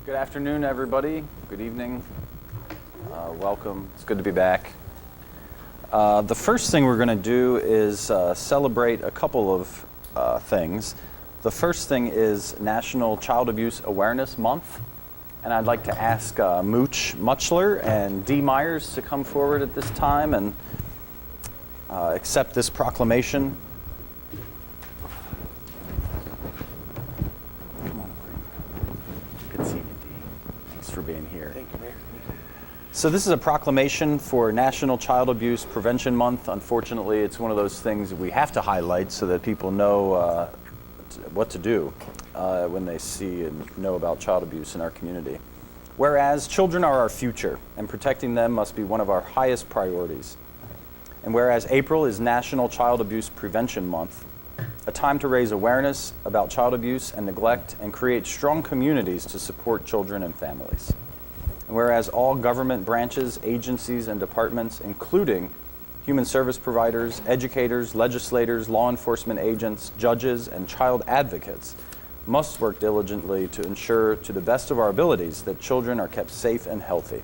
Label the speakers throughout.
Speaker 1: Good afternoon, everybody. Good evening. Welcome. It's good to be back. The first thing we're going to do is celebrate a couple of things. The first thing is National Child Abuse Awareness Month. And I'd like to ask Mooch Muchler and Dee Myers to come forward at this time and accept this proclamation. Come on over. Good seeing you, Dee. Thanks for being here.
Speaker 2: Thank you, Mayor.
Speaker 1: So this is a proclamation for National Child Abuse Prevention Month. Unfortunately, it's one of those things that we have to highlight so that people know what to do when they see and know about child abuse in our community. Whereas children are our future, and protecting them must be one of our highest priorities. And whereas April is National Child Abuse Prevention Month, a time to raise awareness about child abuse and neglect and create strong communities to support children and families. And whereas all government branches, agencies, and departments, including human service providers, educators, legislators, law enforcement agents, judges, and child advocates, must work diligently to ensure to the best of our abilities that children are kept safe and healthy.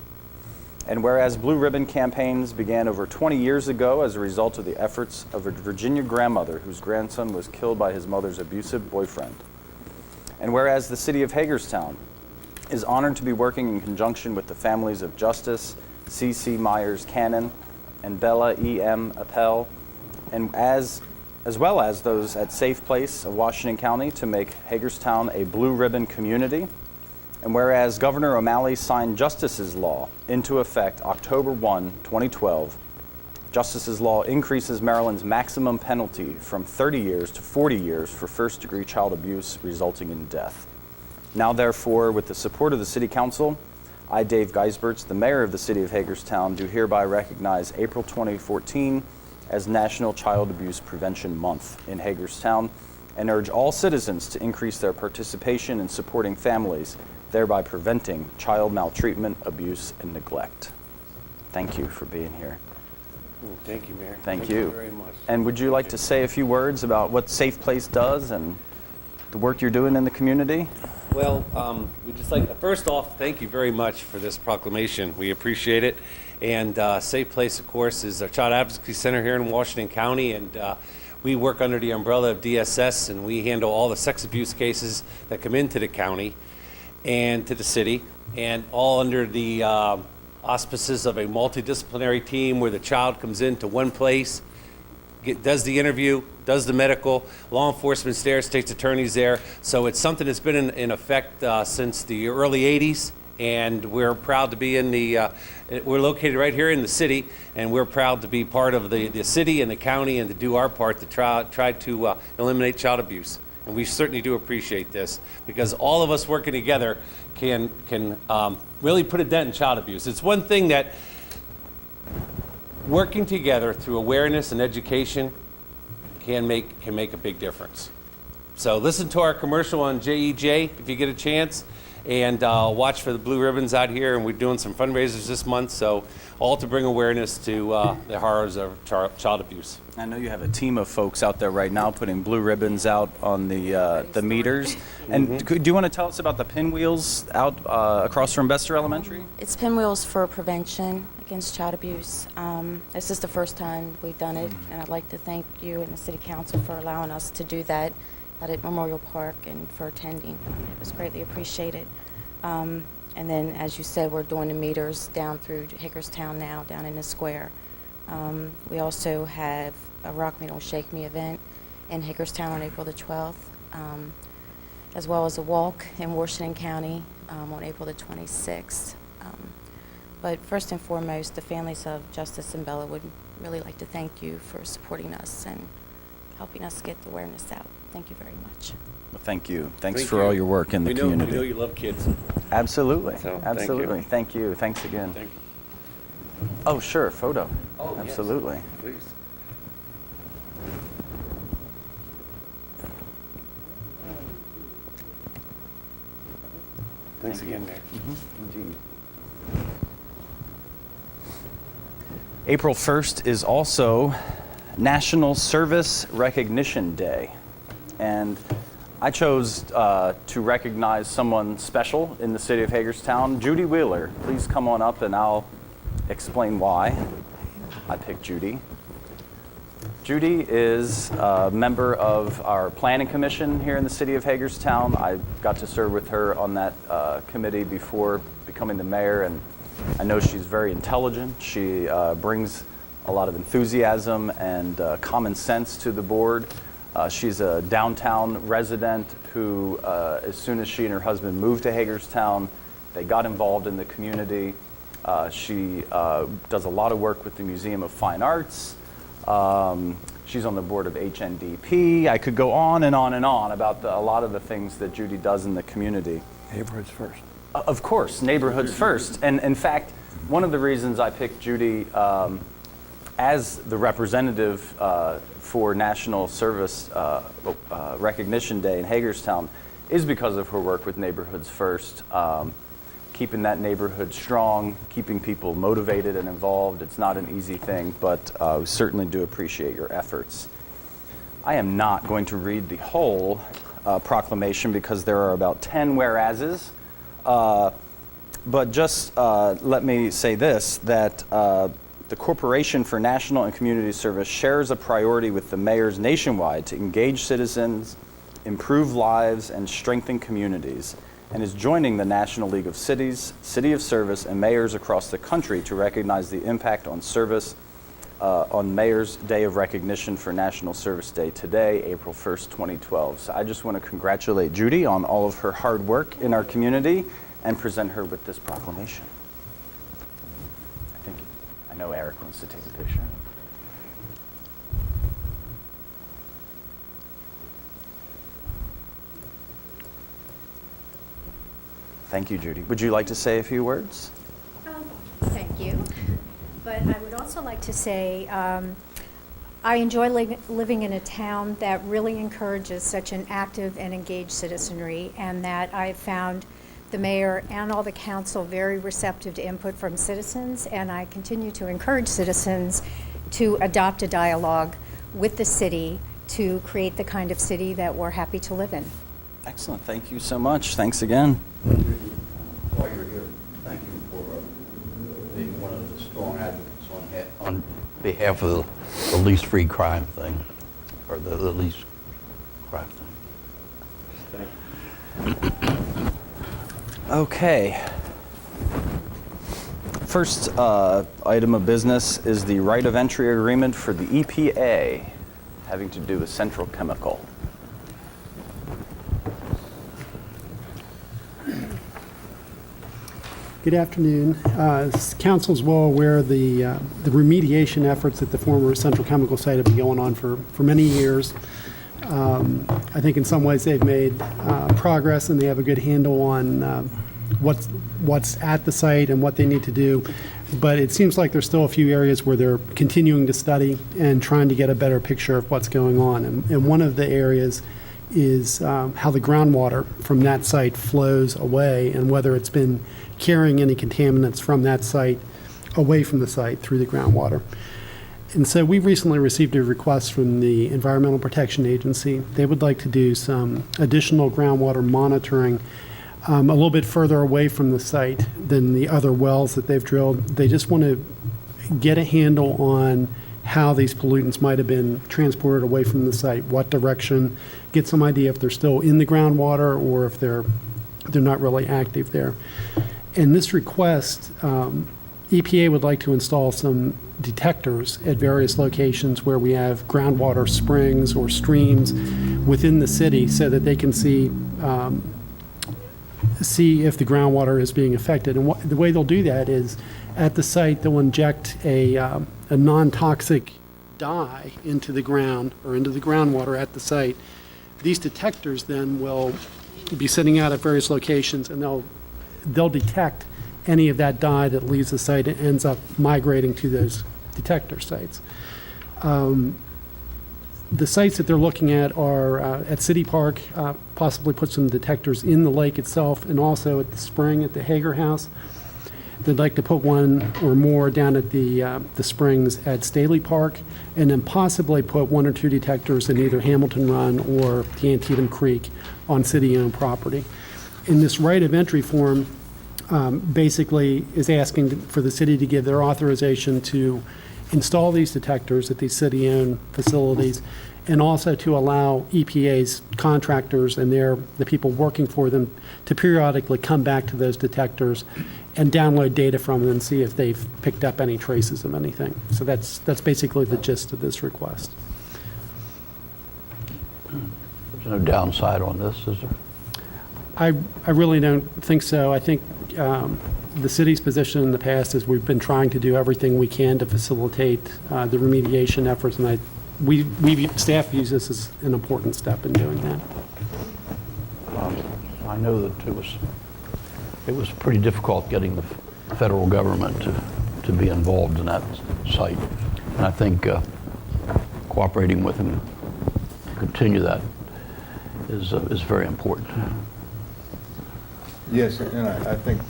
Speaker 1: And whereas Blue Ribbon campaigns began over 20 years ago as a result of the efforts of a Virginia grandmother whose grandson was killed by his mother's abusive boyfriend. And whereas the city of Hagerstown is honored to be working in conjunction with the families of Justice C.C. Myers Cannon and Bella E.M. Appel, and as well as those at Safe Place of Washington County to make Hagerstown a Blue Ribbon community. And whereas Governor O'Malley signed Justice's Law into effect October 1, 2012, Justice's Law increases Maryland's maximum penalty from 30 years to 40 years for first-degree child abuse resulting in death. Now, therefore, with the support of the City Council, I, Dave Geisberts, the Mayor of the City of Hagerstown, do hereby recognize April 2014 as National Child Abuse Prevention Month in Hagerstown and urge all citizens to increase their participation in supporting families, thereby preventing child maltreatment, abuse, and neglect. Thank you for being here.
Speaker 2: Thank you, Mayor.
Speaker 1: Thank you
Speaker 2: very much.
Speaker 1: And would you like to say a few words about what Safe Place does and the work you're doing in the community?
Speaker 2: Well, we'd just like to, first off, thank you very much for this proclamation. We appreciate it. And Safe Place, of course, is a child advocacy center here in Washington County, and we work under the umbrella of DSS, and we handle all the sex abuse cases that come into the county and to the city, and all under the auspices of a multidisciplinary team where the child comes into one place, does the interview, does the medical, law enforcement's there, state's attorney's there. So it's something that's been in effect since the early 80s, and we're proud to be in the, we're located right here in the city, and we're proud to be part of the city and the county and to do our part to try to eliminate child abuse. And we certainly do appreciate this because all of us working together can really put a dent in child abuse. It's one thing that working together through awareness and education can make a big difference. So listen to our commercial on JEJ if you get a chance, and watch for the Blue Ribbons out here. And we're doing some fundraisers this month, so all to bring awareness to the horrors of child abuse.
Speaker 1: I know you have a team of folks out there right now putting blue ribbons out on the meters. And do you want to tell us about the pinwheels out across from Bester Elementary?
Speaker 3: It's pinwheels for prevention against child abuse. This is the first time we've done it, and I'd like to thank you and the City Council for allowing us to do that out at Memorial Park and for attending. It was greatly appreciated. And then, as you said, we're doing the meters down through Hagerstown now, down in the square. We also have a Rock Me Don't Shake Me event in Hagerstown on April the 12th, as well as a walk in Washington County on April the 26th. But first and foremost, the families of Justice and Bella would really like to thank you for supporting us and helping us get the awareness out. Thank you very much.
Speaker 1: Well, thank you. Thanks for all your work in the community.
Speaker 2: We know you love kids.
Speaker 1: Absolutely.
Speaker 2: So,
Speaker 1: absolutely. Thank you. Thanks again.
Speaker 2: Thank you.
Speaker 1: Oh, sure. Photo.
Speaker 2: Oh,
Speaker 1: absolutely.
Speaker 2: Yes. Please. Thanks again, Mayor.
Speaker 1: Indeed. April 1st is also National Service Recognition Day. And I chose to recognize someone special in the city of Hagerstown. Judy Wheeler, please come on up and I'll explain why I picked Judy. Judy is a member of our planning commission here in the city of Hagerstown. I got to serve with her on that committee before becoming the mayor, and I know she's very intelligent. She brings a lot of enthusiasm and common sense to the board. She's a downtown resident who, as soon as she and her husband moved to Hagerstown, they got involved in the community. She does a lot of work with the Museum of Fine Arts. She's on the board of HNDP. I could go on and on and on about a lot of the things that Judy does in the community.
Speaker 4: Neighborhoods first.
Speaker 1: Of course, neighborhoods first. And in fact, one of the reasons I picked Judy as the representative for National Service Recognition Day in Hagerstown is because of her work with Neighborhoods First, keeping that neighborhood strong, keeping people motivated and involved. It's not an easy thing, but we certainly do appreciate your efforts. I am not going to read the whole proclamation because there are about 10 whereases, but just let me say this, that the Corporation for National and Community Service shares a priority with the mayors nationwide to engage citizens, improve lives, and strengthen communities, and is joining the National League of Cities, City of Service, and mayors across the country to recognize the impact on service on Mayor's Day of Recognition for National Service Day today, April 1st, 2012. So I just want to congratulate Judy on all of her hard work in our community and present her with this proclamation. I know Eric wants to take a picture. Thank you, Judy. Would you like to say a few words?
Speaker 5: Thank you. But I would also like to say I enjoy living in a town that really encourages such an active and engaged citizenry, and that I've found the mayor and all the council very receptive to input from citizens, and I continue to encourage citizens to adopt a dialogue with the city to create the kind of city that we're happy to live in.
Speaker 1: Excellent. Thank you so much. Thanks again.
Speaker 4: While you're here, thank you for being one of the strong advocates on behalf of the lease-free crime thing, or the lease crime thing. Thank you.
Speaker 1: Okay. First item of business is the right of entry agreement for the EPA having to do with Central Chemical.
Speaker 6: Good afternoon. As Council's well aware, the remediation efforts at the former Central Chemical site have been going on for many years. I think in some ways they've made progress and they have a good handle on what's at the site and what they need to do. But it seems like there's still a few areas where they're continuing to study and trying to get a better picture of what's going on. And one of the areas is how the groundwater from that site flows away and whether it's been carrying any contaminants from that site away from the site through the groundwater. And so we recently received a request from the Environmental Protection Agency. They would like to do some additional groundwater monitoring a little bit further away from the site than the other wells that they've drilled. They just want to get a handle on how these pollutants might have been transported away from the site, what direction, get some idea if they're still in the groundwater or if they're not really active there. In this request, EPA would like to install some detectors at various locations where we have groundwater springs or streams within the city so that they can see if the groundwater is being affected. And the way they'll do that is at the site they'll inject a non-toxic dye into the ground or into the groundwater at the site. These detectors then will be sitting out at various locations and they'll detect any of that dye that leaves the site and ends up migrating to those detector sites. The sites that they're looking at are at City Park, possibly put some detectors in the lake itself, and also at the spring at the Hager House. They'd like to put one or more down at the springs at Staley Park, and then possibly put 1 or 2 detectors in either Hamilton Run or the Antietam Creek on city-owned property. In this right of entry form, basically is asking for the city to give their authorization to install these detectors at these city-owned facilities, and also to allow EPA's contractors and the people working for them to periodically come back to those detectors and download data from them and see if they've picked up any traces of anything. So that's basically the gist of this request.
Speaker 4: There's no downside on this, is there?
Speaker 6: I really don't think so. I think the city's position in the past is we've been trying to do everything we can to facilitate the remediation efforts, and staff views this as an important step in doing that.
Speaker 4: I know that it was pretty difficult getting the federal government to be involved in that site. And I think cooperating with them to continue that is very important.
Speaker 7: Yes, and I think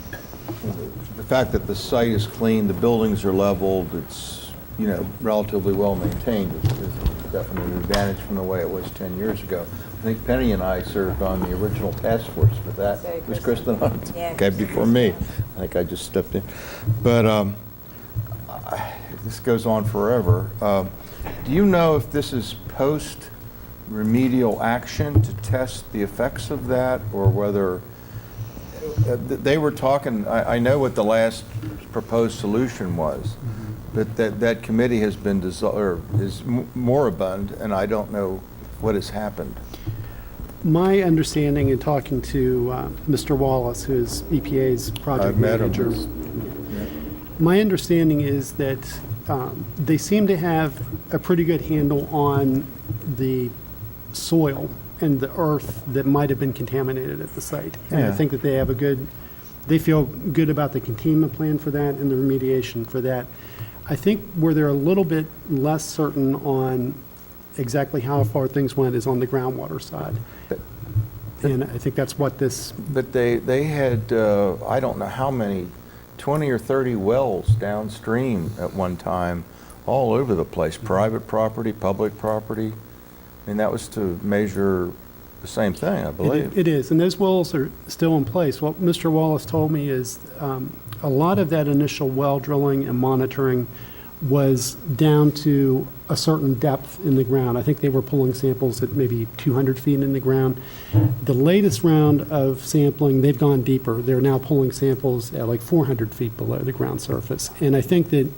Speaker 7: the fact that the site is clean, the buildings are leveled, it's, relatively well maintained is definitely an advantage from the way it was 10 years ago. I think Penny and I served on the original task force for that.
Speaker 8: Sorry,
Speaker 7: It was
Speaker 8: Kristen.
Speaker 7: Kristen?
Speaker 8: Yeah.
Speaker 7: Okay, before me. I think I just stepped in. But this goes on forever. Do you know if this is post-remedial action to test the effects of that, or whether they were talking, I know what the last proposed solution was, but that committee has been is moribund, and I don't know what has happened.
Speaker 6: My understanding in talking to Mr. Wallace, who is EPA's project
Speaker 7: I've met him.
Speaker 6: manager, my understanding is that they seem to have a pretty good handle on the soil and the earth that might have been contaminated at the site. And I
Speaker 7: Yeah.
Speaker 6: think that they feel good about the containment plan for that and the remediation for that. I think where they're a little bit less certain on exactly how far things went is on the groundwater side. And I think that's what this,
Speaker 7: But they had, I don't know how many, 20 or 30 wells downstream at one time, all over the place, private property, public property. And that was to measure the same thing, I believe.
Speaker 6: it is, and those wells are still in place. What Mr. Wallace told me is a lot of that initial well drilling and monitoring was down to a certain depth in the ground. I think they were pulling samples at maybe 200 feet in the ground. The latest round of sampling, they've gone deeper. They're now pulling samples at like 400 feet below the ground surface. And I think that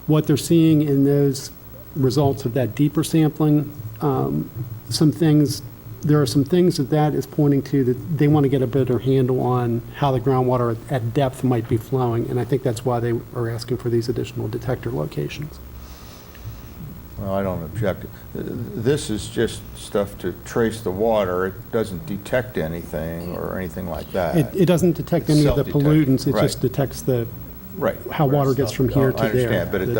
Speaker 6: what they're seeing in those results of that deeper sampling, there are some things that is pointing to that they want to get a better handle on how the groundwater at depth might be flowing, and I think that's why they are asking for these additional detector locations.
Speaker 7: Well, I don't object. This is just stuff to trace the water. It doesn't detect anything or anything like that.
Speaker 6: It doesn't detect any of the
Speaker 7: Self-detect,
Speaker 6: pollutants, it
Speaker 7: right.
Speaker 6: just detects
Speaker 7: Right.
Speaker 6: how water gets from here to
Speaker 7: I
Speaker 6: there.
Speaker 7: understand, but it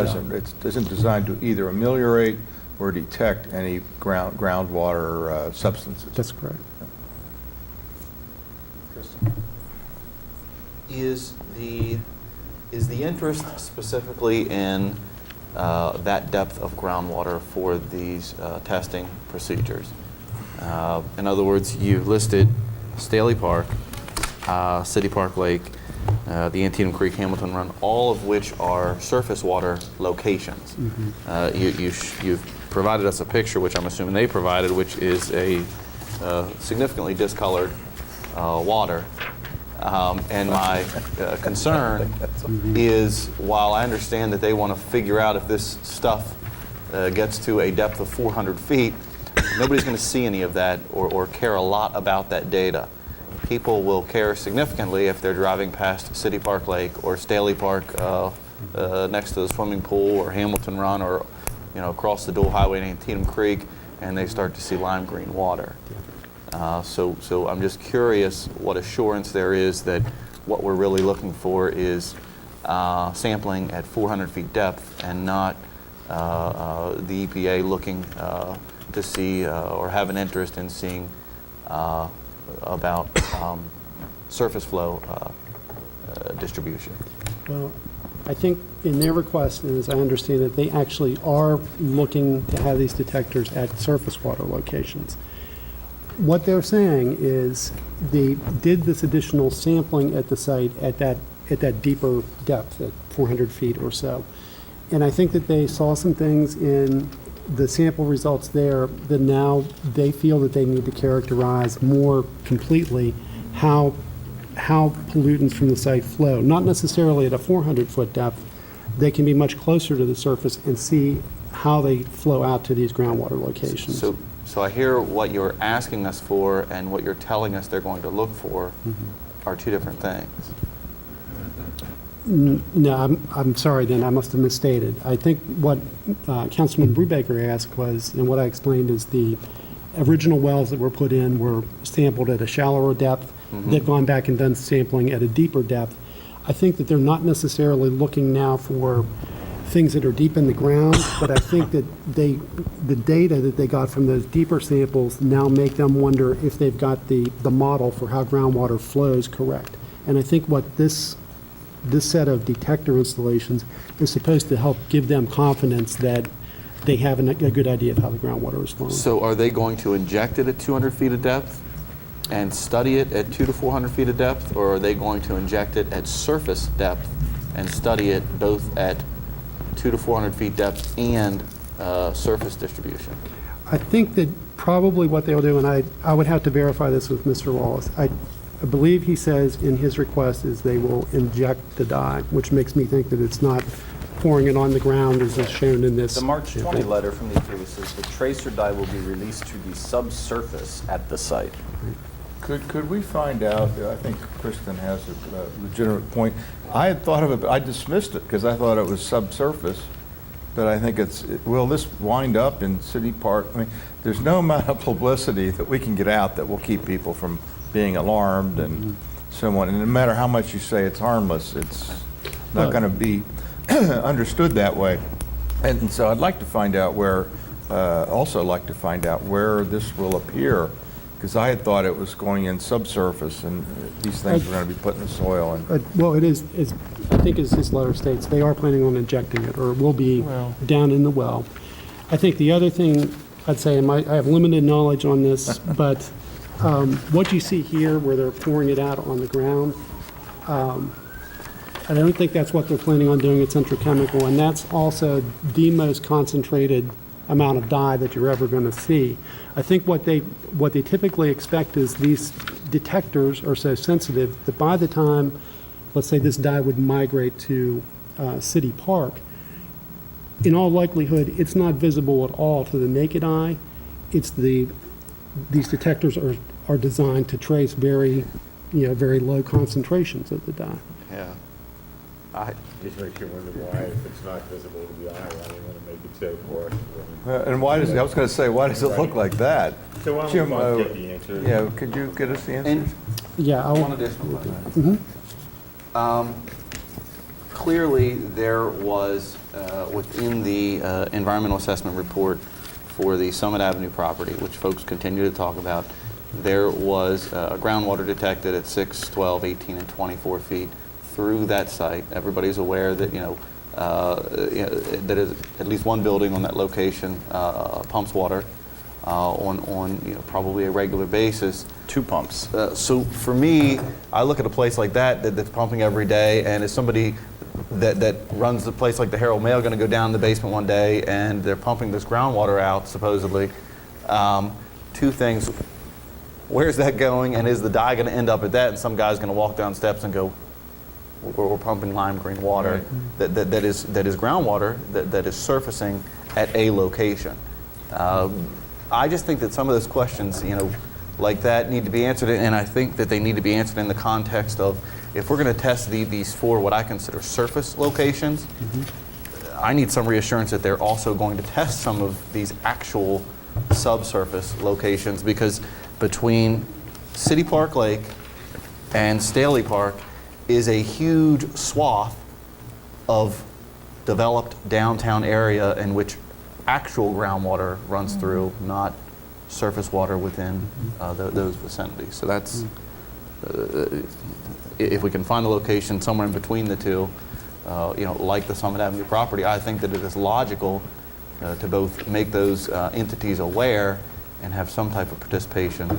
Speaker 7: isn't designed to either ameliorate or detect any groundwater substances.
Speaker 6: That's correct.
Speaker 9: Is the interest specifically in that depth of groundwater for these testing procedures? In other words, you listed Staley Park, City Park Lake, the Antietam Creek, Hamilton Run, all of which are surface water locations. You've provided us a picture, which I'm assuming they provided, which is a significantly discolored water. And my concern is, while I understand that they want to figure out if this stuff gets to a depth of 400 feet, nobody's going to see any of that or care a lot about that data. People will care significantly if they're driving past City Park Lake or Staley Park next to the swimming pool, or Hamilton Run, or across the dual highway in Antietam Creek, and they start to see lime green water. So I'm just curious what assurance there is that what we're really looking for is sampling at 400 feet depth, and not the EPA looking to see or have an interest in seeing about surface flow distribution.
Speaker 6: Well, I think in their request, and as I understand it, they actually are looking to have these detectors at surface water locations. What they're saying is they did this additional sampling at the site at that deeper depth, at 400 feet or so. And I think that they saw some things in the sample results there that now they feel that they need to characterize more completely how pollutants from the site flow. Not necessarily at a 400-foot depth. They can be much closer to the surface and see how they flow out to these groundwater locations.
Speaker 9: So I hear what you're asking us for and what you're telling us they're going to look for are two different things.
Speaker 6: No, I'm sorry then, I must have misstated. I think what Councilman Brubaker asked was, and what I explained is the original wells that were put in were sampled at a shallower depth. They've gone back and done sampling at a deeper depth. I think that they're not necessarily looking now for things that are deep in the ground, but I think that the data that they got from those deeper samples now make them wonder if they've got the model for how groundwater flows correct. And I think what this set of detector installations is supposed to help give them confidence that they have a good idea of how the groundwater is flowing.
Speaker 9: So are they going to inject it at 200 feet of depth and study it at 200 to 400 feet of depth, or are they going to inject it at surface depth and study it both at 200 to 400 feet depth and surface distribution?
Speaker 6: I think that probably what they'll do, and I would have to verify this with Mr. Wallace, I believe he says in his request is they will inject the dye, which makes me think that it's not pouring it on the ground as is shown in this.
Speaker 1: The March 20 letter from the EPA says the tracer dye will be released to the subsurface at the site.
Speaker 7: Could we find out, I think Kristen has a legitimate point. I had thought of it, but I dismissed it because I thought it was subsurface. But I think will this wind up in City Park? I mean, there's no amount of publicity that we can get out that will keep people from being alarmed and so on. And no matter how much you say it's harmless, it's not going to be understood that way. And so I'd like to find out where, also like to find out where this will appear, because I had thought it was going in subsurface and these things were going to be put in the soil. And
Speaker 6: Well, it is, I think as his letter states, they are planning on injecting it, or it will be down in the well. I think the other thing I'd say, and I have limited knowledge on this, but what you see here where they're pouring it out on the ground, I don't think that's what they're planning on doing at Central Chemical, and that's also the most concentrated amount of dye that you're ever going to see. I think what they typically expect is these detectors are so sensitive that by the time, let's say this dye would migrate to City Park, in all likelihood, it's not visible at all to the naked eye. It's these detectors are designed to trace very low concentrations of the dye.
Speaker 9: Yeah.
Speaker 8: Just makes you wonder why, if it's not visible to the eye, why they want to make it so far.
Speaker 7: and why does, I was going to say, why does it look like that?
Speaker 8: So why don't
Speaker 7: Jim,
Speaker 8: we find get the answer?
Speaker 7: yeah, could you get us the answer?
Speaker 9: And
Speaker 6: Yeah,
Speaker 9: one additional question. Clearly, there was, within the environmental assessment report for the Summit Avenue property, which folks continue to talk about, there was groundwater detected at 6, 12, 18, and 24 feet through that site. Everybody's aware that, that is at least one building on that location pumps water on probably a regular basis.
Speaker 1: 2 pumps.
Speaker 9: So for me, I look at a place like that's pumping every day, and is somebody that runs the place like the Herald Mail going to go down in the basement one day and they're pumping this groundwater out, supposedly? 2 things. Where's that going, and is the dye going to end up at that, and some guy's going to walk down steps and go, we're pumping lime green water that is groundwater that is surfacing at a location. I just think that some of those questions, like that, need to be answered, and I think that they need to be answered in the context of, if we're going to test these for what I consider surface locations, I need some reassurance that they're also going to test some of these actual subsurface locations, because between City Park Lake and Staley Park is a huge swath of developed downtown area in which actual groundwater runs through, not surface water within those vicinities. So that's, if we can find a location somewhere in between the two, like the Summit Avenue property, I think that it is logical to both make those entities aware and have some type of participation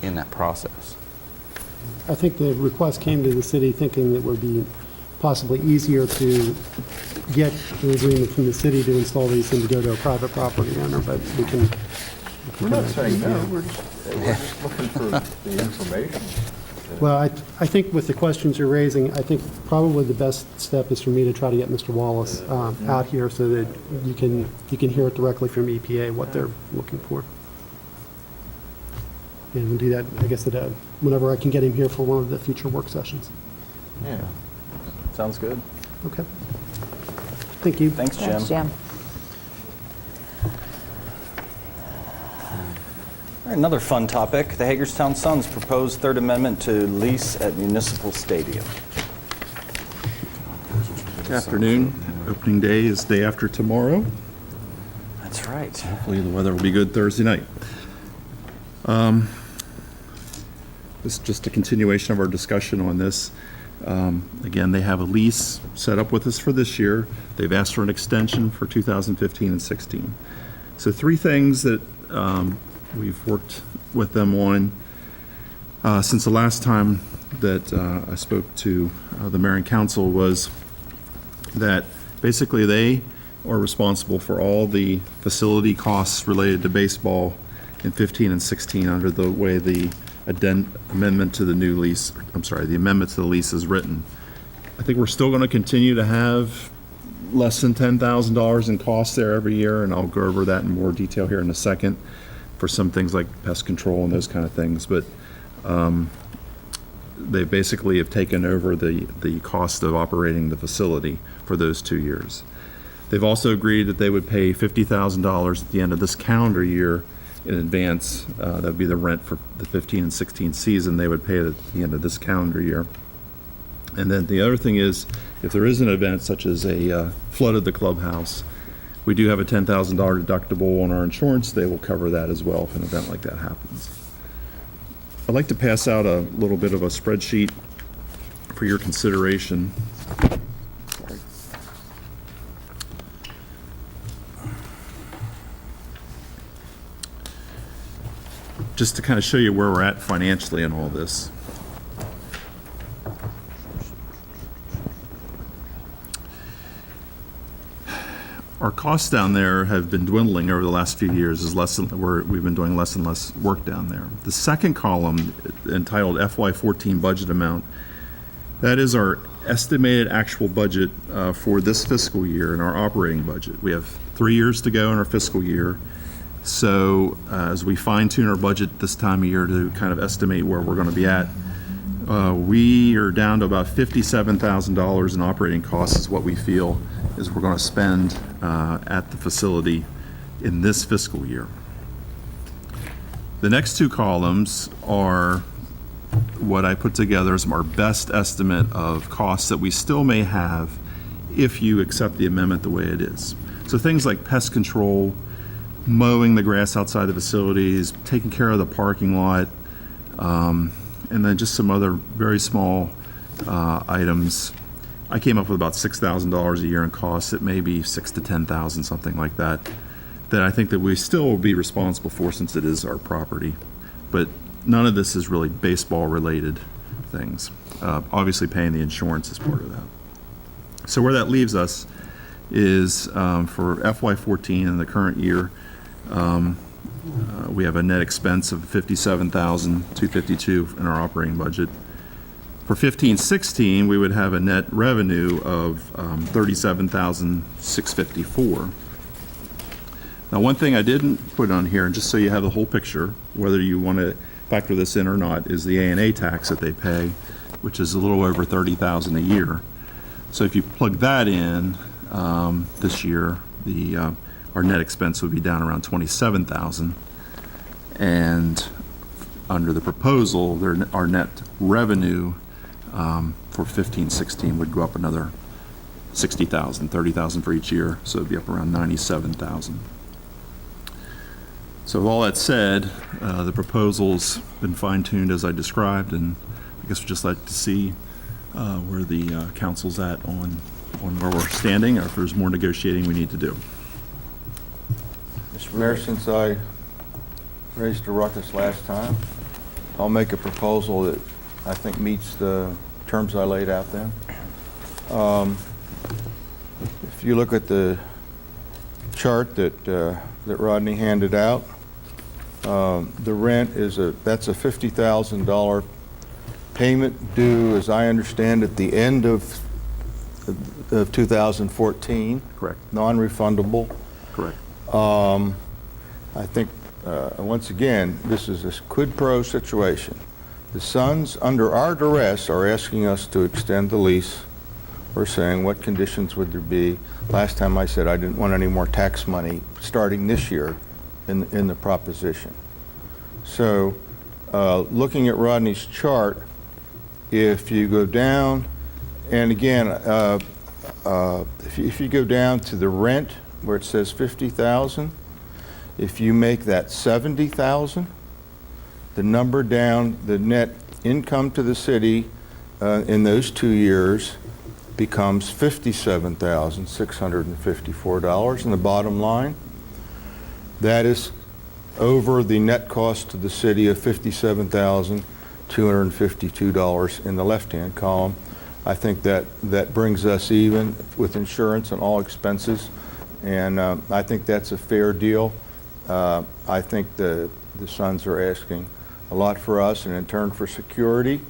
Speaker 9: in that process.
Speaker 6: I think the request came to the city thinking it would be possibly easier to get an agreement from the city to install these than to go to a private property owner, but we can.
Speaker 7: We're not saying no, we're just looking for the information.
Speaker 6: Well, I think with the questions you're raising, I think probably the best step is for me to try to get Mr. Wallace out here so that you can hear it directly from EPA, what they're looking for. And we'll do that, I guess, whenever I can get him here for one of the future work sessions.
Speaker 7: Yeah.
Speaker 1: Sounds good.
Speaker 6: Okay. Thank you.
Speaker 1: Thanks, Jim.
Speaker 10: Thanks, Jim.
Speaker 1: All right, another fun topic, the Hagerstown Suns proposed Third Amendment to lease at Municipal Stadium.
Speaker 11: Good afternoon. Opening day is day after tomorrow.
Speaker 1: That's right.
Speaker 11: Hopefully the weather will be good Thursday night. This is just a continuation of our discussion on this. Again, they have a lease set up with us for this year. They've asked for an extension for 2015 and 16. So three things that we've worked with them on since the last time that I spoke to the mayor and council was that basically they are responsible for all the facility costs related to baseball in 15 and 16 under the way the amendment to the new lease, the amendment to the lease is written. I think we're still going to continue to have less than $10,000 in costs there every year, and I'll go over that in more detail here in a second for some things like pest control and those kind of things. But they basically have taken over the cost of operating the facility for those 2 years. They've also agreed that they would pay $50,000 at the end of this calendar year in advance. That would be the rent for the 15 and 16 season. They would pay it at the end of this calendar year. And then the other thing is, if there is an event such as a flood of the clubhouse, we do have a $10,000 deductible on our insurance. They will cover that as well if an event like that happens. I'd like to pass out a little bit of a spreadsheet for your consideration. Sorry. Just to kind of show you where we're at financially in all this. Our costs down there have been dwindling over the last few years as we've been doing less and less work down there. The second column, entitled FY14 budget amount, that is our estimated actual budget for this fiscal year and our operating budget. We have 3 years to go in our fiscal year. So as we fine tune our budget this time of year to kind of estimate where we're going to be at, we are down to about $57,000 in operating costs is what we feel is we're going to spend at the facility in this fiscal year. The next two columns are what I put together as our best estimate of costs that we still may have if you accept the amendment the way it is. So things like pest control, mowing the grass outside the facilities, taking care of the parking lot, and then just some other very small items. I came up with about $6,000 a year in costs. It may be $6,000 to $10,000, something like that, that I think that we still will be responsible for since it is our property. But none of this is really baseball-related things. Obviously, paying the insurance is part of that. So where that leaves us is for FY14 in the current year, we have a net expense of $57,252 in our operating budget. For 15-16, we would have a net revenue of $37,654. Now, one thing I didn't put on here, and just so you have the whole picture, whether you want to factor this in or not, is the A&A tax that they pay, which is a little over $30,000 a year. So if you plug that in this year, our net expense would be down around $27,000, and under the proposal, our net revenue for 15-16 would go up another $60,000, $30,000 for each year, so it'd be up around $97,000. So with all that said, the proposal's been fine-tuned as I described, and I guess we'd just like to see where the council's at on where we're standing, or if there's more negotiating we need to do.
Speaker 7: Mr. Mayor, since I raised a ruckus last time, I'll make a proposal that I think meets the terms I laid out then. If you look at the chart that Rodney handed out, the rent that's a $50,000 payment due, as I understand, at the end of 2014.
Speaker 11: Correct.
Speaker 7: Non-refundable.
Speaker 11: Correct.
Speaker 7: I think, once again, this is a quid pro situation. The Sons, under our duress, are asking us to extend the lease. We're saying, what conditions would there be? Last time I said I didn't want any more tax money starting this year in the proposition. So, looking at Rodney's chart, if you go down, and again, if you go down to the rent where it says 50,000, if you make that 70,000, the number down, the net income to the city in those 2 years becomes $57,654. And the bottom line, that is over the net cost to the city of $57,252 in the left-hand column. I think that brings us even with insurance and all expenses, and I think that's a fair deal. I think the Sons are asking a lot for us, and in turn for security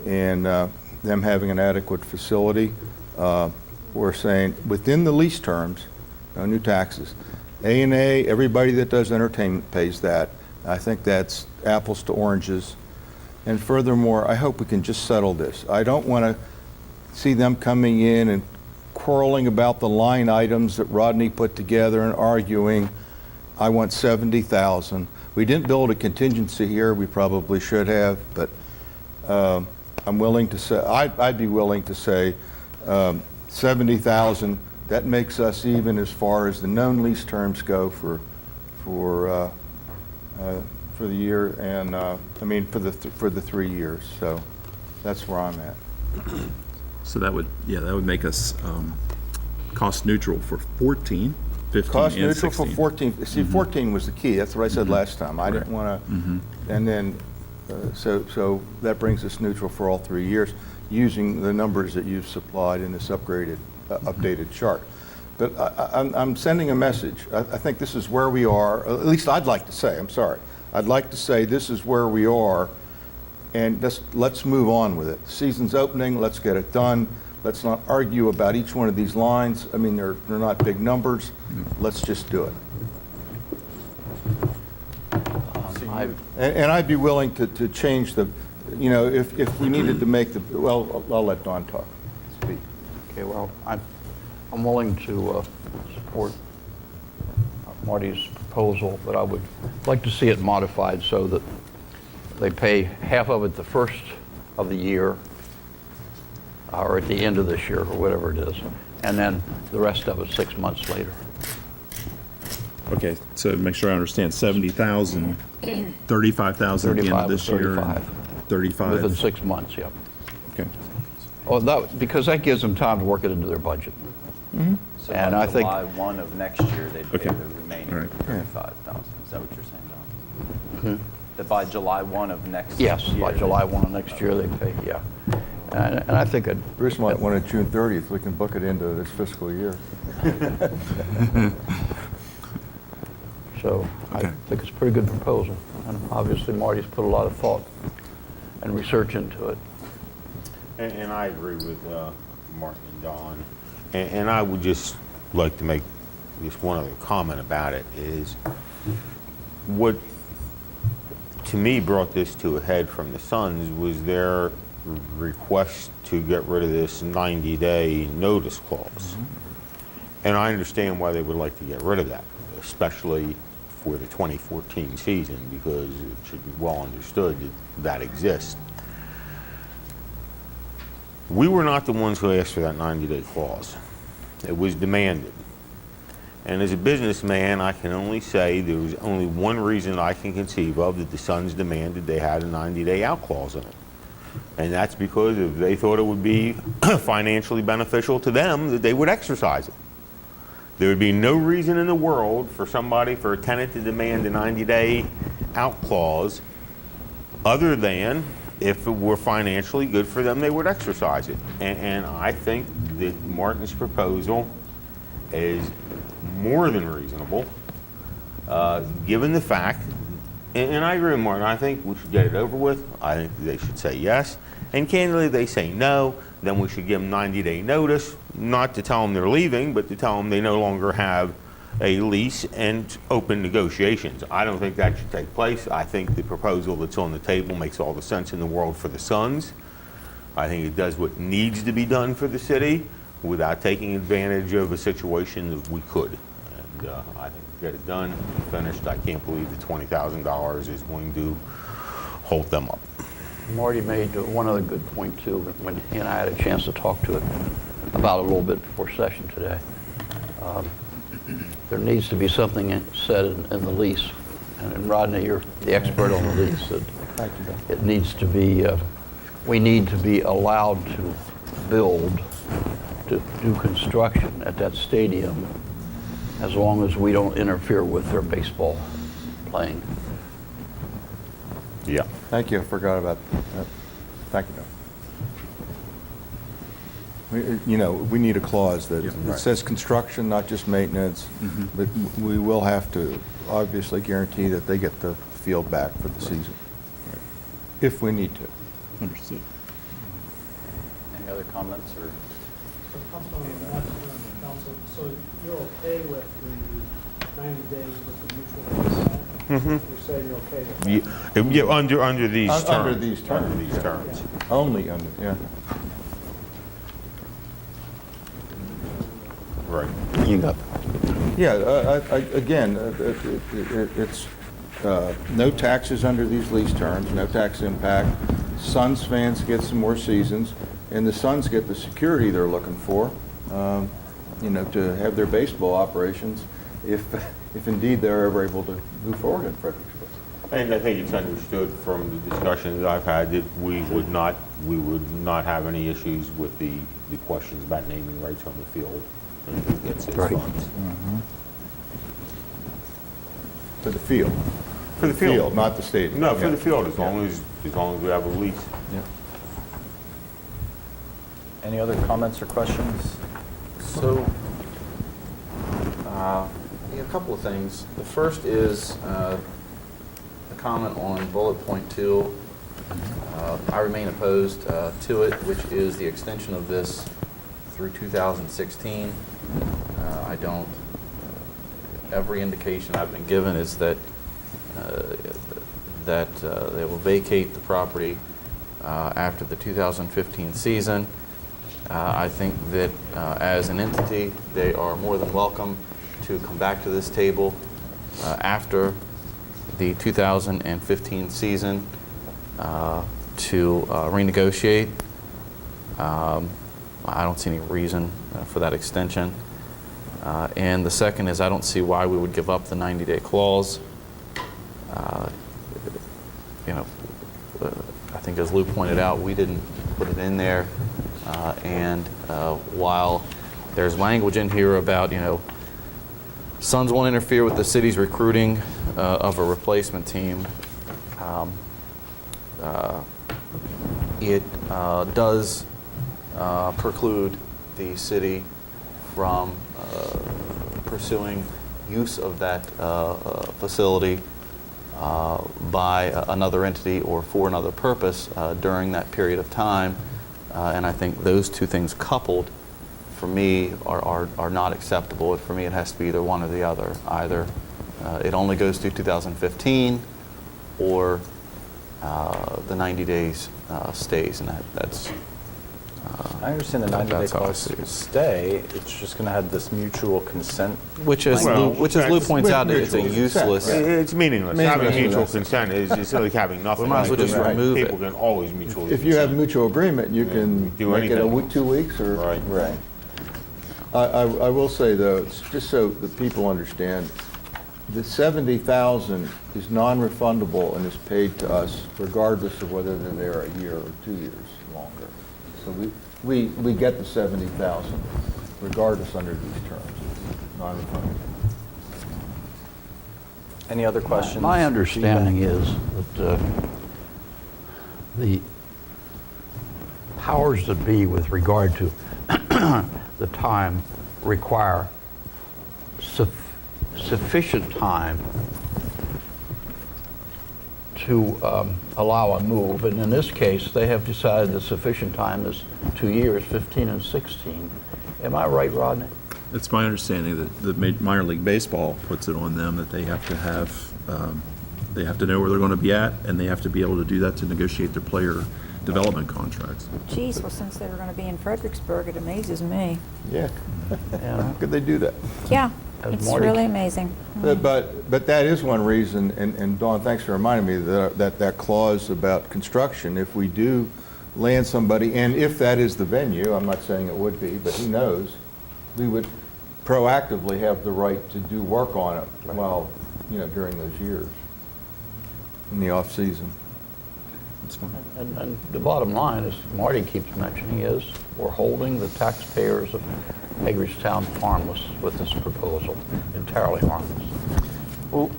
Speaker 7: and them having an adequate facility. We're saying within the lease terms, no new taxes. A&A, everybody that does entertainment pays that. I think that's apples to oranges. And furthermore, I hope we can just settle this. I don't want to see them coming in and quarreling about the line items that Rodney put together and arguing, I want 70,000. We didn't build a contingency here, we probably should have, but I'm willing to say, I'd be willing to say 70,000. That makes us even as far as the known lease terms go for the year, and I mean for the 3 years. So that's where I'm at.
Speaker 11: So that would make us cost neutral for 14, 15,
Speaker 7: Cost
Speaker 11: and
Speaker 7: neutral
Speaker 11: 16.
Speaker 7: for 14. See, 14 was the key. That's what I said last time. I didn't want to, and then so that brings us neutral for all 3 years, using the numbers that you've supplied in this updated chart. But I'm sending a message. I think this is where we are. At least I'd like to say. I'm sorry. I'd like to say this is where we are, and let's move on with it. The season's opening. Let's get it done. Let's not argue about each one of these lines. I mean, they're not big numbers. Let's just do it. And I'd be willing to change the, if we needed to make well, I'll let Don speak.
Speaker 4: Okay, well, I'm willing to support Marty's proposal, but I would like to see it modified so that they pay half of it the first of the year, or at the end of this year, or whatever it is, and then the rest of it 6 months later.
Speaker 11: Okay, so to make sure I understand, 70,000, 35,000 at the end of this year, and 35.
Speaker 4: Within 6 months, yep.
Speaker 11: Okay.
Speaker 4: Oh, because that gives them time to work it into their budget.
Speaker 1: So
Speaker 4: And
Speaker 1: by
Speaker 4: I think-
Speaker 1: July 1 of next year, they'd pay
Speaker 11: Okay.
Speaker 1: the remaining
Speaker 11: All right.
Speaker 1: 35,000. Is that what you're saying, Don? That by July 1 of next year?
Speaker 4: Yes, by July 1 of next year, they pay, yeah. And I think it,
Speaker 7: Bruce might want it June 30th. We can book it into this fiscal year.
Speaker 4: so I
Speaker 11: Okay.
Speaker 4: think it's a pretty good proposal. And obviously, Marty's put a lot of thought and research into it.
Speaker 8: And I agree with Martin and Don. And I would just like to make just one other comment about it is what to me brought this to a head from the Sons was their request to get rid of this 90-day notice clause. And I understand why they would like to get rid of that, especially for the 2014 season, because it should be well understood that exists. We were not the ones who asked for that 90-day clause. It was demanded. And as a businessman, I can only say there was only one reason I can conceive of that the Sons demanded they had a 90-day out clause in it. And that's because if they thought it would be financially beneficial to them, that they would exercise it. There would be no reason in the world for a tenant to demand a 90-day out clause other than if it were financially good for them, they would exercise it. And I think that Martin's proposal is more than reasonable, given the fact, and I agree with Martin, I think we should get it over with. I think they should say yes. And candidly, they say no, then we should give them 90-day notice, not to tell them they're leaving, but to tell them they no longer have a lease and open negotiations. I don't think that should take place. I think the proposal that's on the table makes all the sense in the world for the Suns. I think it does what needs to be done for the city without taking advantage of a situation that we could. And I think get it done, finished. I can't believe the $20,000 is going to hold them up.
Speaker 4: Marty made one other good point too, when he and I had a chance to talk to it about it a little bit before session today. There needs to be something said in the lease, and Rodney, you're the expert on the lease. It needs to be, we need to be allowed to build, to do construction at that stadium as long as we don't interfere with their baseball playing.
Speaker 8: Yeah.
Speaker 7: Thank you, I forgot about that. Thank you, Doug. We need a clause that says construction, not just maintenance, but we will have to obviously guarantee that they get the field back for the season, if we need to.
Speaker 11: Understood.
Speaker 4: Any other comments or?
Speaker 6: So you're okay with the 90 days with the mutual consent? You're saying you're okay with that?
Speaker 8: Yeah, under these terms.
Speaker 7: Under these terms.
Speaker 8: Under these terms.
Speaker 7: Only under, yeah.
Speaker 8: Right.
Speaker 4: You got
Speaker 7: Yeah, again, it's no taxes under these lease terms, no tax impact. Suns fans get some more seasons, and the Suns get the security they're looking for, to have their baseball operations if indeed they're ever able to move forward in Fredericksburg.
Speaker 8: And I think it's understood from the discussions that I've had that we would not have any issues with the questions about naming rights on the field and who gets those funds.
Speaker 7: For the field.
Speaker 8: For the field.
Speaker 7: Not the stadium.
Speaker 8: No, for the field, as long as we have a lease.
Speaker 7: Yeah.
Speaker 1: Any other comments or questions?
Speaker 9: So, a couple of things. The first is a comment on bullet point 2. I remain opposed to it, which is the extension of this through 2016. I don't, every indication I've been given is that they will vacate the property after the 2015 season. I think that as an entity, they are more than welcome to come back to this table after the 2015 season to renegotiate. I don't see any reason for that extension. And the second is I don't see why we would give up the 90-day clause. I think as Lou pointed out, we didn't put it in there. And while there's language in here about, Suns won't interfere with the city's recruiting of a replacement team, it does preclude the city from pursuing use of that facility by another entity or for another purpose during that period of time. And I think those two things coupled, for me, are not acceptable. For me, it has to be either one or the other. Either it only goes through 2015, or the 90 days stays, and that's.
Speaker 1: I understand the 90-day
Speaker 9: that's how I
Speaker 1: clause
Speaker 9: see it.
Speaker 1: stay. It's just going to have this mutual consent.
Speaker 9: Which, as Lou points out, it's a useless.
Speaker 8: It's meaningless. Having mutual consent is like having nothing.
Speaker 9: We might as well just remove it.
Speaker 8: People can always mutually
Speaker 7: If you have
Speaker 8: consent.
Speaker 7: mutual agreement, you can
Speaker 8: Do
Speaker 7: make it a
Speaker 8: anything.
Speaker 7: week, 2 weeks, or.
Speaker 8: Right.
Speaker 7: I will say, though, it's just so that people understand, the 70,000 is non-refundable and is paid to us regardless of whether they're there a year or 2 years longer. So we get the 70,000 regardless under these terms, non-refundable.
Speaker 1: Any other questions?
Speaker 4: My understanding is that the powers that be with regard to the time require sufficient time to allow a move. And in this case, they have decided the sufficient time is 2 years, 15 and 16. Am I right, Rodney?
Speaker 11: It's my understanding that the minor league baseball puts it on them that they have to have, they have to know where they're going to be at, and they have to be able to do that to negotiate their player development contracts.
Speaker 10: Geez, well, since they were going to be in Fredericksburg, it amazes me.
Speaker 7: Yeah. How could they do that?
Speaker 10: Yeah,
Speaker 4: As
Speaker 10: it's
Speaker 4: Marty-
Speaker 10: really amazing.
Speaker 7: But that is one reason, and Dawn, thanks for reminding me, that clause about construction, if we do land somebody, and if that is the venue, I'm not saying it would be, but who knows, we would proactively have the right to do work on it while, during those years, in the off-season.
Speaker 11: It's fine.
Speaker 4: And the bottom line, as Marty keeps mentioning, is we're holding the taxpayers of Hagerstown harmless with this proposal, entirely harmless.
Speaker 9: Well,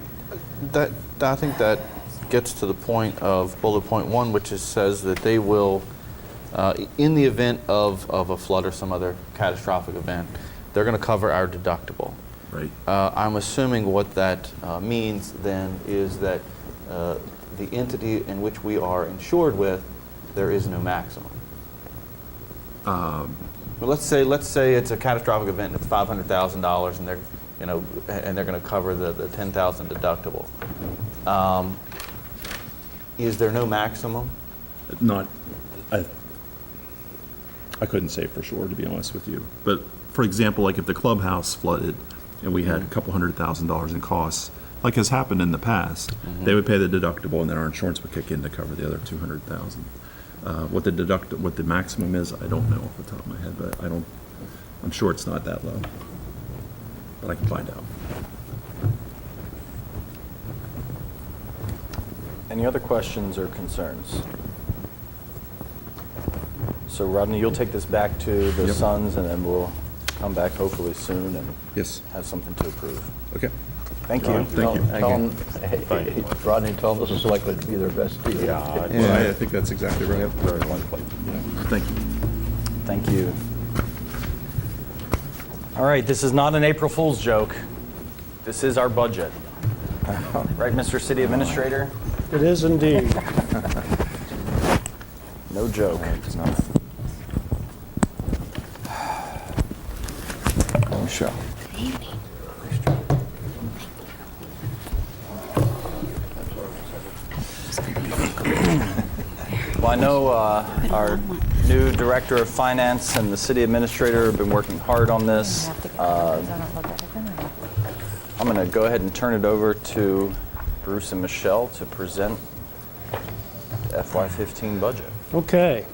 Speaker 9: I think that gets to the point of bullet point 1, which says that they will, in the event of a flood or some other catastrophic event, they're going to cover our deductible.
Speaker 11: Right.
Speaker 9: I'm assuming what that means then is that the entity in which we are insured with, there is no maximum. Well, let's say it's a catastrophic event and it's $500,000 and they're going to cover the $10,000 deductible. Is there no maximum?
Speaker 11: Not, I couldn't say for sure, to be honest with you. But for example, like if the clubhouse flooded and we had a couple $100,000 in costs, like has happened in the past, they would pay the deductible and then our insurance would kick in to cover the other $200,000. What the maximum is, I don't know off the top of my head, but I'm sure it's not that low. But I can find out.
Speaker 1: Any other questions or concerns? So Rodney, you'll take this back to the
Speaker 11: Yep.
Speaker 1: Sons, and then we'll come back hopefully soon and
Speaker 11: Yes.
Speaker 1: have something to approve.
Speaker 11: Okay.
Speaker 1: Thank you.
Speaker 11: Thank you.
Speaker 4: Rodney, tell them this is likely to be their best deal.
Speaker 11: Well, I think that's exactly right.
Speaker 1: Very likely.
Speaker 11: Yeah. Thank you.
Speaker 1: Thank you. All right, this is not an April Fool's joke. This is our budget. Right, Mr. City Administrator?
Speaker 6: It is indeed.
Speaker 1: No joke.
Speaker 7: Michelle.
Speaker 1: Well, I know our new Director of Finance and the City Administrator have been working hard on this. I'm going to go ahead and turn it over to Bruce and Michelle to present the FY15 budget.
Speaker 6: Okay.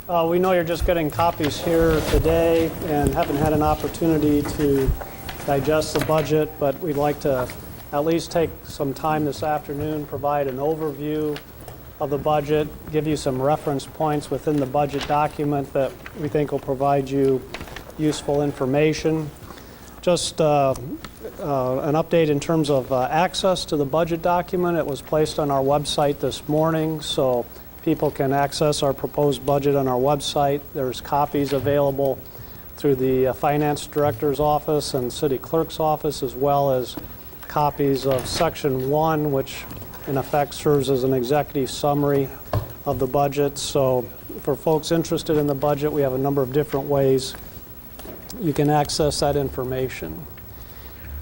Speaker 6: We know you're just getting copies here today and haven't had an opportunity to digest the budget, but we'd like to at least take some time this afternoon, provide an overview of the budget, give you some reference points within the budget document that we think will provide you useful information. Just an update in terms of access to the budget document. It was placed on our website this morning, so people can access our proposed budget on our website. There's copies available through the Finance Director's office and City Clerk's office, as well as copies of Section 1, which in effect serves as an executive summary of the budget. So for folks interested in the budget, we have a number of different ways you can access that information.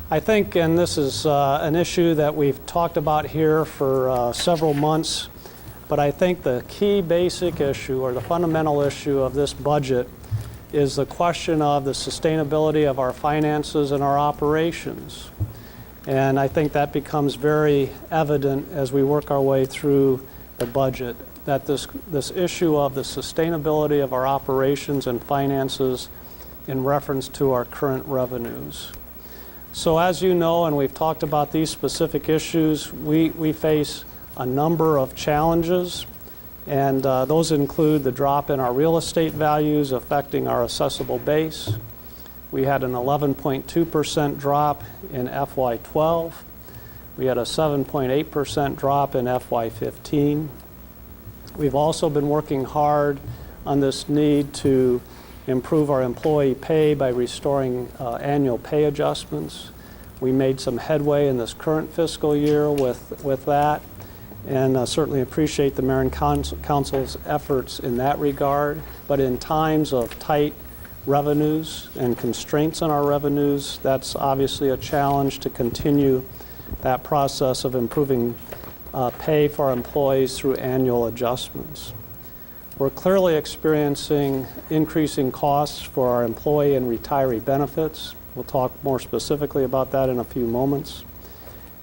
Speaker 6: I think, and this is an issue that we've talked about here for several months, but I think the key basic issue or the fundamental issue of this budget is the question of the sustainability of our finances and our operations. And I think that becomes very evident as we work our way through the budget, that this issue of the sustainability of our operations and finances in reference to our current revenues.
Speaker 12: So as you know, and we've talked about these specific issues, we face a number of challenges, and those include the drop in our real estate values affecting our assessable base. We had an 11.2% drop in FY12. We had a 7.8% drop in FY15. We've also been working hard on this need to improve our employee pay by restoring annual pay adjustments. We made some headway in this current fiscal year with that, and certainly appreciate the Mayor and Council's efforts in that regard. But in times of tight revenues and constraints on our revenues, that's obviously a challenge to continue that process of improving pay for our employees through annual adjustments. We're clearly experiencing increasing costs for our employee and retiree benefits. We'll talk more specifically about that in a few moments.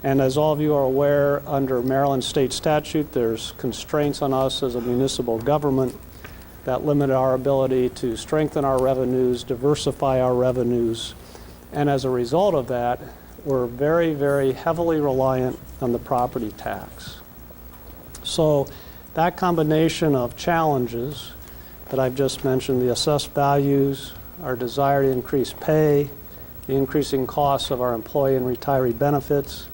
Speaker 12: And as all of you are aware, under Maryland state statute, there's constraints on us as a municipal government that limit our ability to strengthen our revenues, diversify our revenues, and as a result of that, we're very, very heavily reliant on the property tax. So that combination of challenges that I've just mentioned, the assessed values, our desire to increase pay, the increasing costs of our employee and retiree benefits,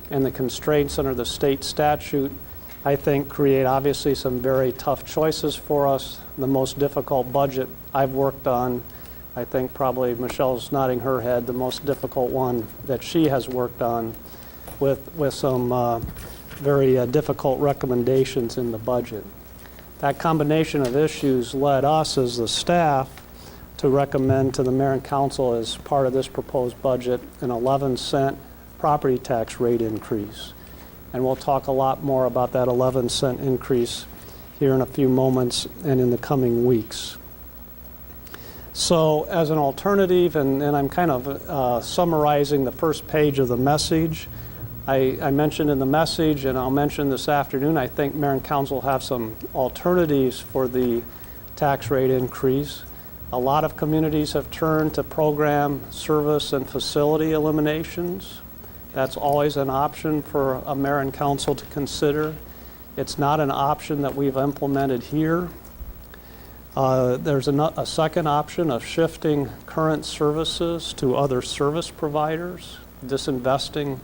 Speaker 12: and the constraints under the state statute, I think create obviously some very tough choices for us. The most difficult budget I've worked on, I think probably Michelle's nodding her head, the most difficult one that she has worked on with some very difficult recommendations in the budget. That combination of issues led us as the staff to recommend to the Mayor and Council as part of this proposed budget an 11-cent property tax rate increase. And we'll talk a lot more about that 11-cent increase here in a few moments and in the coming weeks. So as an alternative, and I'm kind of summarizing the first page of the message, I mentioned in the message, and I'll mention this afternoon, I think Mayor and Council have some alternatives for the tax rate increase. A lot of communities have turned to program, service, and facility eliminations. That's always an option for a Mayor and Council to consider. It's not an option that we've implemented here. There's a second option of shifting current services to other service providers, disinvesting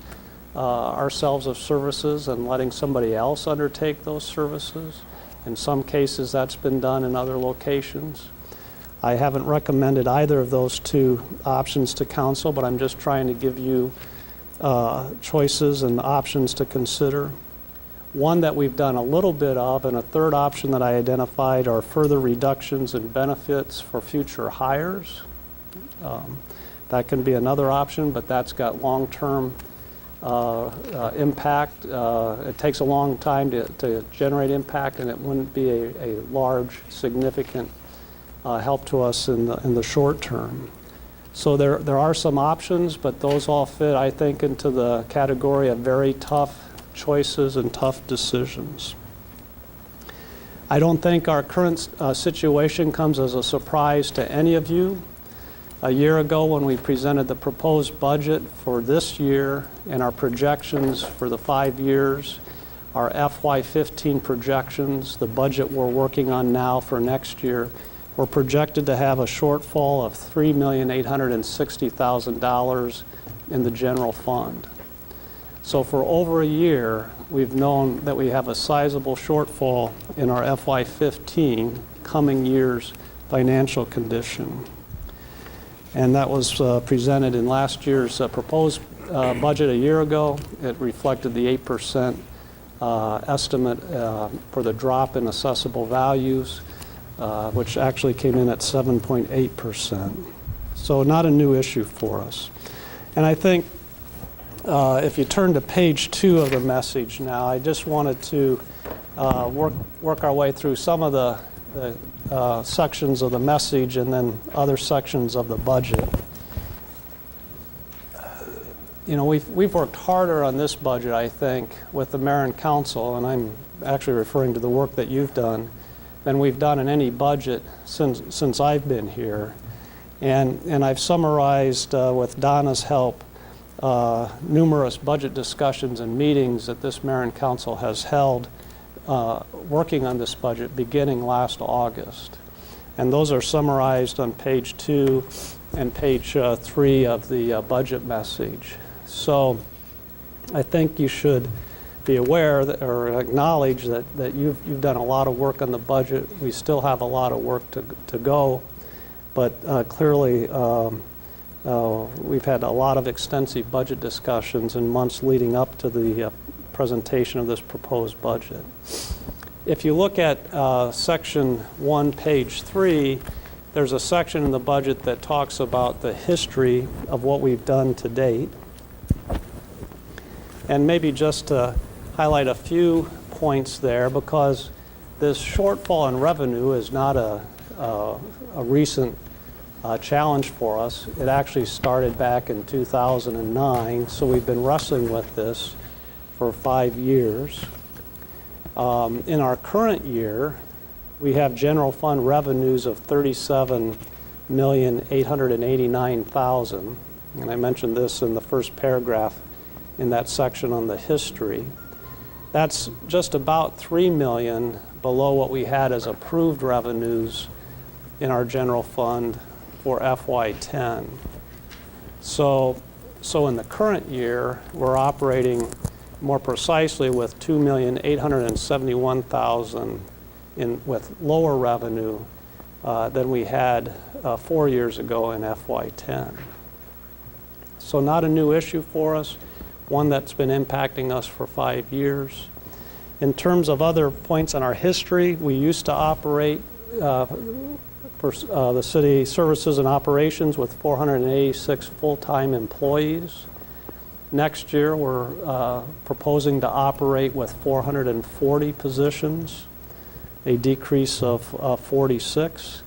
Speaker 12: ourselves of services and letting somebody else undertake those services. In some cases, that's been done in other locations. I haven't recommended either of those two options to council, but I'm just trying to give you choices and options to consider. One that we've done a little bit of, and a third option that I identified, are further reductions in benefits for future hires. That can be another option, but that's got long-term impact. It takes a long time to generate impact, and it wouldn't be a large, significant help to us in the short term. So there are some options, but those all fit, I think, into the category of very tough choices and tough decisions. I don't think our current situation comes as a surprise to any of you. A year ago, when we presented the proposed budget for this year and our projections for the 5 years, our FY15 projections, the budget we're working on now for next year, we're projected to have a shortfall of $3,860,000 in the general fund. So for over a year, we've known that we have a sizable shortfall in our FY15 coming year's financial condition. And that was presented in last year's proposed budget a year ago. It reflected the 8% estimate for the drop in assessable values, which actually came in at 7.8%. So not a new issue for us. And I think if you turn to page 2 of the message now, I just wanted to work our way through some of the sections of the message and then other sections of the budget. You know, we've worked harder on this budget, I think, with the Mayor and Council, and I'm actually referring to the work that you've done, than we've done in any budget since I've been here. And I've summarized with Donna's help numerous budget discussions and meetings that this mayor and council has held working on this budget beginning last August. And those are summarized on page 2 and page 3 of the budget message. So I think you should be aware that, or acknowledge that you've done a lot of work on the budget. We still have a lot of work to go, but clearly we've had a lot of extensive budget discussions in months leading up to the presentation of this proposed budget. If you look at section 1, page 3, there's a section in the budget that talks about the history of what we've done to date. And maybe just to highlight a few points there, because this shortfall in revenue is not a recent challenge for us. It actually started back in 2009, so we've been wrestling with this for 5 years. In our current year, we have general fund revenues of $37,889,000, and I mentioned this in the first paragraph in that section on the history. That's just about $3 million below what we had as approved revenues in our general fund for FY10. So in the current year, we're operating more precisely with $2,871,000 with lower revenue than we had 4 years ago in FY10. So not a new issue for us, one that's been impacting us for 5 years. In terms of other points in our history, we used to operate the city services and operations with 486 full-time employees. Next year, we're proposing to operate with 440 positions, a decrease of 46.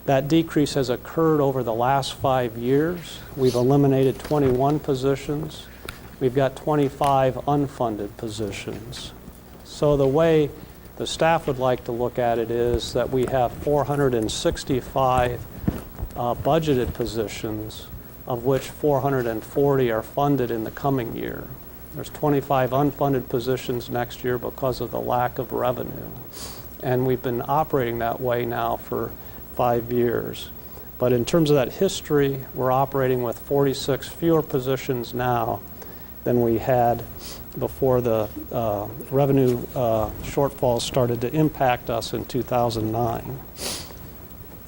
Speaker 12: That decrease has occurred over the last 5 years. We've eliminated 21 positions. We've got 25 unfunded positions. So the way the staff would like to look at it is that we have 465 budgeted positions, of which 440 are funded in the coming year. There's 25 unfunded positions next year because of the lack of revenue. And we've been operating that way now for 5 years. But in terms of that history, we're operating with 46 fewer positions now than we had before the revenue shortfalls started to impact us in 2009.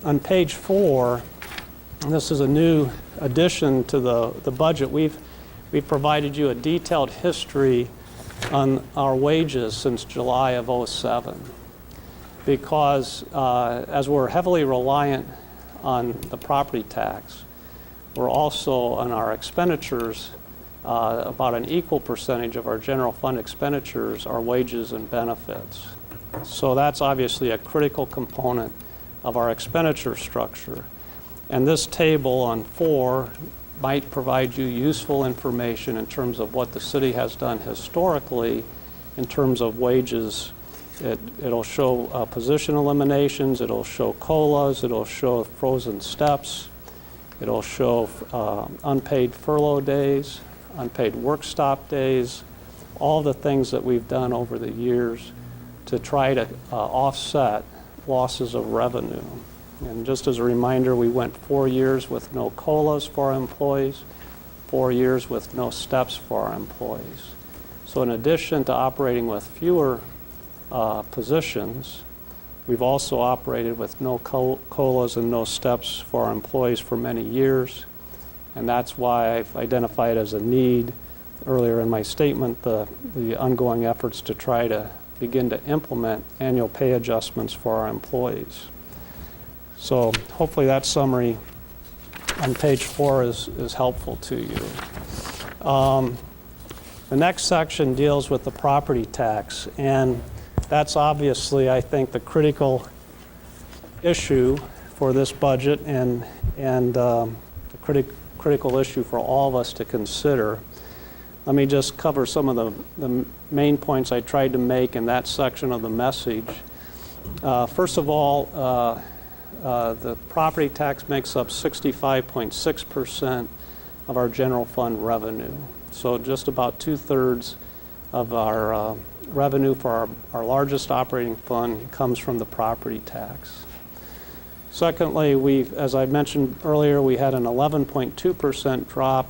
Speaker 12: On page 4, this is a new addition to the budget. We've provided you a detailed history on our wages since July of '07, because as we're heavily reliant on the property tax, we're also on our expenditures, about an equal percentage of our general fund expenditures are wages and benefits. So that's obviously a critical component of our expenditure structure. And this table on 4 might provide you useful information in terms of what the city has done historically in terms of wages. It'll show position eliminations, it'll show COLAs, it'll show frozen steps, it'll show unpaid furlough days, unpaid work stop days, all the things that we've done over the years to try to offset losses of revenue. And just as a reminder, we went 4 years with no COLAs for our employees, 4 years with no steps for our employees. So in addition to operating with fewer positions, we've also operated with no COLAs and no steps for our employees for many years. And that's why I've identified as a need earlier in my statement the ongoing efforts to try to begin to implement annual pay adjustments for our employees. So hopefully that summary on page 4 is helpful to you. The next section deals with the property tax, and that's obviously, I think, the critical issue for this budget and the critical issue for all of us to consider. Let me just cover some of the main points I tried to make in that section of the message. First of all, the property tax makes up 65.6% of our general fund revenue. So just about 2/3 of our revenue for our largest operating fund comes from the property tax. Secondly, as I mentioned earlier, we had an 11.2% drop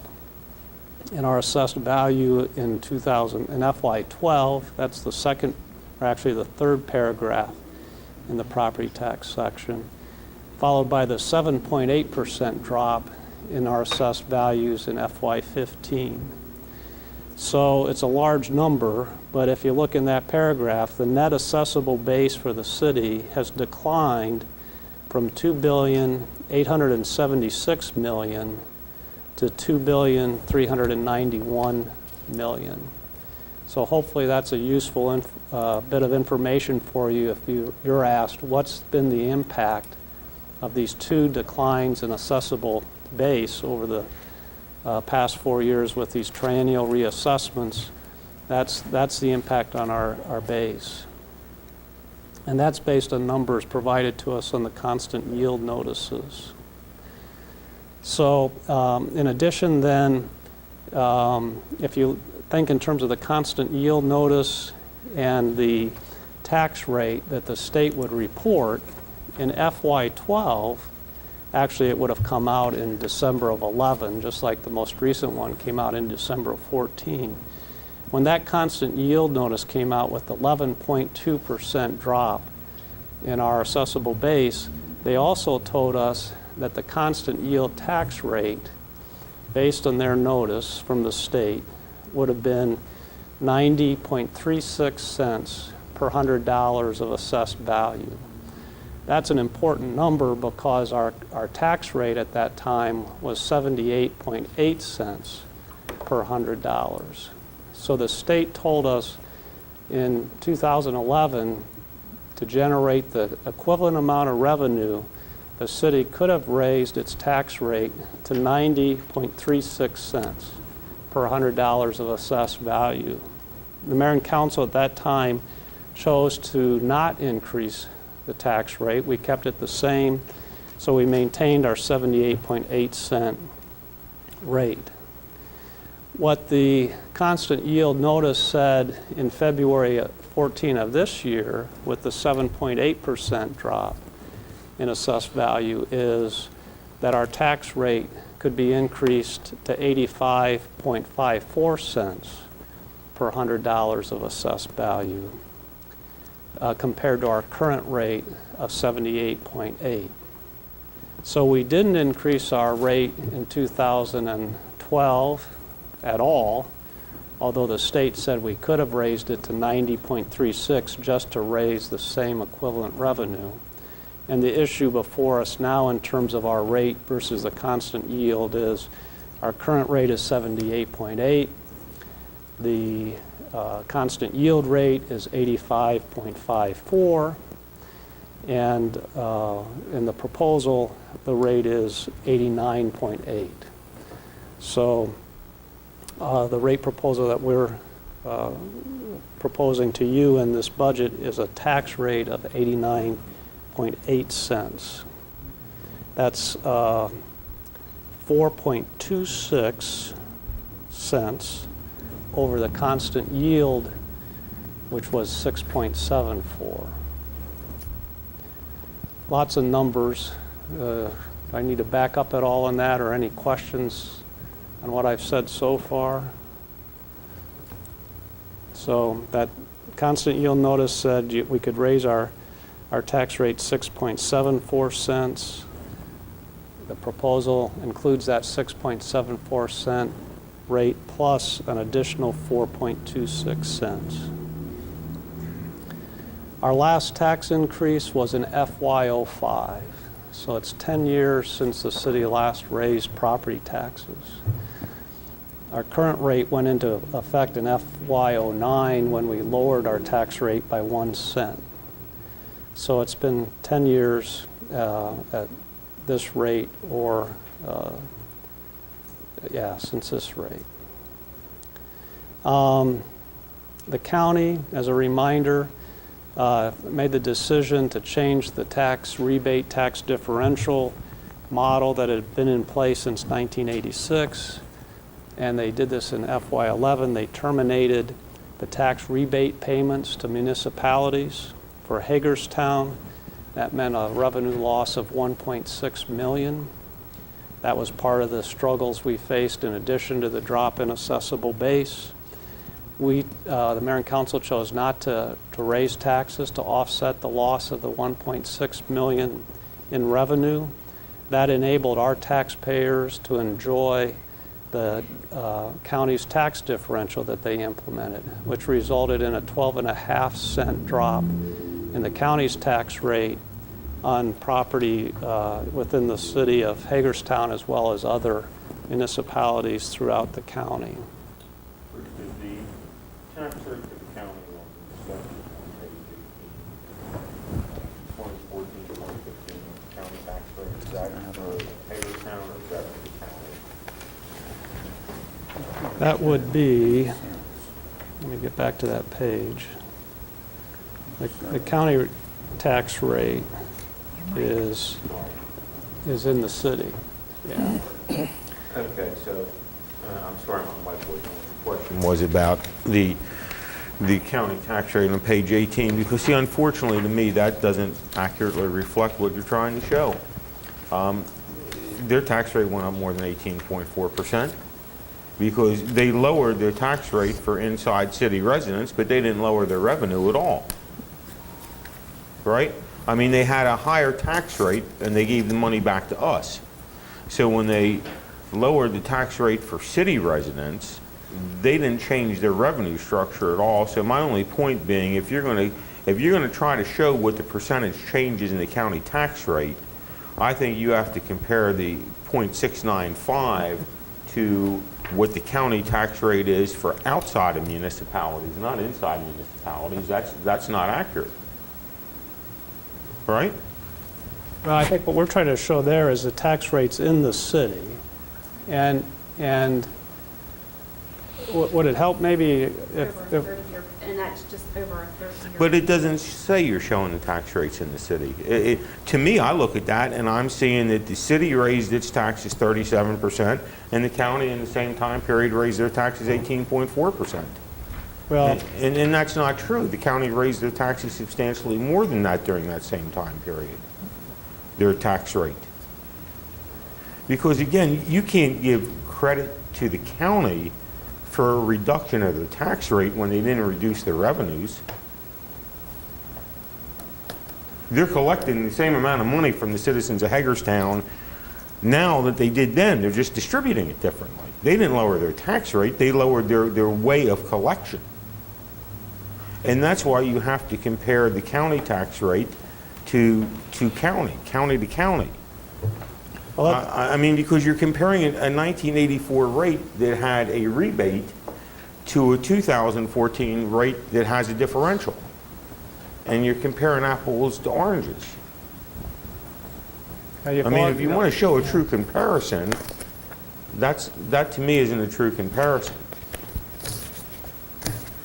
Speaker 12: in our assessed value in FY12. That's the second, or actually the third paragraph in the property tax section, followed by the 7.8% drop in our assessed values in FY15. So it's a large number, but if you look in that paragraph, the net assessable base for the city has declined from $2,876,000,000 to $2,391,000,000. So hopefully that's a useful bit of information for you if you're asked what's been the impact of these two declines in assessable base over the past 4 years with these triennial reassessments. That's the impact on our base. And that's based on numbers provided to us on the constant yield notices. So in addition then, if you think in terms of the constant yield notice and the tax rate that the state would report, in FY12, actually it would have come out in December of 11, just like the most recent one came out in December of 14. When that constant yield notice came out with 11.2% drop in our assessable base, they also told us that the constant yield tax rate, based on their notice from the state, would have been 90.36 cents per $100 of assessed value. That's an important number because our tax rate at that time was 78.8 cents per $100. So the state told us in 2011 to generate the equivalent amount of revenue, the city could have raised its tax rate to 90.36 cents per $100 of assessed value. The mayor and council at that time chose to not increase the tax rate. We kept it the same, so we maintained our 78.8 cent rate. What the constant yield notice said in February 14 of this year, with the 7.8% drop in assessed value, is that our tax rate could be increased to 85.54 cents per $100 of assessed value, compared to our current rate of 78.8. So we didn't increase our rate in 2012 at all, although the state said we could have raised it to 90.36 just to raise the same equivalent revenue. And the issue before us now in terms of our rate versus the constant yield is our current rate is 78.8. The constant yield rate is 85.54. And in the proposal, the rate is 89.8. So the rate proposal that we're proposing to you in this budget is a tax rate of 89.8 cents. That's 4.26 cents over the constant yield, which was 6.74. Lots of numbers. Do I need to back up at all on that, or any questions on what I've said so far? So that constant yield notice said we could raise our tax rate 6.74 cents. The proposal includes that 6.74 cent rate plus an additional 4.26 cents. Our last tax increase was in FY05. So it's 10 years since the city last raised property taxes. Our current rate went into effect in FY09 when we lowered our tax rate by 1 cent. So it's been 10 years at this rate, or since this rate. The county, as a reminder, made the decision to change the tax rebate, tax differential model that had been in place since 1986. and they did this in FY11. They terminated the tax rebate payments to municipalities for Hagerstown. That meant a revenue loss of $1.6 million. That was part of the struggles we faced in addition to the drop in assessable base. The Mayor and Council chose not to raise taxes to offset the loss of the $1.6 million in revenue. That enabled our taxpayers to enjoy the county's tax differential that they implemented, which resulted in a 12.5-cent drop in the county's tax rate on property within the city of Hagerstown as well as other municipalities throughout the county.
Speaker 8: The tax rate for the county on page 18, 2014, 2015, county tax rate, is that for Hagerstown or is that for the county?
Speaker 12: That would be, let me get back to that page. The county tax rate is in the city. Yeah.
Speaker 8: Okay, so I'm sorry, my question was about the county tax rate on page 18, because see, unfortunately to me, that doesn't accurately reflect what you're trying to show. Their tax rate went up more than 18.4%. because they lowered their tax rate for inside city residents, but they didn't lower their revenue at all. Right? I mean, they had a higher tax rate and they gave the money back to us. So when they lowered the tax rate for city residents, they didn't change their revenue structure at all. So my only point being, if you're going to try to show what the percentage changes in the county tax rate, I think you have to compare the 0.695 to what the county tax rate is for outside of municipalities, not inside municipalities. That's not accurate. Right?
Speaker 12: Well, I think what we're trying to show there is the tax rates in the city. And would it help maybe if
Speaker 3: and that's just over a 30-year.
Speaker 8: But it doesn't say you're showing the tax rates in the city. To me, I look at that and I'm seeing that the city raised its taxes 37% and the county in the same time period raised their taxes 18.4%.
Speaker 12: well,
Speaker 8: And that's not true. The county raised their taxes substantially more than that during that same time period, their tax rate. Because again, you can't give credit to the county for a reduction of the tax rate when they didn't reduce their revenues. They're collecting the same amount of money from the citizens of Hagerstown now that they did then. They're just distributing it differently. They didn't lower their tax rate, they lowered their way of collection. And that's why you have to compare the county tax rate to county to county.
Speaker 12: well,
Speaker 8: I mean, because you're comparing a 1984 rate that had a rebate to a 2014 rate that has a differential. And you're comparing apples to oranges. I mean, if you want to show a true comparison, that to me isn't a true comparison.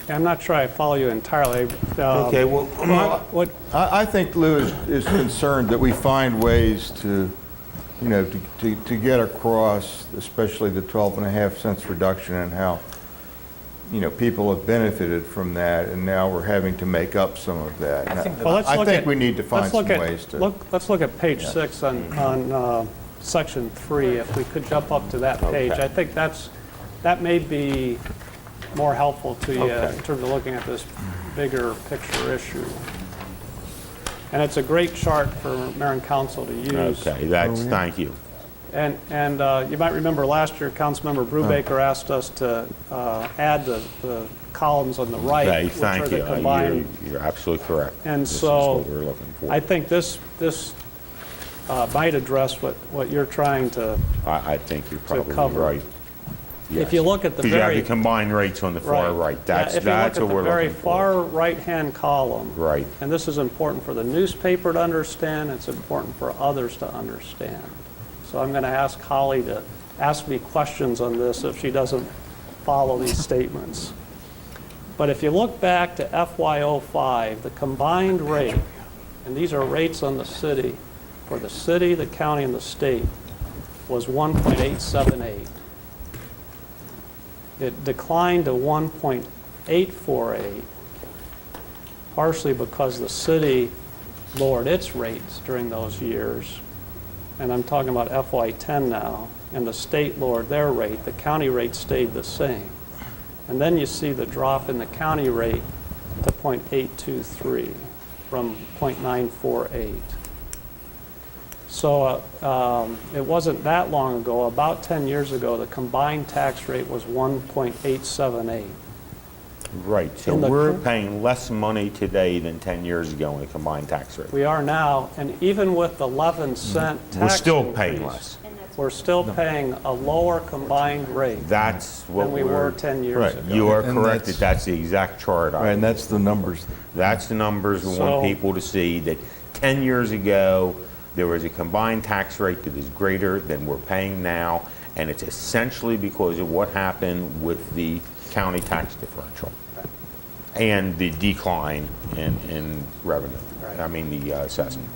Speaker 12: I'm not sure I follow you entirely.
Speaker 8: Okay, well,
Speaker 12: What,
Speaker 7: I think Lou is concerned that we find ways to, you know, to get across, especially the 12.5 cents reduction and how, you know, people have benefited from that, and now we're having to make up some of that.
Speaker 12: well, let's
Speaker 7: I
Speaker 12: look
Speaker 7: think
Speaker 12: at-
Speaker 7: we need to find
Speaker 12: let's
Speaker 7: some
Speaker 12: look at-
Speaker 7: ways to.
Speaker 12: Let's look at page 6 on section 3, if we could jump up to that page.
Speaker 8: Okay.
Speaker 12: I think that may be more helpful to you
Speaker 8: Okay.
Speaker 12: in terms of looking at this bigger picture issue. And it's a great chart for mayor and council to use.
Speaker 8: okay, thank you.
Speaker 12: And you might remember last year, Councilmember Brubaker asked us to add the columns on the right,
Speaker 8: Okay,
Speaker 12: which are
Speaker 8: thank
Speaker 12: the
Speaker 8: you.
Speaker 12: combined.
Speaker 8: You're absolutely correct.
Speaker 12: And
Speaker 8: This is
Speaker 12: so
Speaker 8: what we're looking for.
Speaker 12: I think this might address what you're trying to,
Speaker 8: I think you're probably
Speaker 12: cover.
Speaker 8: right.
Speaker 12: if you look at the
Speaker 8: Because you have
Speaker 12: very.
Speaker 8: the combined rates on the far right. That's
Speaker 12: Yeah,
Speaker 8: what
Speaker 12: if you
Speaker 8: we're
Speaker 12: look at the very
Speaker 8: looking for.
Speaker 12: far right-hand column.
Speaker 8: Right.
Speaker 12: And this is important for the newspaper to understand, it's important for others to understand. So I'm going to ask Holly to ask me questions on this if she doesn't follow these statements. But if you look back to FY05, the combined rate, and these are rates on the city, for the city, the county, and the state, was 1.878. It declined to 1.848, partially because the city lowered its rates during those years. And I'm talking about FY10 now, and the state lowered their rate. The county rate stayed the same. And then you see the drop in the county rate to 0.823 from 0.948. So it wasn't that long ago, about 10 years ago, the combined tax rate was 1.878.
Speaker 8: Right, so
Speaker 12: In the
Speaker 8: we're
Speaker 12: cur-
Speaker 8: paying less money today than 10 years ago in a combined tax rate.
Speaker 12: We are now, and even with the 11-cent tax
Speaker 8: We're still
Speaker 12: increase,
Speaker 8: paying less.
Speaker 12: we're still paying a lower combined rate
Speaker 8: That's what
Speaker 12: than we were 10 years
Speaker 8: Right,
Speaker 12: ago.
Speaker 8: you are
Speaker 7: And
Speaker 8: correct
Speaker 7: that's-
Speaker 8: that that's the exact chart.
Speaker 7: Right, and that's the numbers.
Speaker 8: That's the numbers we
Speaker 12: So-
Speaker 8: want people to see, that 10 years ago, there was a combined tax rate that is greater than we're paying now, and it's essentially because of what happened with the county tax differential and the decline in revenue,
Speaker 12: Right.
Speaker 8: I mean, the assessment.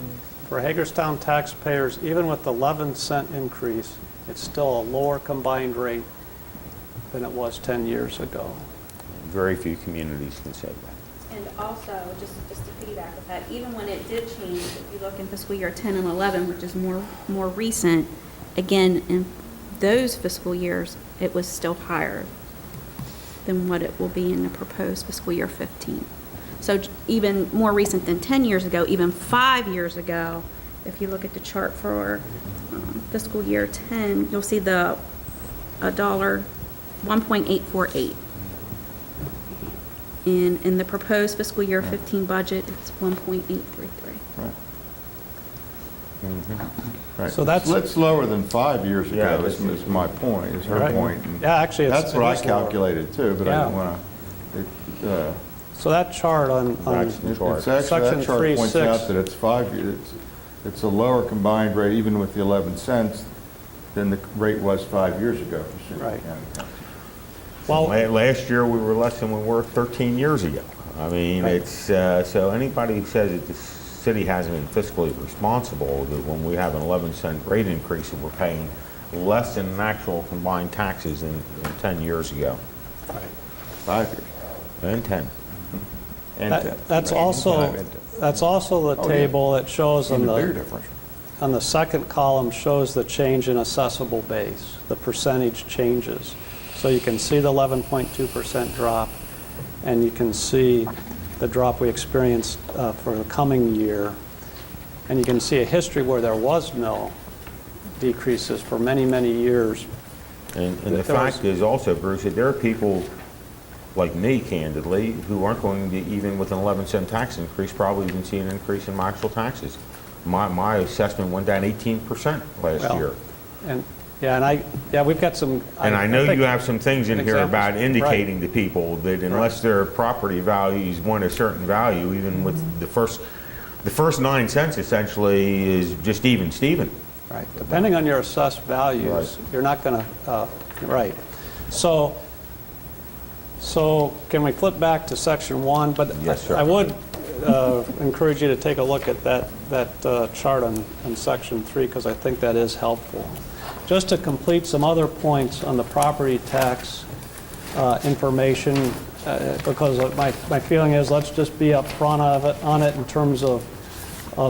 Speaker 12: For Hagerstown taxpayers, even with the 11-cent increase, it's still a lower combined rate than it was 10 years ago.
Speaker 8: Very few communities can say that.
Speaker 13: And also, just to piggyback with that, even when it did change, if you look in fiscal year 10 and 11, which is more recent, again, in those fiscal years, it was still higher than what it will be in the proposed fiscal year 15. So even more recent than 10 years ago, even 5 years ago, if you look at the chart for fiscal year 10, you'll see the $1.848. In the proposed fiscal year 15 budget, it's 1.833.
Speaker 7: Right.
Speaker 12: So that's-
Speaker 7: It's lower than 5 years
Speaker 8: Yeah,
Speaker 7: ago, is my point, is her
Speaker 12: Right.
Speaker 7: point. And
Speaker 12: Yeah, actually, it's-
Speaker 7: that's what I
Speaker 12: it is lower.
Speaker 7: calculated too, but I
Speaker 12: Yeah.
Speaker 7: didn't want to.
Speaker 12: So that chart on
Speaker 8: That's the chart.
Speaker 7: It's actually,
Speaker 12: Section
Speaker 7: that chart points
Speaker 12: 3.6.
Speaker 7: out that it's 5 years, it's a lower combined rate, even with the 11 cents, than the rate was 5 years ago for Central
Speaker 12: Right.
Speaker 7: County Council.
Speaker 12: well,
Speaker 8: Last year, we were less than we were 13 years ago. I mean,
Speaker 12: Right.
Speaker 8: it's, so anybody who says that the city hasn't been fiscally responsible, that when we have an 11-cent rate increase, and we're paying less in actual combined taxes than 10 years ago,
Speaker 7: 5 years.
Speaker 8: and 10.
Speaker 7: And 10.
Speaker 12: that's
Speaker 7: Right.
Speaker 12: also,
Speaker 7: And 10.
Speaker 12: that's also the
Speaker 7: Oh, yeah.
Speaker 12: table that shows on
Speaker 7: Even bigger
Speaker 12: the,
Speaker 7: difference.
Speaker 12: on the second column shows the change in assessable base, the percentage changes. So you can see the 11.2% drop, and you can see the drop we experienced for the coming year. And you can see a history where there was no decreases for many, many years.
Speaker 8: And the
Speaker 12: There
Speaker 8: fact
Speaker 12: was-
Speaker 8: is also, Bruce, that there are people like me, candidly, who aren't going to, even with an 11-cent tax increase, probably even see an increase in my actual taxes. My assessment went down 18% last
Speaker 12: Well,
Speaker 8: year.
Speaker 12: And, yeah, we've got some.
Speaker 8: And I know
Speaker 12: think
Speaker 8: you have some things in here
Speaker 12: examples.
Speaker 8: about
Speaker 12: Right.
Speaker 8: indicating to people that unless their property values want a certain value, even with the first 9 cents essentially is just even Steven.
Speaker 12: Right, depending on your assessed values,
Speaker 8: Right.
Speaker 12: you're not going to, right. So can we flip back to section 1? But
Speaker 8: Yes, sir.
Speaker 12: I would encourage you to take a look at that chart on section 3, because I think that is helpful. Just to complete some other points on the property tax information, because my feeling is let's just be upfront on it in terms of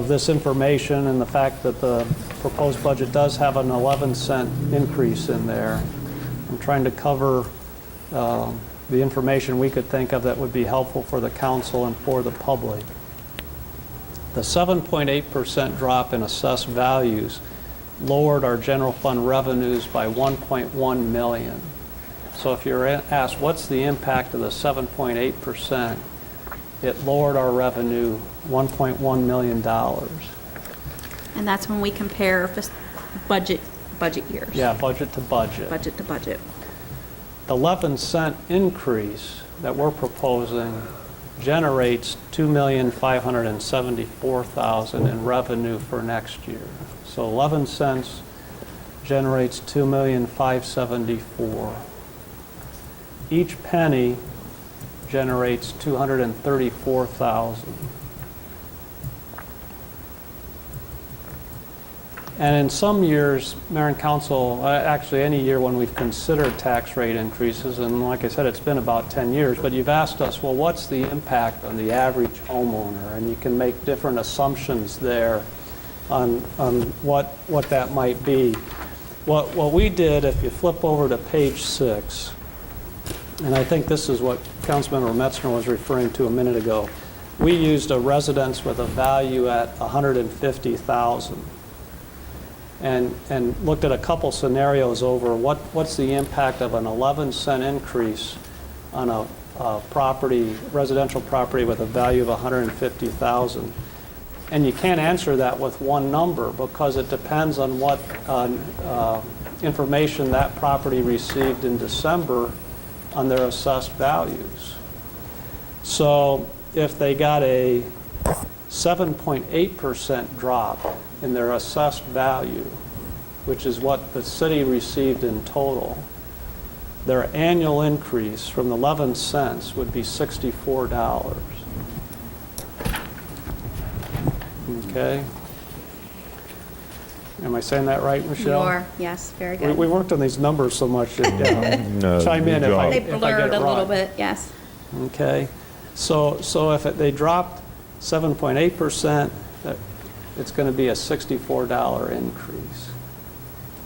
Speaker 12: this information and the fact that the proposed budget does have an 11-cent increase in there. I'm trying to cover the information we could think of that would be helpful for the council and for the public. The 7.8% drop in assessed values lowered our general fund revenues by 1.1 million. So if you're asked what's the impact of the 7.8%, it lowered our revenue $1.1 million.
Speaker 13: And that's when we compare budget years.
Speaker 12: Yeah, budget to budget.
Speaker 13: Budget to budget.
Speaker 12: The 11-cent increase that we're proposing generates $2,574,000 in revenue for next year. So 11 cents generates $2,574,000. Each penny generates $234,000. And in some years, Mayor and Council, actually any year when we've considered tax rate increases, and like I said, it's been about 10 years, but you've asked us, well, what's the impact on the average homeowner? And you can make different assumptions there on what that might be. What we did, if you flip over to page 6, and I think this is what Councilmember Metzner was referring to a minute ago, we used a residence with a value at $150,000 and looked at a couple scenarios over what's the impact of an 11-cent increase on a property, residential property with a value of $150,000. And you can't answer that with one number because it depends on what information that property received in December on their assessed values. So if they got a 7.8% drop in their assessed value, which is what the city received in total, their annual increase from 11 cents would be $64. Okay? Am I saying that right, Michelle?
Speaker 13: You are, yes, very good.
Speaker 12: We worked on these numbers so much that,
Speaker 8: No,
Speaker 12: chime in
Speaker 8: good
Speaker 12: if I
Speaker 8: job.
Speaker 13: They
Speaker 12: get it
Speaker 13: blurred a little
Speaker 12: right.
Speaker 13: bit, yes.
Speaker 12: Okay, so if they dropped 7.8%, it's going to be a $64 increase.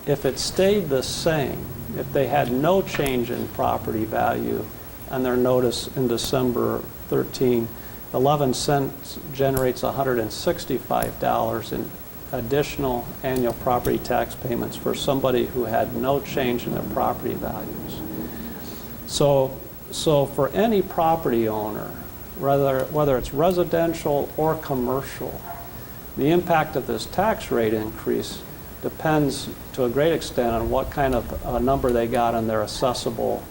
Speaker 12: If it stayed the same, if they had no change in property value on their notice in December 13, 11 cents generates $165 in additional annual property tax payments for somebody who had no change in their property values. So for any property owner, whether it's residential or commercial, the impact of this tax rate increase depends to a great extent on what kind of number they got on their assessable,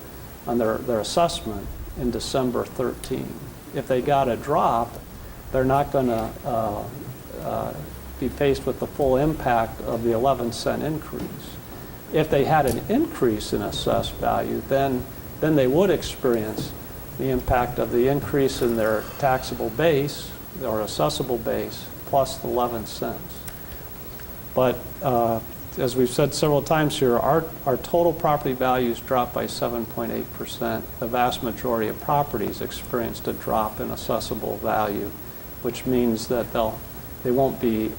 Speaker 12: on their assessment in December 13. If they got a drop, they're not going to be faced with the full impact of the 11-cent increase. If they had an increase in assessed value, then they would experience the impact of the increase in their taxable base or assessable base plus the 11 cents. But as we've said several times here, our total property values dropped by 7.8%. The vast majority of properties experienced a drop in assessable value, which means that they won't be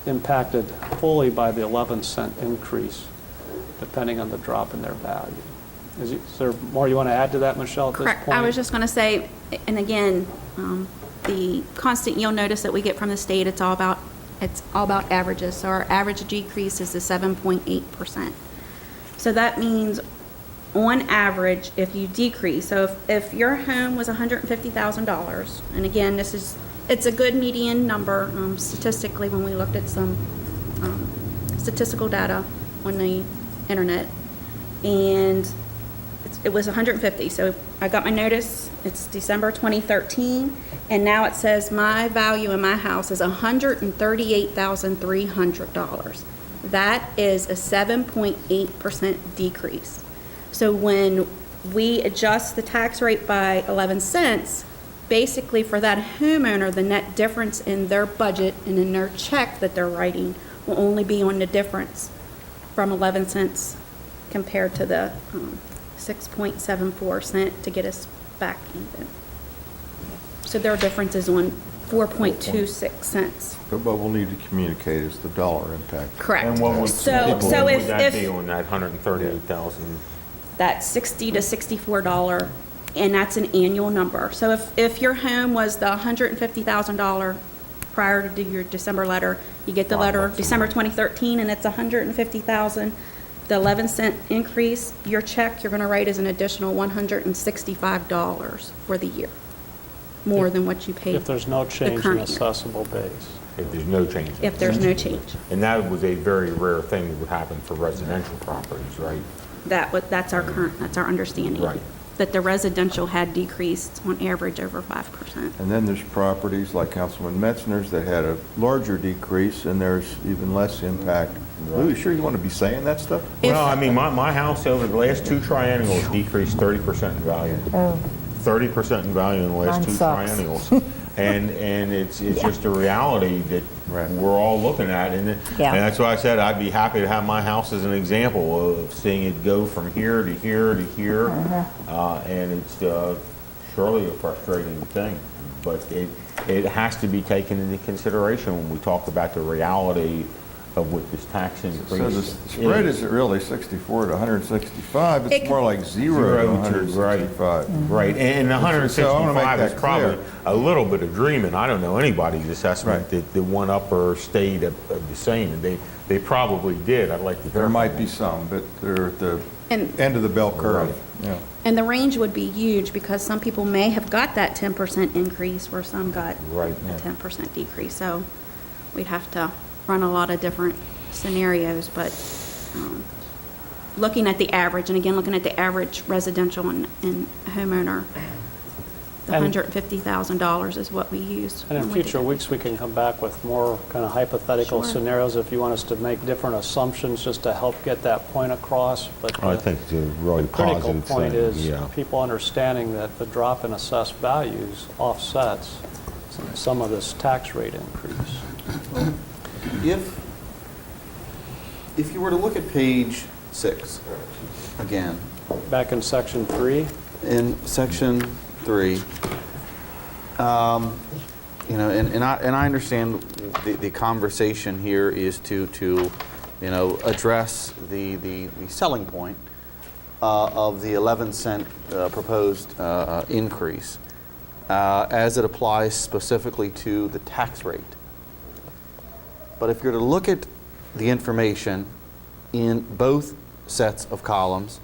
Speaker 12: impacted fully by the 11-cent increase, depending on the drop in their value. Is there more you want to add to that, Michelle, at this
Speaker 13: Correct.
Speaker 12: point?
Speaker 13: I was just going to say, and again, the constant yield notice that we get from the state, it's all about averages. So our average decrease is the 7.8%. So that means on average, if you decrease, so if your home was $150,000, and again, it's a good median number statistically when we looked at some statistical data on the internet, and it was 150. So I got my notice, it's December 2013, and now it says my value in my house is $138,300. That is a 7.8% decrease. So when we adjust the tax rate by 11 cents, basically for that homeowner, the net difference in their budget and in their check that they're writing will only be on the difference from 11 cents compared to the 6.74 cent to get us back even. So their difference is on 4.26 cents.
Speaker 7: But we'll need to communicate is the dollar impact.
Speaker 13: Correct.
Speaker 8: And what would
Speaker 13: So
Speaker 8: would that
Speaker 13: if
Speaker 8: be on that 138,000?
Speaker 13: that's $60 to $64, and that's an annual number. So if your home was the $150,000 prior to your December letter, you get the letter of December 2013, and it's $150,000. The 11-cent increase, your check you're going to write is an additional $165 for the year, more than what you paid.
Speaker 12: If there's no change in
Speaker 13: current year.
Speaker 12: assessable base.
Speaker 8: If there's no change.
Speaker 13: If there's no change.
Speaker 8: And that was a very rare thing that would happen for residential properties, right?
Speaker 13: That's our understanding.
Speaker 8: Right.
Speaker 13: That the residential had decreased on average over 5%.
Speaker 7: And then there's properties like Councilman Metzner's that had a larger decrease, and there's even less impact. Lou, you sure you want to be saying that stuff?
Speaker 8: Well, I mean, my house over the last two triennials decreased 30% in value.
Speaker 10: Oh.
Speaker 8: 30% in value in the last
Speaker 10: Mine
Speaker 8: two
Speaker 10: sucks.
Speaker 8: triennials. And it's just a reality that we're all looking at. And that's why I said I'd be happy to have my house as an example of seeing it go from here to here to here. And it's surely a frustrating thing. But it has to be taken into consideration when we talk about the reality of what this tax increase
Speaker 7: So the spread isn't really 64 to 165, it's more like 0 to 165.
Speaker 8: Right, and
Speaker 7: So I wanna make
Speaker 8: 165 is
Speaker 7: that
Speaker 8: probably
Speaker 7: clear.
Speaker 8: a little bit of dreaming. I don't know anybody's assessment that went up or stayed the same, and they probably did. I'd like to hear.
Speaker 7: There might be some, but they're at the
Speaker 13: And-
Speaker 7: end of the bell curve. Yeah.
Speaker 13: And the range would be huge because some people may have got that 10% increase where some got
Speaker 8: Right.
Speaker 13: a 10% decrease. So we'd have to run a lot of different scenarios, but looking at the average, and again, looking at the average residential and homeowner, the
Speaker 12: And-
Speaker 13: $150,000 is what we use.
Speaker 12: And in
Speaker 13: when we did
Speaker 12: future
Speaker 13: it.
Speaker 12: weeks, we can come back with more kind of hypothetical
Speaker 13: Sure.
Speaker 12: scenarios if you want us to make different assumptions just to help get that point across. But
Speaker 8: I think it's a really
Speaker 12: the critical
Speaker 8: positive
Speaker 12: point
Speaker 8: thing,
Speaker 12: is
Speaker 8: yeah.
Speaker 12: people understanding that the drop in assessed values offsets some of this tax rate increase.
Speaker 9: If you were to look at page 6, again,
Speaker 12: Back in section 3,
Speaker 9: in section 3, you know, and I understand the conversation here is to you know, address the selling point of the 11-cent proposed increase as it applies specifically to the tax rate. But if you're to look at the information in both sets of columns,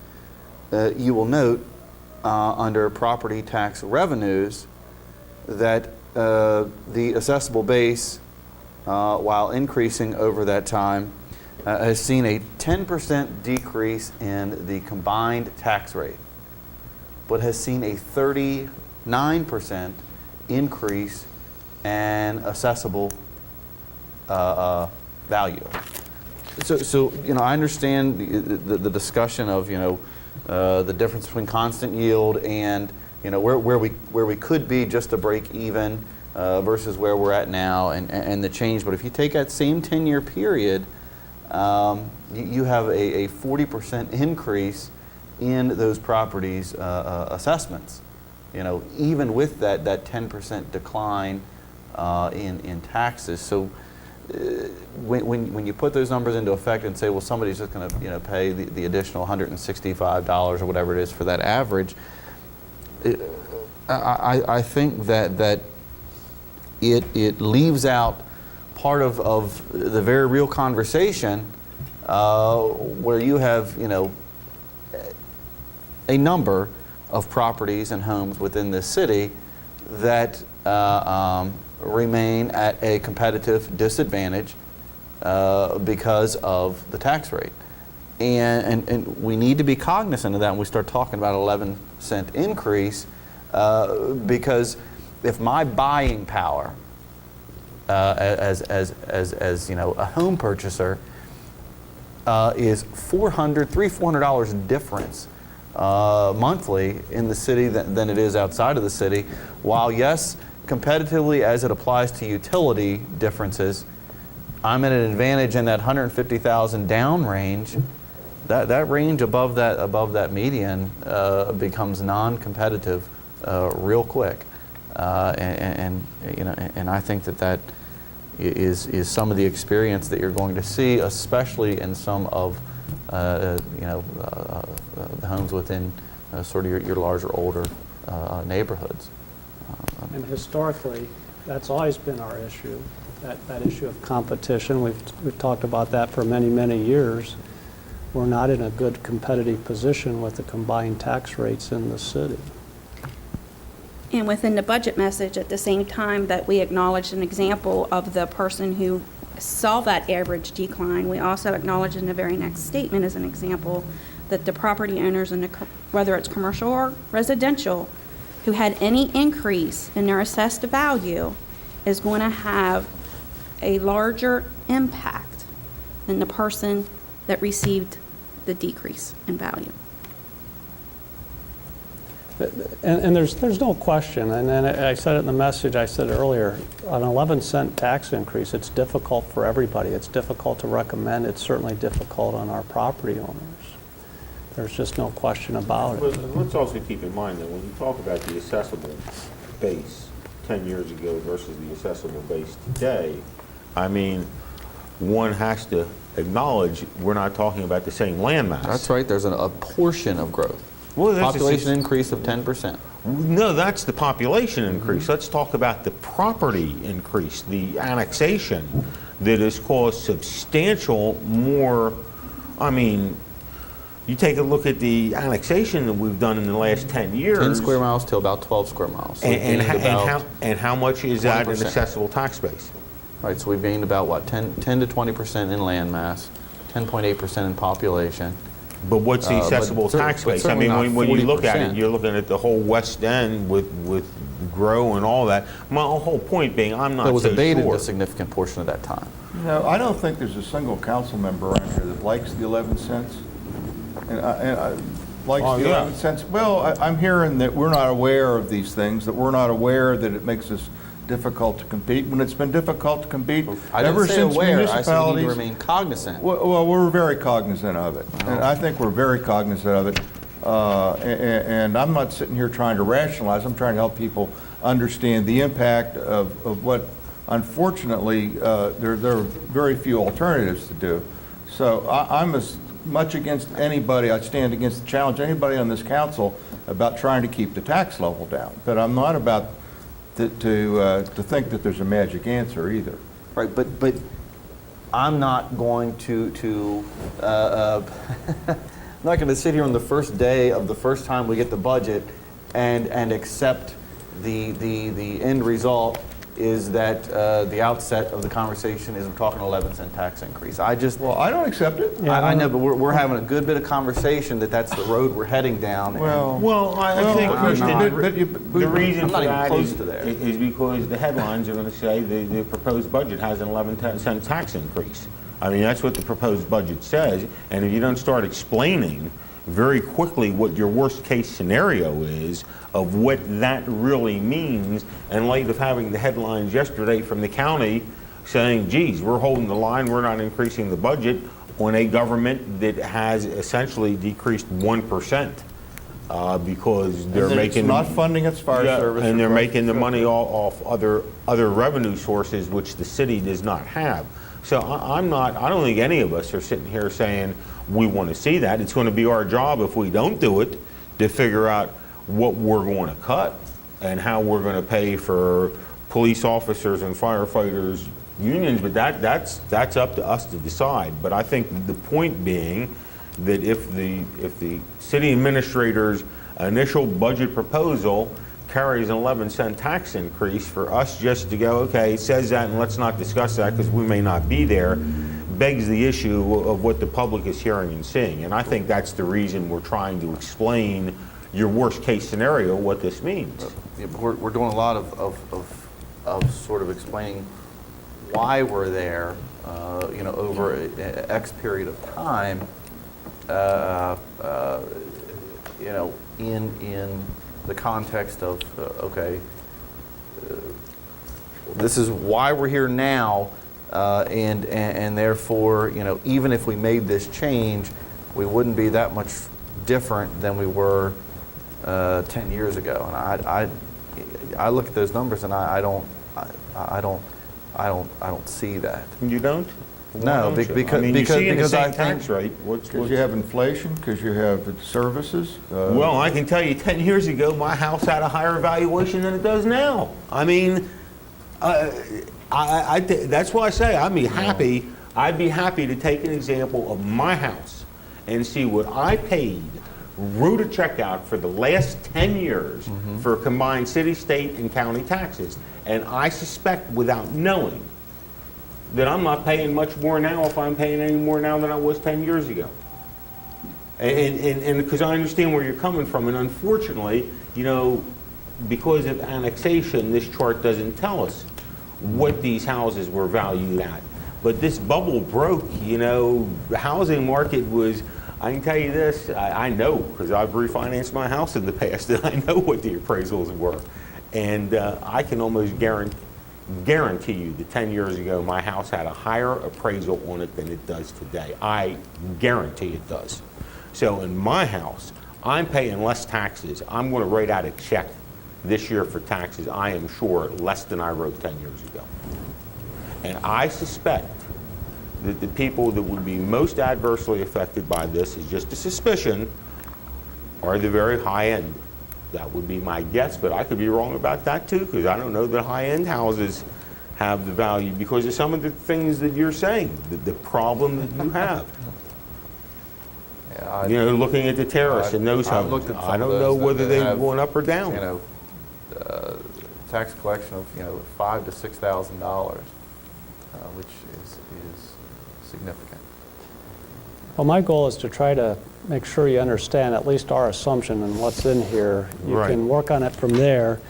Speaker 9: you will note under property tax revenues that the assessable base, while increasing over that time, has seen a 10% decrease in the combined tax rate, but has seen a 39% increase in assessable value. So you know, I understand the discussion of, you know, the difference between constant yield and, you know, where we could be just to break even versus where we're at now and the change. But if you take that same 10-year period, you have a 40% increase in those properties' assessments. You know, even with that 10% decline in taxes. So when you put those numbers into effect and say, well, somebody's just going to, you know, pay the additional $165 or whatever it is for that average, I think that it leaves out part of the very real conversation where you have, you know, a number of properties and homes within this city that remain at a competitive disadvantage because of the tax rate. And we need to be cognizant of that when we start talking about 11-cent increase, because if my buying power as you know, a home purchaser is $400 difference monthly in the city than it is outside of the city, while yes, competitively as it applies to utility differences, I'm at an advantage in that 150,000 down range. That range above that median becomes non-competitive real quick, and you know, and I think that is some of the experience that you're going to see, especially in some of you know, the homes within sort of your larger, older neighborhoods.
Speaker 12: and historically, that's always been our issue, that issue of competition. We've talked about that for many, many years. We're not in a good competitive position with the combined tax rates in the city.
Speaker 13: And within the budget message, at the same time that we acknowledged an example of the person who saw that average decline, we also acknowledged in the very next statement as an example that the property owners, whether it's commercial or residential, who had any increase in their assessed value is going to have a larger impact than the person that received the decrease in value.
Speaker 12: And there's no question, and then I said it in the message, I said earlier, an 11-cent tax increase, it's difficult for everybody. It's difficult to recommend. It's certainly difficult on our property owners. There's just no question about
Speaker 8: But
Speaker 12: it.
Speaker 8: let's also keep in mind that when you talk about the assessable base 10 years ago versus the assessable base today, I mean, one has to acknowledge we're not talking about the same land mass.
Speaker 9: That's right, there's a portion of growth.
Speaker 8: Well, that's
Speaker 9: Population increase of 10%.
Speaker 8: No, that's the population increase. Let's talk about the property increase, the annexation that has caused substantial more, I mean, you take a look at the annexation that we've done in the last 10 years.
Speaker 9: 10 square miles to about 12 square miles. So we've
Speaker 8: And
Speaker 9: gained about
Speaker 8: how much is that in
Speaker 9: 20%.
Speaker 8: assessable tax base?
Speaker 9: Right, so we've gained about, what, 10 to 20% in land mass, 10.8% in population.
Speaker 8: But what's the
Speaker 9: But
Speaker 8: assessable tax
Speaker 9: but
Speaker 8: base? I
Speaker 9: certainly
Speaker 8: mean,
Speaker 9: not
Speaker 8: when you look at
Speaker 9: 40%.
Speaker 8: it, you're looking at the whole West End with grow and all that. My whole point being, I'm not
Speaker 9: But it was
Speaker 8: so
Speaker 9: abated
Speaker 8: sure.
Speaker 9: a significant portion of that time.
Speaker 7: No, I don't think there's a single council member around here that likes the 11 cents. And likes
Speaker 8: Oh,
Speaker 7: the
Speaker 8: yeah.
Speaker 7: 11 cents. Well, I'm hearing that we're not aware of these things, that we're not aware that it makes us difficult to compete, when it's been difficult to compete
Speaker 9: I didn't
Speaker 7: ever
Speaker 9: say
Speaker 7: since
Speaker 9: aware, I said we need to
Speaker 7: municipalities.
Speaker 9: remain cognizant.
Speaker 7: Well, we're very cognizant of it, and I think we're very cognizant of it. And I'm not sitting here trying to rationalize, I'm trying to help people understand the impact of what, unfortunately, there are very few alternatives to do. So I'm as much against anybody, I stand against the challenge, anybody on this council about trying to keep the tax level down. But I'm not about to think that there's a magic answer either.
Speaker 9: Right, but I'm not going to I'm not going to sit here on the first day of the first time we get the budget and accept the end result is that the outset of the conversation is we're talking 11-cent tax increase. I just,
Speaker 7: Well, I don't accept it.
Speaker 9: I know, but we're having a good bit of conversation that's the road we're heading down. and-
Speaker 8: Well, I think the reason
Speaker 9: I'm
Speaker 8: for
Speaker 9: not even
Speaker 8: that
Speaker 9: close to there.
Speaker 8: is because the headlines are going to say the proposed budget has an 11-cent tax increase. I mean, that's what the proposed budget says, and if you don't start explaining very quickly what your worst-case scenario is, of what that really means, in light of having the headlines yesterday from the county saying, geez, we're holding the line, we're not increasing the budget, on a government that has essentially decreased 1%. Because they're making...
Speaker 7: It's not funding its fire service.
Speaker 8: And they're
Speaker 7: or-
Speaker 8: making the money off other revenue sources, which the city does not have. So I don't think any of us are sitting here saying we want to see that. It's going to be our job, if we don't do it, to figure out what we're going to cut and how we're going to pay for police officers and firefighters unions, but that's up to us to decide. But I think the point being that if the city administrator's initial budget proposal carries an 11-cent tax increase, for us just to go, okay, it says that and let's not discuss that because we may not be there, begs the issue of what the public is hearing and seeing. And I think that's the reason we're trying to explain your worst case scenario, what this means.
Speaker 9: Yeah, but we're doing a lot of sort of explaining why we're there, over a X period of time, in the context of, this is why we're here now, and therefore, even if we made this change, we wouldn't be that much different than we were 10 years ago. And I look at those numbers and I don't see that.
Speaker 8: You don't?
Speaker 9: No,
Speaker 8: Why don't you?
Speaker 9: because
Speaker 8: I mean, you're seeing the
Speaker 9: because I
Speaker 8: same tax
Speaker 9: think
Speaker 8: rate.
Speaker 7: Because you have inflation, because you have services.
Speaker 8: Well, I can tell you, 10 years ago, my house had a higher valuation than it does now. I mean, that's why I say I'd be happy to take an example of my house and see what I paid root a check out for the last 10 years for combined city, state, and county taxes. And I suspect, without knowing, that I'm not paying much more now if I'm paying any more now than I was 10 years ago. And because I understand where you're coming from, and unfortunately, because of annexation, this chart doesn't tell us what these houses were valued at. But this bubble broke, the housing market was I can tell you this, I know, because I've refinanced my house in the past, and I know what the appraisals were. And I can almost guarantee you that 10 years ago, my house had a higher appraisal on it than it does today. I guarantee it does. So in my house, I'm paying less taxes. I'm going to write out a check this year for taxes, I am sure, less than I wrote 10 years ago. And I suspect that the people that would be most adversely affected by this, is just a suspicion, are the very high end. That would be my guess, but I could be wrong about that too, because I don't know that high-end houses have the value because of some of the things that you're saying, the problem that you have.
Speaker 9: Yeah,
Speaker 8: You know, looking at the terrace and those
Speaker 9: I've
Speaker 8: homes,
Speaker 9: looked at some
Speaker 8: I
Speaker 9: of
Speaker 8: don't
Speaker 9: those
Speaker 8: know
Speaker 9: that-
Speaker 8: whether
Speaker 9: that
Speaker 8: they're
Speaker 9: have,
Speaker 8: going up or down.
Speaker 9: You know, tax collection of, $5,000 to $6,000, which is significant.
Speaker 12: Well, my goal is to try to make sure you understand at least our assumption and what's in here. You
Speaker 8: Right.
Speaker 12: can work on it from there.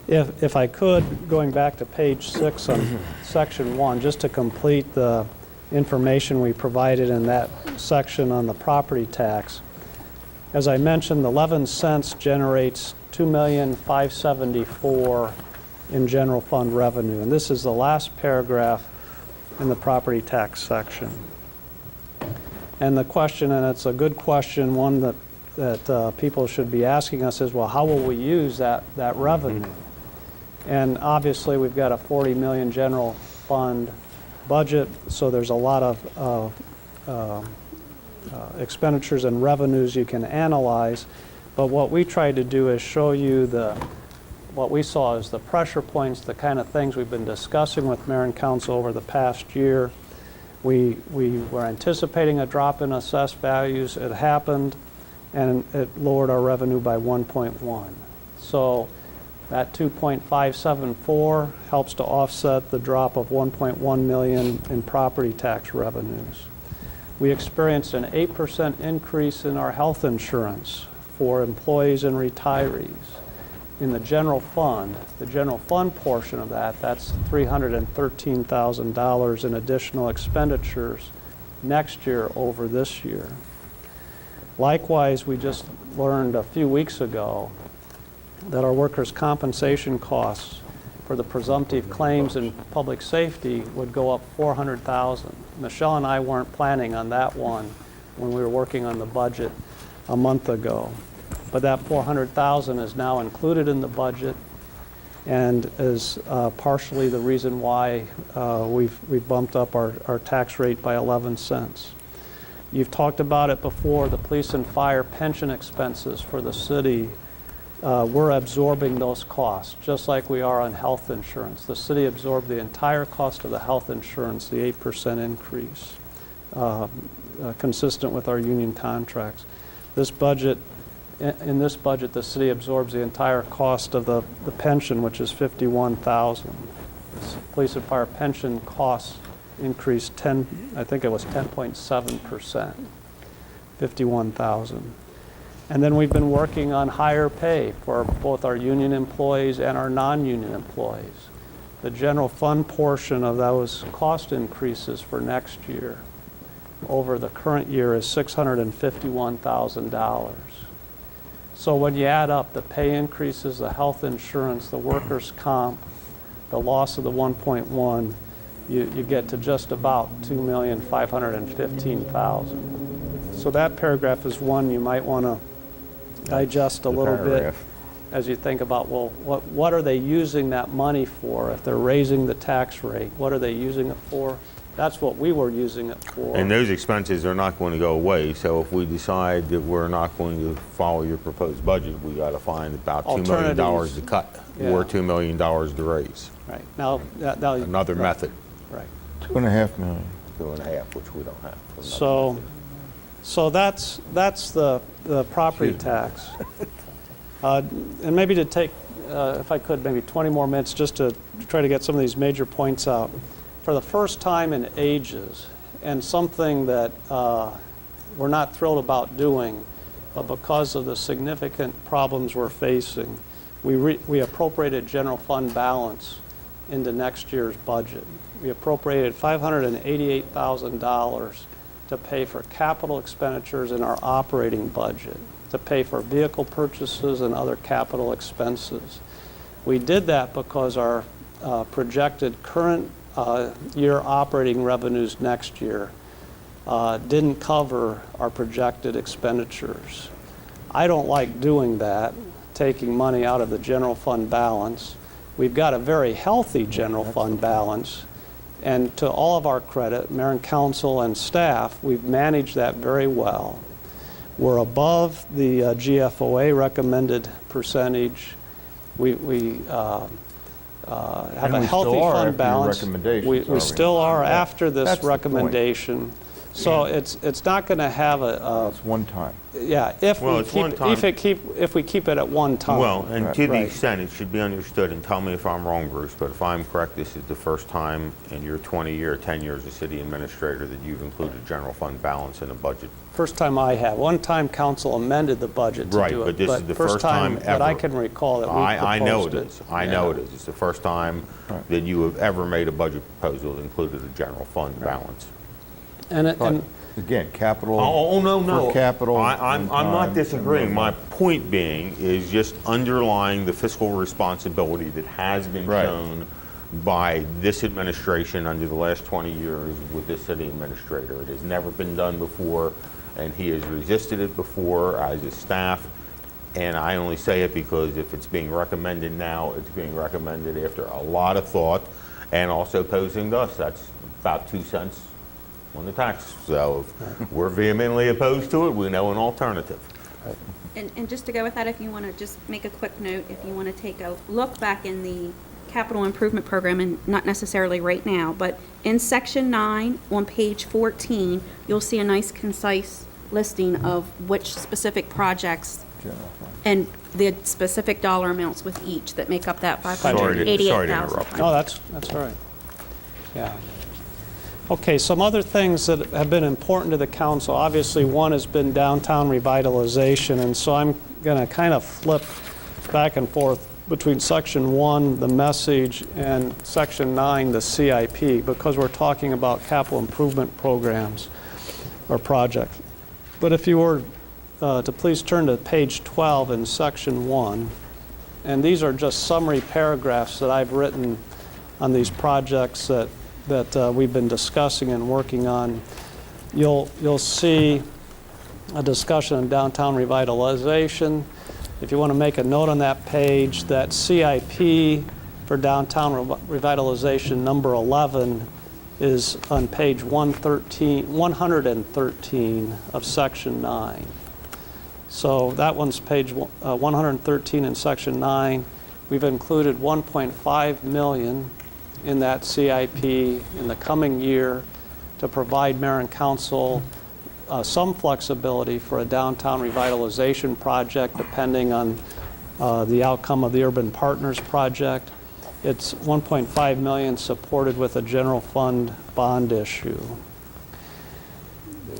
Speaker 12: If I could, going back to page 6 on section 1, just to complete the information we provided in that section on the property tax. As I mentioned, the 11 cents generates $2,574,000 in general fund revenue. And this is the last paragraph in the property tax section. And the question, and it's a good question, one that people should be asking us is, well, how will we use that revenue? And obviously, we've got a 40 million general fund budget, so there's a lot of expenditures and revenues you can analyze. But what we tried to do is show you what we saw as the pressure points, the kind of things we've been discussing with Mayor and Council over the past year. We were anticipating a drop in assessed values. It happened, and it lowered our revenue by 1.1. So that 2.574 helps to offset the drop of 1.1 million in property tax revenues. We experienced an 8% increase in our health insurance for employees and retirees. In the general fund portion of that's $313,000 in additional expenditures next year over this year. Likewise, we just learned a few weeks ago that our workers' compensation costs for the presumptive claims in public safety would go up $400,000. Michelle and I weren't planning on that one when we were working on the budget a month ago. But that $400,000 is now included in the budget and is partially the reason why we've bumped up our tax rate by 11 cents. You've talked about it before, the police and fire pension expenses for the city. We're absorbing those costs, just like we are on health insurance. The city absorbed the entire cost of the health insurance, the 8% increase, consistent with our union contracts. In this budget, the city absorbs the entire cost of the pension, which is $51,000. Police and fire pension costs increased 10.7%, $51,000. And then we've been working on higher pay for both our union employees and our non-union employees. The general fund portion of those cost increases for next year over the current year is $651,000. So when you add up the pay increases, the health insurance, the workers' comp, the loss of the 1.1, you get to just about $2,515,000. So that paragraph is one you might want to digest a little bit as you think about, well, what are they using that money for? If they're raising the tax rate, what are they using it for? That's what we were using it for.
Speaker 8: And those expenses are not going to go away, so if we decide that we're not going to follow your proposed budget, we got to find about $2 million to cut or $2 million to raise.
Speaker 12: Right. Now,
Speaker 8: Another method.
Speaker 12: Right.
Speaker 7: $2.5 million.
Speaker 8: 2.5, which we don't have.
Speaker 12: So that's the property tax. And maybe to take, if I could, maybe 20 more minutes just to try to get some of these major points out. For the first time in ages, and something that we're not thrilled about doing, but because of the significant problems we're facing, we appropriated general fund balance into next year's budget. We appropriated $588,000 to pay for capital expenditures in our operating budget, to pay for vehicle purchases and other capital expenses. We did that because our projected current year operating revenues next year didn't cover our projected expenditures. I don't like doing that, taking money out of the general fund balance. We've got a very healthy general fund balance, and to all of our credit, mayor and council and staff, we've managed that very well. We're above the GFOA recommended percentage. We have
Speaker 7: And
Speaker 12: a
Speaker 7: we
Speaker 12: healthy
Speaker 7: still are after
Speaker 12: fund
Speaker 7: your
Speaker 12: balance.
Speaker 7: recommendations,
Speaker 12: We
Speaker 7: aren't we?
Speaker 12: still are
Speaker 7: That's-
Speaker 12: after
Speaker 7: that's
Speaker 12: this
Speaker 7: the point.
Speaker 12: recommendation. So it's not going to have
Speaker 7: It's one time.
Speaker 12: yeah, if
Speaker 8: Well,
Speaker 12: we
Speaker 8: it's one time.
Speaker 12: if we keep it at one time.
Speaker 8: Well, and to the
Speaker 12: Right.
Speaker 8: extent, it should be understood, and tell me if I'm wrong, Bruce, but if I'm correct, this is the first time in your 20-year, 10 years as city administrator that you've included general fund balance in a budget.
Speaker 12: First time I have. One time council amended the budget to
Speaker 8: Right,
Speaker 12: do it.
Speaker 8: but this is the first time
Speaker 12: that I
Speaker 8: ever.
Speaker 12: can recall that we
Speaker 8: I know it
Speaker 12: proposed
Speaker 8: is. I know it is. It's the first time that you have ever made a budget proposal that included a general fund balance.
Speaker 12: And
Speaker 7: Again, capital.
Speaker 8: Oh, no.
Speaker 7: For capital.
Speaker 8: I'm
Speaker 7: one
Speaker 8: not
Speaker 7: time,
Speaker 8: disagreeing.
Speaker 7: and
Speaker 8: My point being is just underlying the fiscal responsibility that has been
Speaker 7: Right.
Speaker 8: shown by this administration under the last 20 years with this city administrator. It has never been done before, and he has resisted it before as his staff. And I only say it because if it's being recommended now, it's being recommended after a lot of thought and also posing to us. That's about 2 cents on the tax. So if we're vehemently opposed to it, we know an alternative.
Speaker 13: And just to go with that, if you want to just make a quick note, if you want to take a look back in the capital improvement program, and not necessarily right now, but in section 9 on page 14, you'll see a nice concise listing of which specific projects and the specific dollar amounts with each that make up that
Speaker 8: Sorry to interrupt.
Speaker 12: no, that's all right. Yeah. Okay, some other things that have been important to the council. Obviously, one has been downtown revitalization, and so I'm going to kind of flip back and forth between section 1, the message, and section 9, the CIP, because we're talking about capital improvement programs or projects. But if you were to please turn to page 12 in section 1, and these are just summary paragraphs that I've written on these projects that we've been discussing and working on. You'll see a discussion on downtown revitalization. If you want to make a note on that page, that CIP for downtown revitalization number 11 is on page 113 of section 9. So that one's page 113 in section 9. We've included $1.5 million in that CIP in the coming year to provide mayor and council some flexibility for a downtown revitalization project depending on the outcome of the Urban Partners project. It's $1.5 million supported with a general fund bond issue.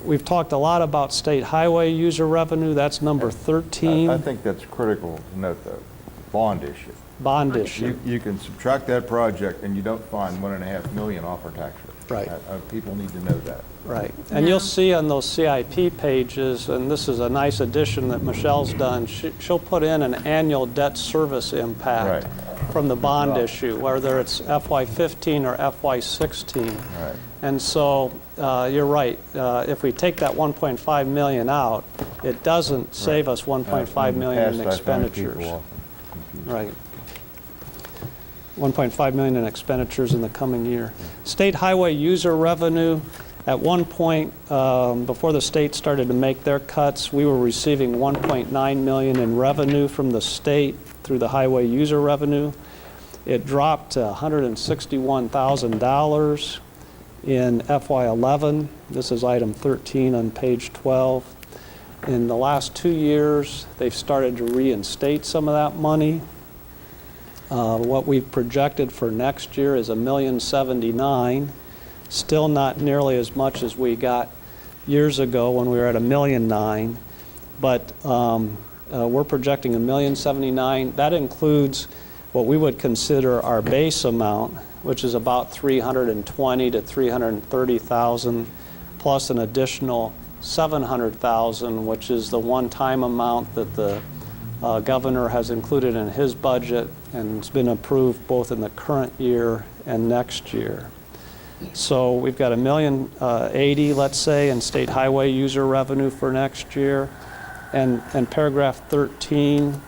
Speaker 12: We've talked a lot about state highway user revenue. That's number 13.
Speaker 7: I think that's critical to note, though. Bond issue.
Speaker 12: Bond issue.
Speaker 7: You can subtract that project and you don't find $1.5 million off our tax rate.
Speaker 12: Right.
Speaker 7: People need to know that.
Speaker 12: Right. And you'll see on those CIP pages, and this is a nice addition that Michelle's done, she'll put in an annual debt service impact from the bond issue, whether it's FY15 or FY16.
Speaker 7: Right.
Speaker 12: And so you're right. If we take that 1.5 million out, it doesn't save us 1.5 million in expenditures. Right. 1.5 million in expenditures in the coming year. State highway user revenue, at one point, before the state started to make their cuts, we were receiving 1.9 million in revenue from the state through the highway user revenue. It dropped to $161,000 in FY11. This is item 13 on page 12. In the last 2 years, they've started to reinstate some of that money. What we've projected for next year is $1,079,000, still not nearly as much as we got years ago when we were at $1,009,000, but we're projecting $1,079,000. That includes what we would consider our base amount, which is about $320,000 to $330,000, plus an additional $700,000, which is the one-time amount that the governor has included in his budget, and it's been approved both in the current year and next year. So we've got $1,080,000, let's say, in state highway user revenue for next year. And paragraph 13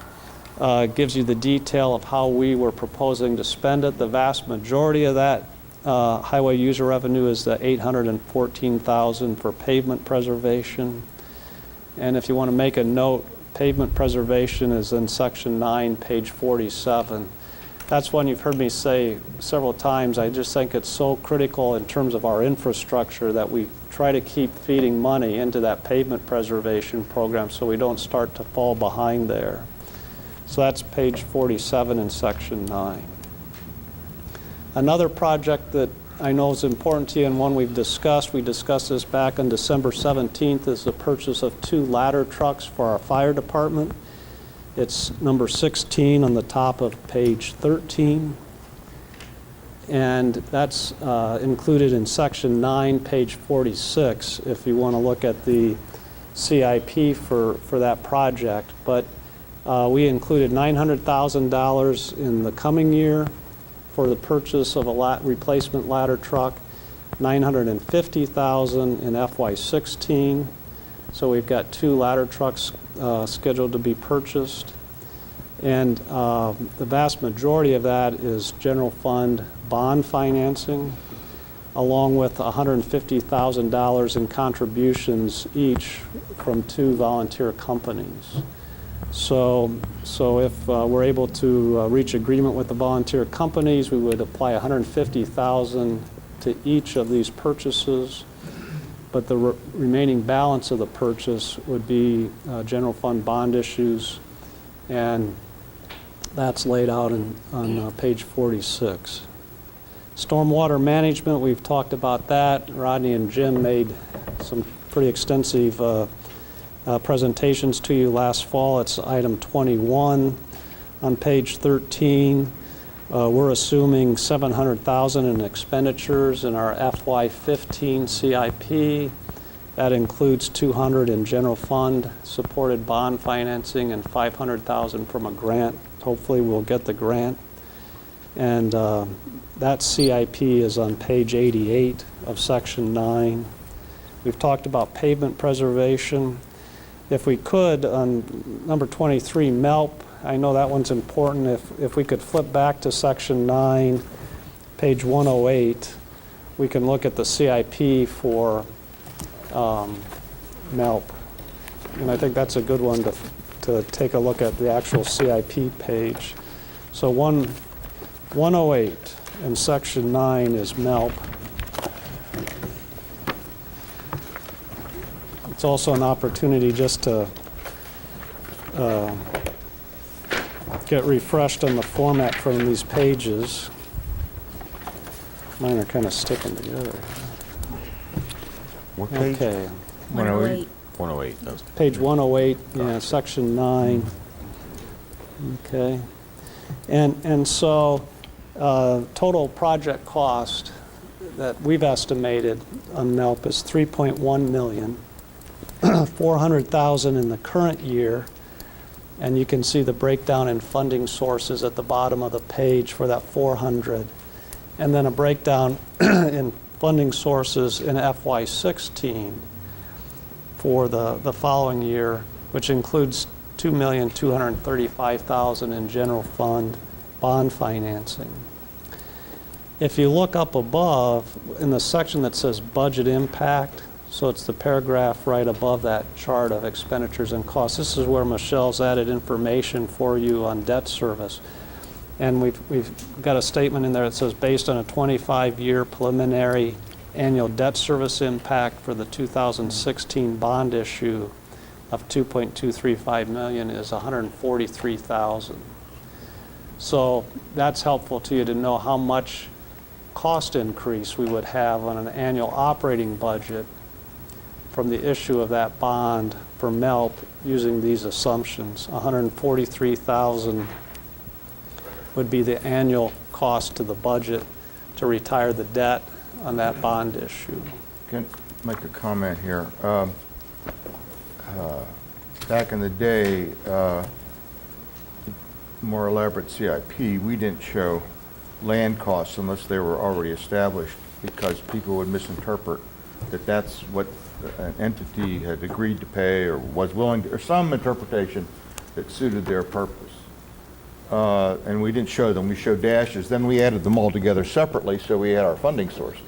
Speaker 12: gives you the detail of how we were proposing to spend it. The vast majority of that highway user revenue is the $814,000 for pavement preservation. And if you want to make a note, pavement preservation is in section 9, page 47. That's one you've heard me say several times. I just think it's so critical in terms of our infrastructure that we try to keep feeding money into that pavement preservation program so we don't start to fall behind there. So that's page 47 in section 9. Another project that I know is important to you and one we discussed this back on December 17th, is the purchase of 2 ladder trucks for our fire department. It's number 16 on the top of page 13. And that's included in section 9, page 46, if you want to look at the CIP for that project. But we included $900,000 in the coming year for the purchase of a replacement ladder truck, $950,000 in FY16. So we've got 2 ladder trucks scheduled to be purchased. And the vast majority of that is general fund bond financing, along with $150,000 in contributions each from 2 volunteer companies. So if we're able to reach agreement with the volunteer companies, we would apply $150,000 to each of these purchases. But the remaining balance of the purchase would be general fund bond issues, and that's laid out on page 46. Stormwater management, we've talked about that. Rodney and Jim made some pretty extensive presentations to you last fall. It's item 21 on page 13. We're assuming $700,000 in expenditures in our FY15 CIP. That includes $200 in general fund supported bond financing and $500,000 from a grant. Hopefully we'll get the grant. And that CIP is on page 88 of section 9. We've talked about pavement preservation. If we could, on number 23, MELP, I know that one's important. If we could flip back to section 9, page 108, we can look at the CIP for MELP. And I think that's a good one to take a look at the actual CIP page. So 108 in section 9 is MELP. It's also an opportunity just to get refreshed on the format from these pages. Mine are kind of sticking together.
Speaker 8: What page?
Speaker 12: Okay.
Speaker 13: 108.
Speaker 8: 108.
Speaker 12: Page 108, yeah, section 9. Okay. And so total project cost that we've estimated on MELP is $3.1 million, $400,000 in the current year, and you can see the breakdown in funding sources at the bottom of the page for that 400, and then a breakdown in funding sources in FY16 for the following year, which includes $2,235,000 in general fund bond financing. If you look up above in the section that says budget impact, so it's the paragraph right above that chart of expenditures and costs. This is where Michelle's added information for you on debt service. And we've got a statement in there that says, based on a 25-year preliminary annual debt service impact for the 2016 bond issue of $2.235 million is $143,000. So that's helpful to you to know how much cost increase we would have on an annual operating budget from the issue of that bond for MELP using these assumptions. $143,000 would be the annual cost to the budget to retire the debt on that bond issue.
Speaker 7: make a comment here. Back in the day, more elaborate CIP, we didn't show land costs unless they were already established, because people would misinterpret that that's what an entity had agreed to pay or was willing to, or some interpretation that suited their purpose. And we didn't show them. We showed dashes. Then we added them all together separately, so we had our funding sources.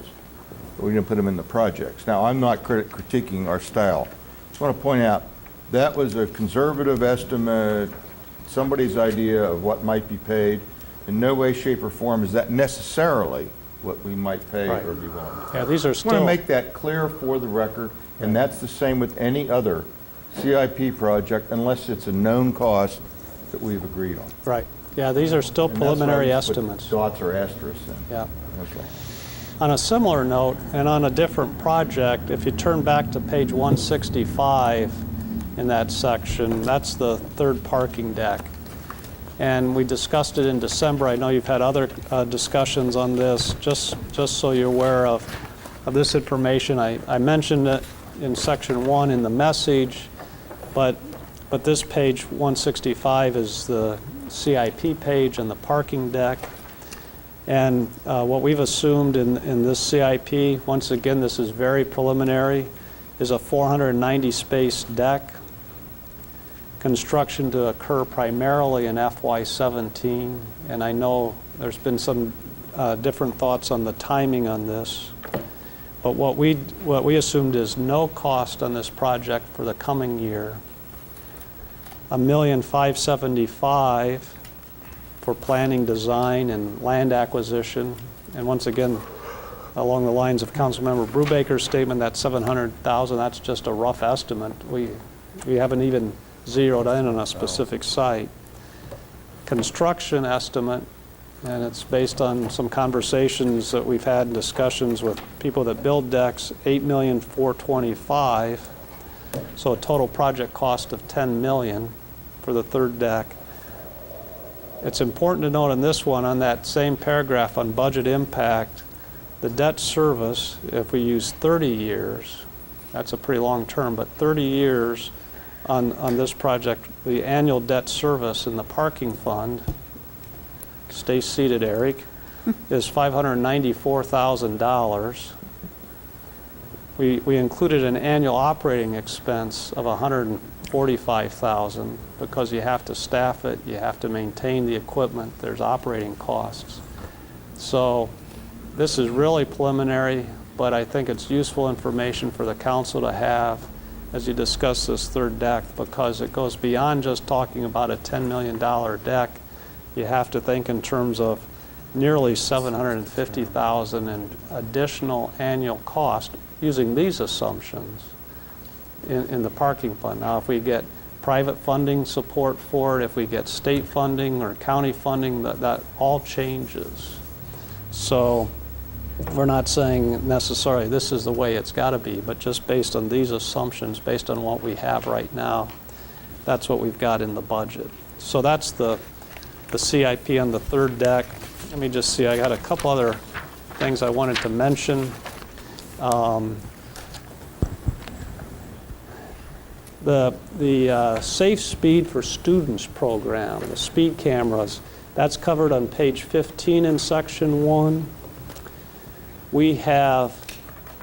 Speaker 7: But we didn't put them in the projects. Now, I'm not critiquing our style. I just want to point out, that was a conservative estimate, somebody's idea of what might be paid. In no way, shape, or form is that necessarily what we might pay
Speaker 12: Right.
Speaker 7: or be willing to pay.
Speaker 12: Yeah, these are
Speaker 7: I want to
Speaker 12: still,
Speaker 7: make that clear for the record, and that's the same with any other CIP project, unless it's a known cost that we've agreed on.
Speaker 12: right. Yeah, these are still
Speaker 7: And that's why
Speaker 12: preliminary
Speaker 7: we put
Speaker 12: estimates.
Speaker 7: Dots or asterisks in.
Speaker 12: Yeah.
Speaker 7: Okay.
Speaker 12: On a similar note, and on a different project, if you turn back to page 165 in that section, that's the third parking deck. And we discussed it in December. I know you've had other discussions on this. Just so you're aware of this information, I mentioned it in section 1 in the message, but this page 165 is the CIP page and the parking deck. And what we've assumed in this CIP, once again, this is very preliminary, is a 490 space deck. Construction to occur primarily in FY17, and I know there's been some different thoughts on the timing on this. But what we assumed is no cost on this project for the coming year. $1,575,000 for planning, design, and land acquisition. And once again, along the lines of Councilmember Brubaker's statement, that $700,000, that's just a rough estimate. We haven't even zeroed in on a specific site. Construction estimate, and it's based on some conversations that we've had and discussions with people that build decks, $8,425,000. So a total project cost of $10 million for the third deck. It's important to note on this one, on that same paragraph on budget impact, the debt service, if we use 30 years, that's a pretty long term, but 30 years on this project, the annual debt service in the parking fund, stay seated, Eric, is $594,000. We included an annual operating expense of $145,000 because you have to staff it, you have to maintain the equipment, there's operating costs. So this is really preliminary, but I think it's useful information for the council to have as you discuss this third deck, because it goes beyond just talking about a $10 million deck. You have to think in terms of nearly $750,000 in additional annual cost using these assumptions in the parking fund. Now, if we get private funding support for it, if we get state funding or county funding, that all changes. So we're not saying necessarily this is the way it's got to be, but just based on these assumptions, based on what we have right now, that's what we've got in the budget. So that's the CIP on the third deck. Let me just see, I got a couple other things I wanted to mention. The Safe Speed for Students program, the speed cameras, that's covered on page 15 in section 1. We have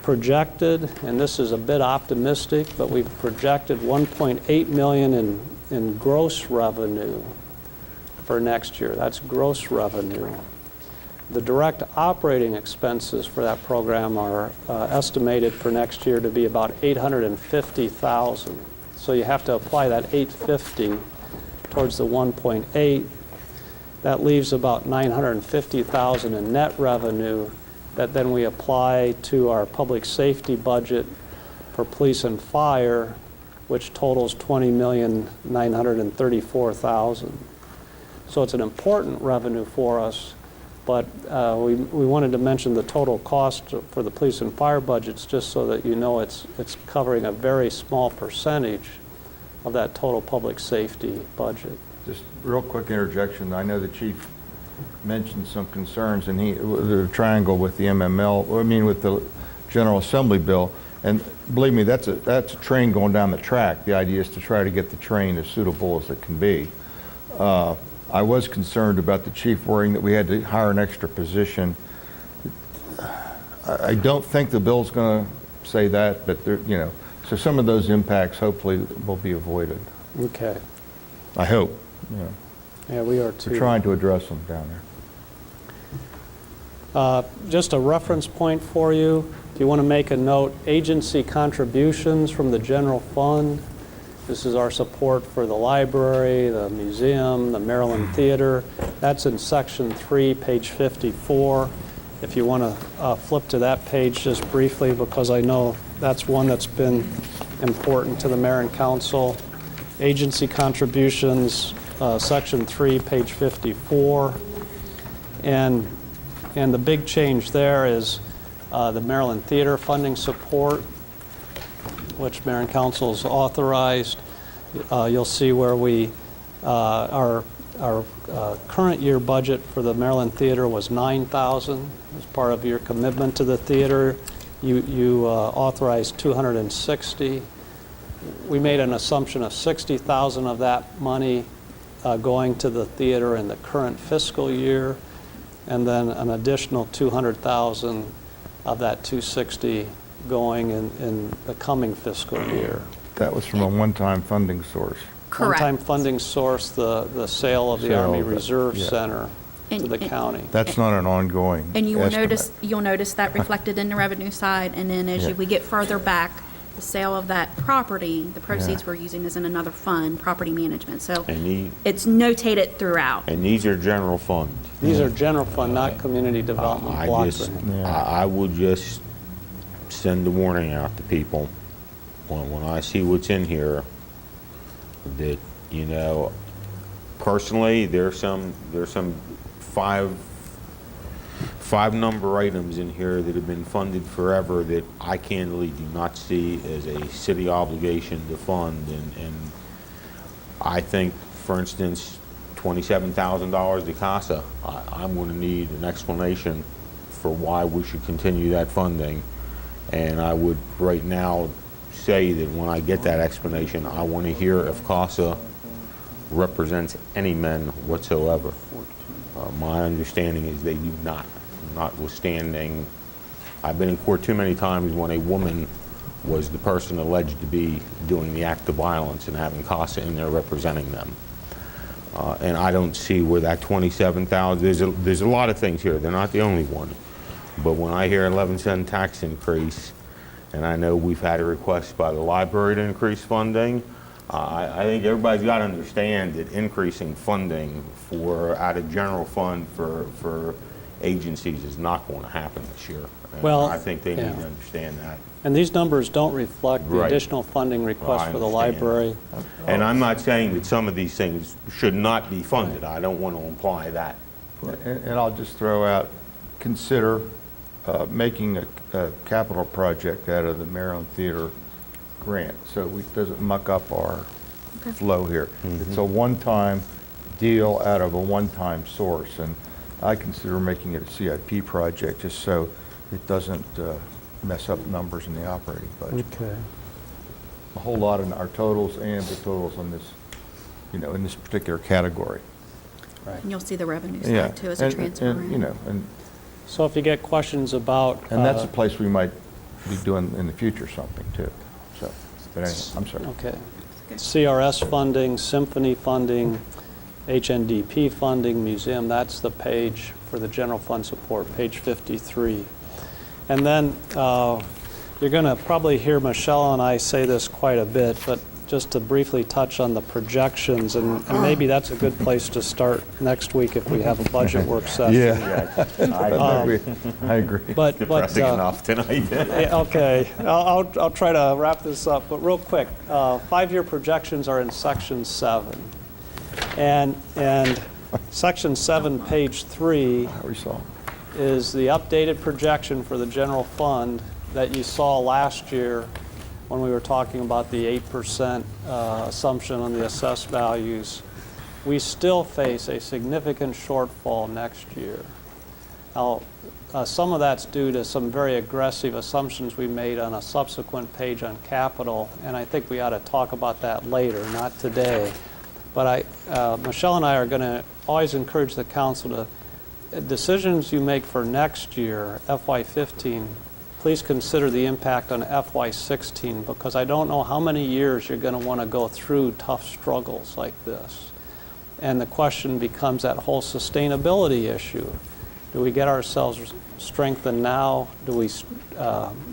Speaker 12: projected, and this is a bit optimistic, but we've projected $1.8 million in gross revenue for next year. That's gross revenue. The direct operating expenses for that program are estimated for next year to be about $850,000. So you have to apply that $850,000 towards the $1.8. That leaves about $950,000 in net revenue that then we apply to our public safety budget for police and fire, which totals $20,934,000. So it's an important revenue for us, but we wanted to mention the total cost for the police and fire budgets just so that you know it's covering a very small percentage of that total public safety budget.
Speaker 7: Just real quick interjection. I know the chief mentioned some concerns, and the triangle with the MML, I mean with the General Assembly bill. And believe me, that's a train going down the track. The idea is to try to get the train as suitable as it can be. I was concerned about the chief worrying that we had to hire an extra position. I don't think the bill's going to say that, but there, you know, so some of those impacts hopefully will be avoided.
Speaker 12: Okay.
Speaker 7: I hope. You know.
Speaker 12: Yeah, we are too.
Speaker 7: We're trying to address them down there.
Speaker 12: Just a reference point for you. If you want to make a note, agency contributions from the general fund. This is our support for the library, the museum, the Maryland Theater. That's in section 3, page 54. If you want to flip to that page just briefly, because I know that's one that's been important to the mayor and council. Agency contributions, section 3, page 54. And the big change there is the Maryland Theater funding support, which mayor and council has authorized. You'll see where we our current year budget for the Maryland Theater was $9,000 as part of your commitment to the theater. You authorized $260,000. We made an assumption of $60,000 of that money going to the theater in the current fiscal year, and then an additional $200,000 of that $260,000 going in the coming fiscal year.
Speaker 7: That was from a one-time funding source.
Speaker 13: Correct.
Speaker 12: One-time funding source, the sale of the
Speaker 7: Sale
Speaker 12: Army
Speaker 7: of it,
Speaker 12: Reserve
Speaker 7: yeah.
Speaker 12: Center to the county.
Speaker 7: That's not an ongoing
Speaker 13: And you will
Speaker 7: estimate.
Speaker 13: you'll notice that reflected in the revenue side, and then as
Speaker 7: Yeah.
Speaker 13: we get further back, the sale of that property, the proceeds
Speaker 7: Yeah.
Speaker 13: we're using is in another fund, property management. So
Speaker 8: And
Speaker 13: it's notated throughout.
Speaker 8: these are general fund.
Speaker 12: These are general fund, not community development block grant.
Speaker 8: I would just send a warning out to people when I see what's in here, that, you know, personally, there's some five number items in here that have been funded forever that I candidly do not see as a city obligation to fund. And I think, for instance, $27,000 to CASA, I'm going to need an explanation for why we should continue that funding. And I would right now say that when I get that explanation, I want to hear if CASA represents any men whatsoever. My understanding is they do not, notwithstanding, I've been in court too many times when a woman was the person alleged to be doing the act of violence and having CASA in there representing them. And I don't see where that 27,000, there's a lot of things here, they're not the only one. But when I hear 11-cent tax increase, and I know we've had a request by the library to increase funding, I think everybody's got to understand that increasing funding out of general fund for agencies is not going to happen this year. And
Speaker 12: Well,
Speaker 8: I think they need
Speaker 12: yeah.
Speaker 8: to understand that.
Speaker 12: And these numbers don't reflect the
Speaker 8: Right.
Speaker 12: additional funding request
Speaker 8: I
Speaker 12: for the
Speaker 8: understand.
Speaker 12: library.
Speaker 8: And I'm not saying that some of these things should not be funded. I don't want to imply that.
Speaker 7: And I'll just throw out, consider making a capital project out of the Maryland Theater grant, so it doesn't muck up our flow here. It's a one-time deal out of a one-time source, and I consider making it a CIP project just so it doesn't mess up numbers in the operating budget.
Speaker 12: Okay.
Speaker 7: A whole lot in our totals and the totals on this, you know, in this particular category.
Speaker 13: And you'll see the revenue
Speaker 7: Yeah,
Speaker 13: side too as a transfer.
Speaker 7: and, you know,
Speaker 12: So if you get questions about...
Speaker 7: and that's a place we might be doing in the future something too. So, but anyway, I'm sorry.
Speaker 12: Okay. CRS funding, symphony funding, HNDP funding, museum, that's the page for the general fund support, page 53. And then you're going to probably hear Michelle and I say this quite a bit, but just to briefly touch on the projections, and maybe that's a good place to start next week if we have a budget work session.
Speaker 7: Yeah. I agree.
Speaker 12: But
Speaker 8: Depressing enough tonight.
Speaker 12: yeah, okay, I'll try to wrap this up, but real quick, 5-year projections are in section 7. And section 7, page 3
Speaker 7: We saw.
Speaker 12: is the updated projection for the general fund that you saw last year when we were talking about the 8% assumption on the assessed values. We still face a significant shortfall next year. Now, some of that's due to some very aggressive assumptions we made on a subsequent page on capital, and I think we ought to talk about that later, not today. But Michelle and I are going to always encourage the council to, decisions you make for next year, FY15, please consider the impact on FY16, because I don't know how many years you're going to want to go through tough struggles like this. And the question becomes that whole sustainability issue. Do we get ourselves strengthened now? Do we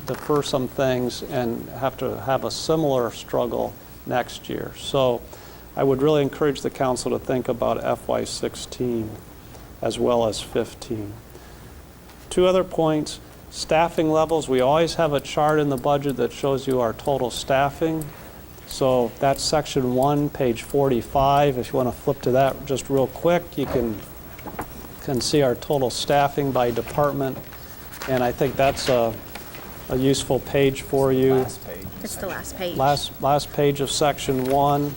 Speaker 12: defer some things and have to have a similar struggle next year? So I would really encourage the council to think about FY16 as well as 15. Two other points. Staffing levels, we always have a chart in the budget that shows you our total staffing. So that's section 1, page 45. If you want to flip to that just real quick, you can see our total staffing by department. And I think that's a useful page for you.
Speaker 1: Last page.
Speaker 13: It's the last page.
Speaker 12: Last page of section 1.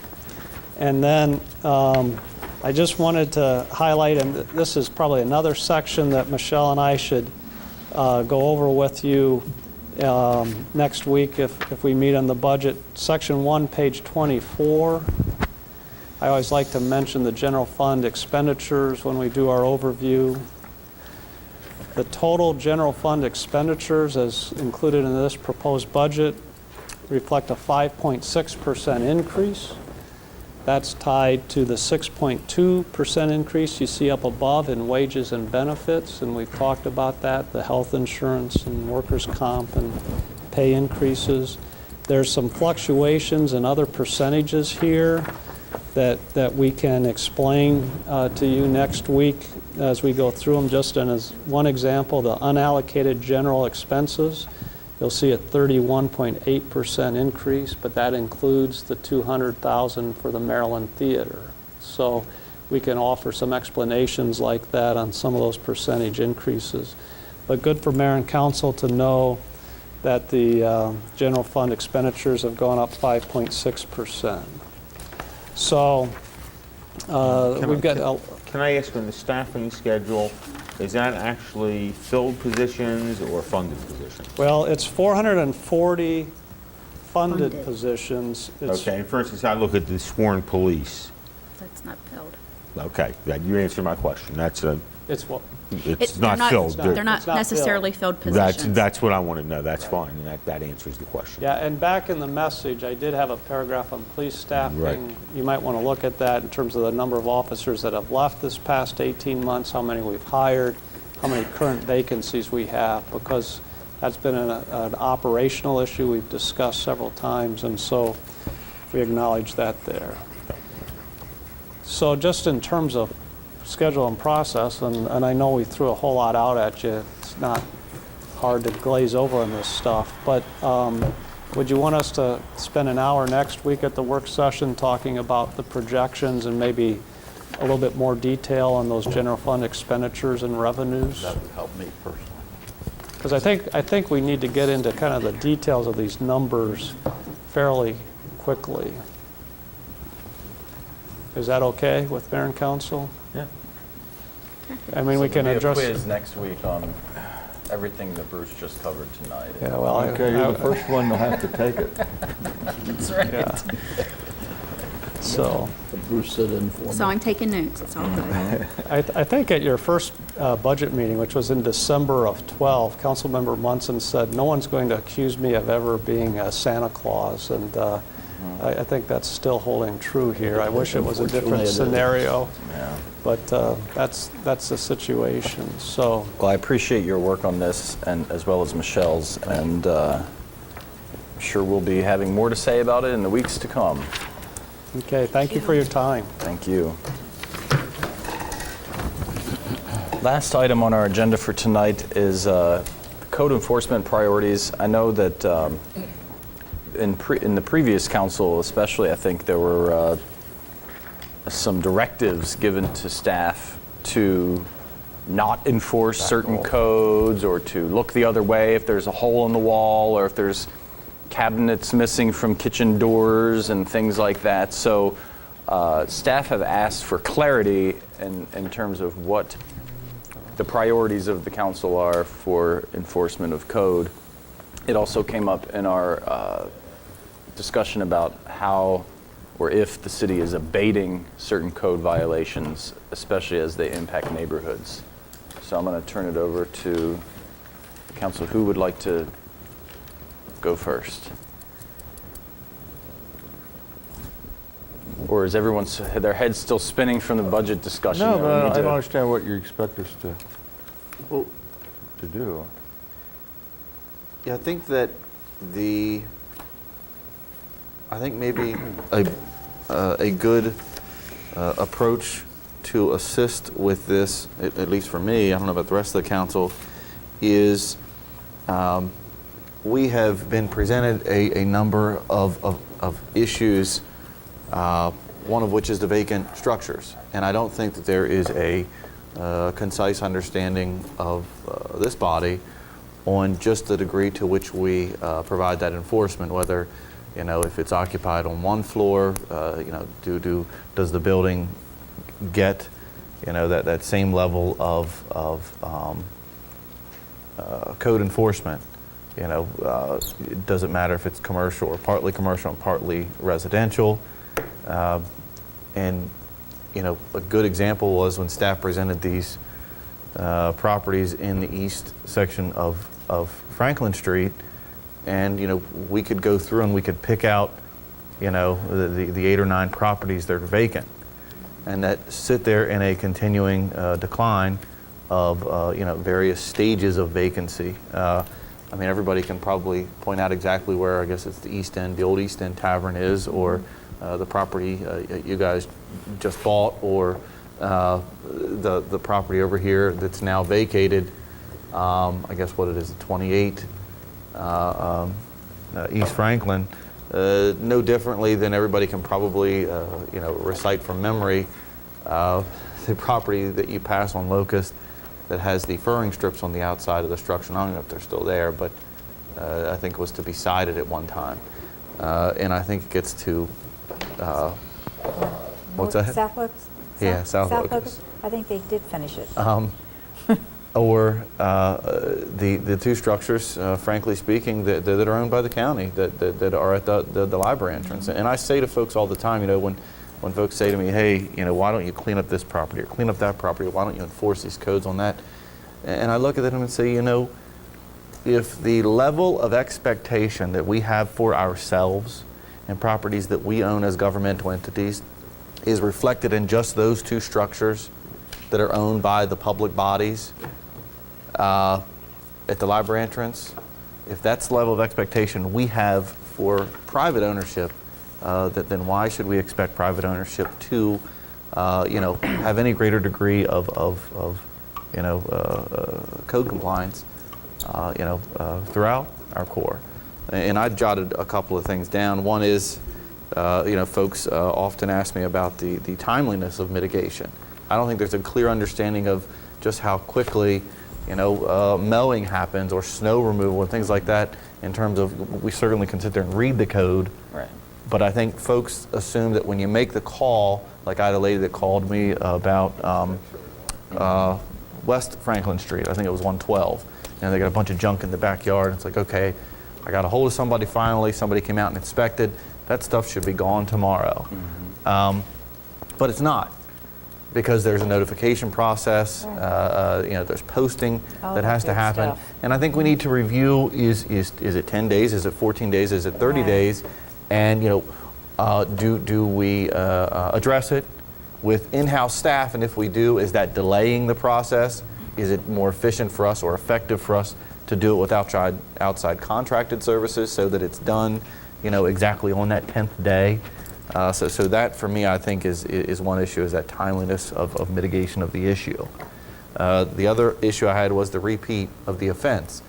Speaker 12: And then I just wanted to highlight, and this is probably another section that Michelle and I should go over with you next week if we meet on the budget. Section 1, page 24. I always like to mention the general fund expenditures when we do our overview. The total general fund expenditures as included in this proposed budget reflect a 5.6% increase. That's tied to the 6.2% increase you see up above in wages and benefits, and we've talked about that, the health insurance and workers' comp and pay increases. There's some fluctuations in other percentages here that we can explain to you next week as we go through them. Just as one example, the unallocated general expenses. You'll see a 31.8% increase, but that includes the $200,000 for the Maryland Theater. So we can offer some explanations like that on some of those percentage increases. But good for mayor and council to know that the general fund expenditures have gone up 5.6%. So we've got...
Speaker 8: Can I ask, on the staffing schedule, is that actually filled positions or funded positions?
Speaker 12: Well, it's 440 funded positions.
Speaker 8: Okay, and for instance, I look at the sworn police.
Speaker 13: That's not filled.
Speaker 8: Okay, you answered my question.
Speaker 12: It's what?
Speaker 8: It's not filled.
Speaker 13: They're not
Speaker 12: It's not
Speaker 13: necessarily filled positions.
Speaker 8: That's what I want to know. That's fine, and that answers the question.
Speaker 12: Yeah, and back in the message, I did have a paragraph on police staffing.
Speaker 8: Right.
Speaker 12: You might want to look at that in terms of the number of officers that have left this past 18 months, how many we've hired, how many current vacancies we have, because that's been an operational issue we've discussed several times, and so we acknowledge that there. So just in terms of schedule and process, and I know we threw a whole lot out at you. It's not hard to glaze over on this stuff, but would you want us to spend an hour next week at the work session talking about the projections and maybe a little bit more detail on those general fund expenditures and revenues?
Speaker 4: That would help me personally.
Speaker 12: Because I think we need to get into kind of the details of these numbers fairly quickly. Is that okay with mayor and council?
Speaker 1: Yeah.
Speaker 12: I mean, we can address...
Speaker 1: There'll be a quiz next week on everything that Bruce just covered tonight.
Speaker 12: Yeah, well,
Speaker 7: Okay, you're the first one to have to take it.
Speaker 1: That's right.
Speaker 12: Yeah. So,
Speaker 4: Bruce sit in for me.
Speaker 13: So I'm taking notes, it's all good.
Speaker 12: I think at your first budget meeting, which was in December of 12, Councilmember Munson said, "No one's going to accuse me of ever being a Santa Claus," and I think that's still holding true here. I wish it was a different scenario,
Speaker 1: Yeah.
Speaker 12: but that's the situation. So,
Speaker 1: Well, I appreciate your work on this, and as well as Michelle's, and I'm sure we'll be having more to say about it in the weeks to come.
Speaker 12: okay, thank you for your time.
Speaker 1: Thank you. Last item on our agenda for tonight is code enforcement priorities. I know that in the previous council especially, I think there were some directives given to staff to not enforce certain codes or to look the other way if there's a hole in the wall or if there's cabinets missing from kitchen doors and things like that. So staff have asked for clarity in terms of what the priorities of the council are for enforcement of code. It also came up in our discussion about how or if the city is abating certain code violations, especially as they impact neighborhoods. So I'm going to turn it over to the council. Who would like to go first? Or is everyone's their heads still spinning from the budget discussion?
Speaker 7: No,
Speaker 1: that we
Speaker 7: but
Speaker 1: need
Speaker 7: I
Speaker 1: to-
Speaker 7: don't understand what you expect us to do.
Speaker 9: Yeah, I think that I think maybe a good approach to assist with this, at least for me, I don't know about the rest of the council, is we have been presented a number of issues, one of which is the vacant structures. And I don't think that there is a concise understanding of this body on just the degree to which we provide that enforcement, whether, if it's occupied on one floor, does the building get, that same level of code enforcement? It doesn't matter if it's commercial or partly commercial and partly residential. And a good example was when staff presented these properties in the east section of Franklin Street, and we could go through and we could pick out the 8 or 9 properties that are vacant and that sit there in a continuing decline of various stages of vacancy. I mean, everybody can probably point out exactly where, I guess it's the East End, the old East End Tavern is, or the property you guys just bought, or the property over here that's now vacated. I guess what it is, 28 East Franklin. No differently than everybody can probably recite from memory the property that you pass on Locust that has the furring strips on the outside of the structure. I don't know if they're still there, but I think it was to be sided at one time. And I think it gets to what's that?
Speaker 10: South Locust?
Speaker 9: Yeah, South Locust.
Speaker 10: I think they did finish it.
Speaker 9: Or the two structures, frankly speaking, that are owned by the county, that are at the library entrance. And I say to folks all the time, when folks say to me, hey, why don't you clean up this property or clean up that property, or why don't you enforce these codes on that? And I look at them and say, if the level of expectation that we have for ourselves and properties that we own as governmental entities is reflected in just those two structures that are owned by the public bodies at the library entrance, if that's the level of expectation we have for private ownership, then why should we expect private ownership to, have any greater degree of code compliance, throughout our core? And I jotted a couple of things down. One is, folks often ask me about the timeliness of mitigation. I don't think there's a clear understanding of just how quickly, mowing happens or snow removal and things like that. In terms of, we certainly can sit there and read the code.
Speaker 1: Right.
Speaker 9: But I think folks assume that when you make the call, like I had a lady that called me about West Franklin Street, I think it was 112, and they got a bunch of junk in the backyard. It's like, okay, I got a hold of somebody finally, somebody came out and inspected, that stuff should be gone tomorrow. Mm-hmm. But it's not, because there's a notification process, there's posting
Speaker 10: All
Speaker 9: that has
Speaker 10: that
Speaker 9: to
Speaker 10: good
Speaker 9: happen.
Speaker 10: stuff.
Speaker 9: And I think we need to review, is it 10 days, is it 14 days, is it 30
Speaker 10: Right.
Speaker 9: days? And do we address it with in-house staff? And if we do, is that delaying the process? Is it more efficient for us or effective for us to do it with outside contracted services so that it's done, exactly on that 10th day? So that, for me, I think is one issue, is that timeliness of mitigation of the issue. The other issue I had was the repeat of the offense.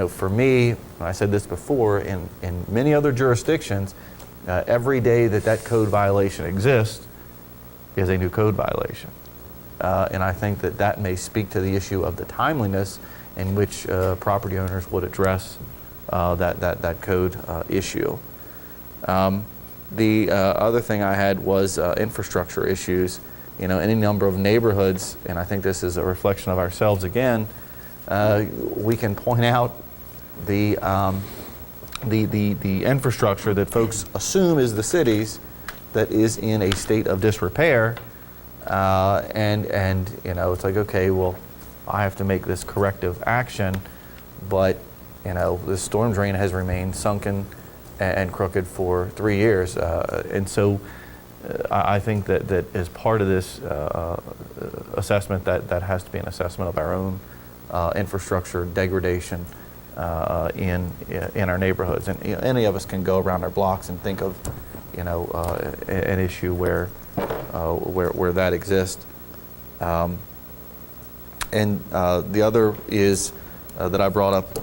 Speaker 9: For me, and I said this before, in many other jurisdictions, every day that code violation exists is a new code violation. And I think that may speak to the issue of the timeliness in which property owners would address that code issue. The other thing I had was infrastructure issues. any number of neighborhoods, and I think this is a reflection of ourselves again, we can point out the infrastructure that folks assume is the city's that is in a state of disrepair, and it's like, okay, well, I have to make this corrective action, but the storm drain has remained sunken and crooked for 3 years, and so I think that as part of this assessment, that has to be an assessment of our own infrastructure degradation in our neighborhoods. And any of us can go around our blocks and think of an issue where that exists. And the other is that I brought up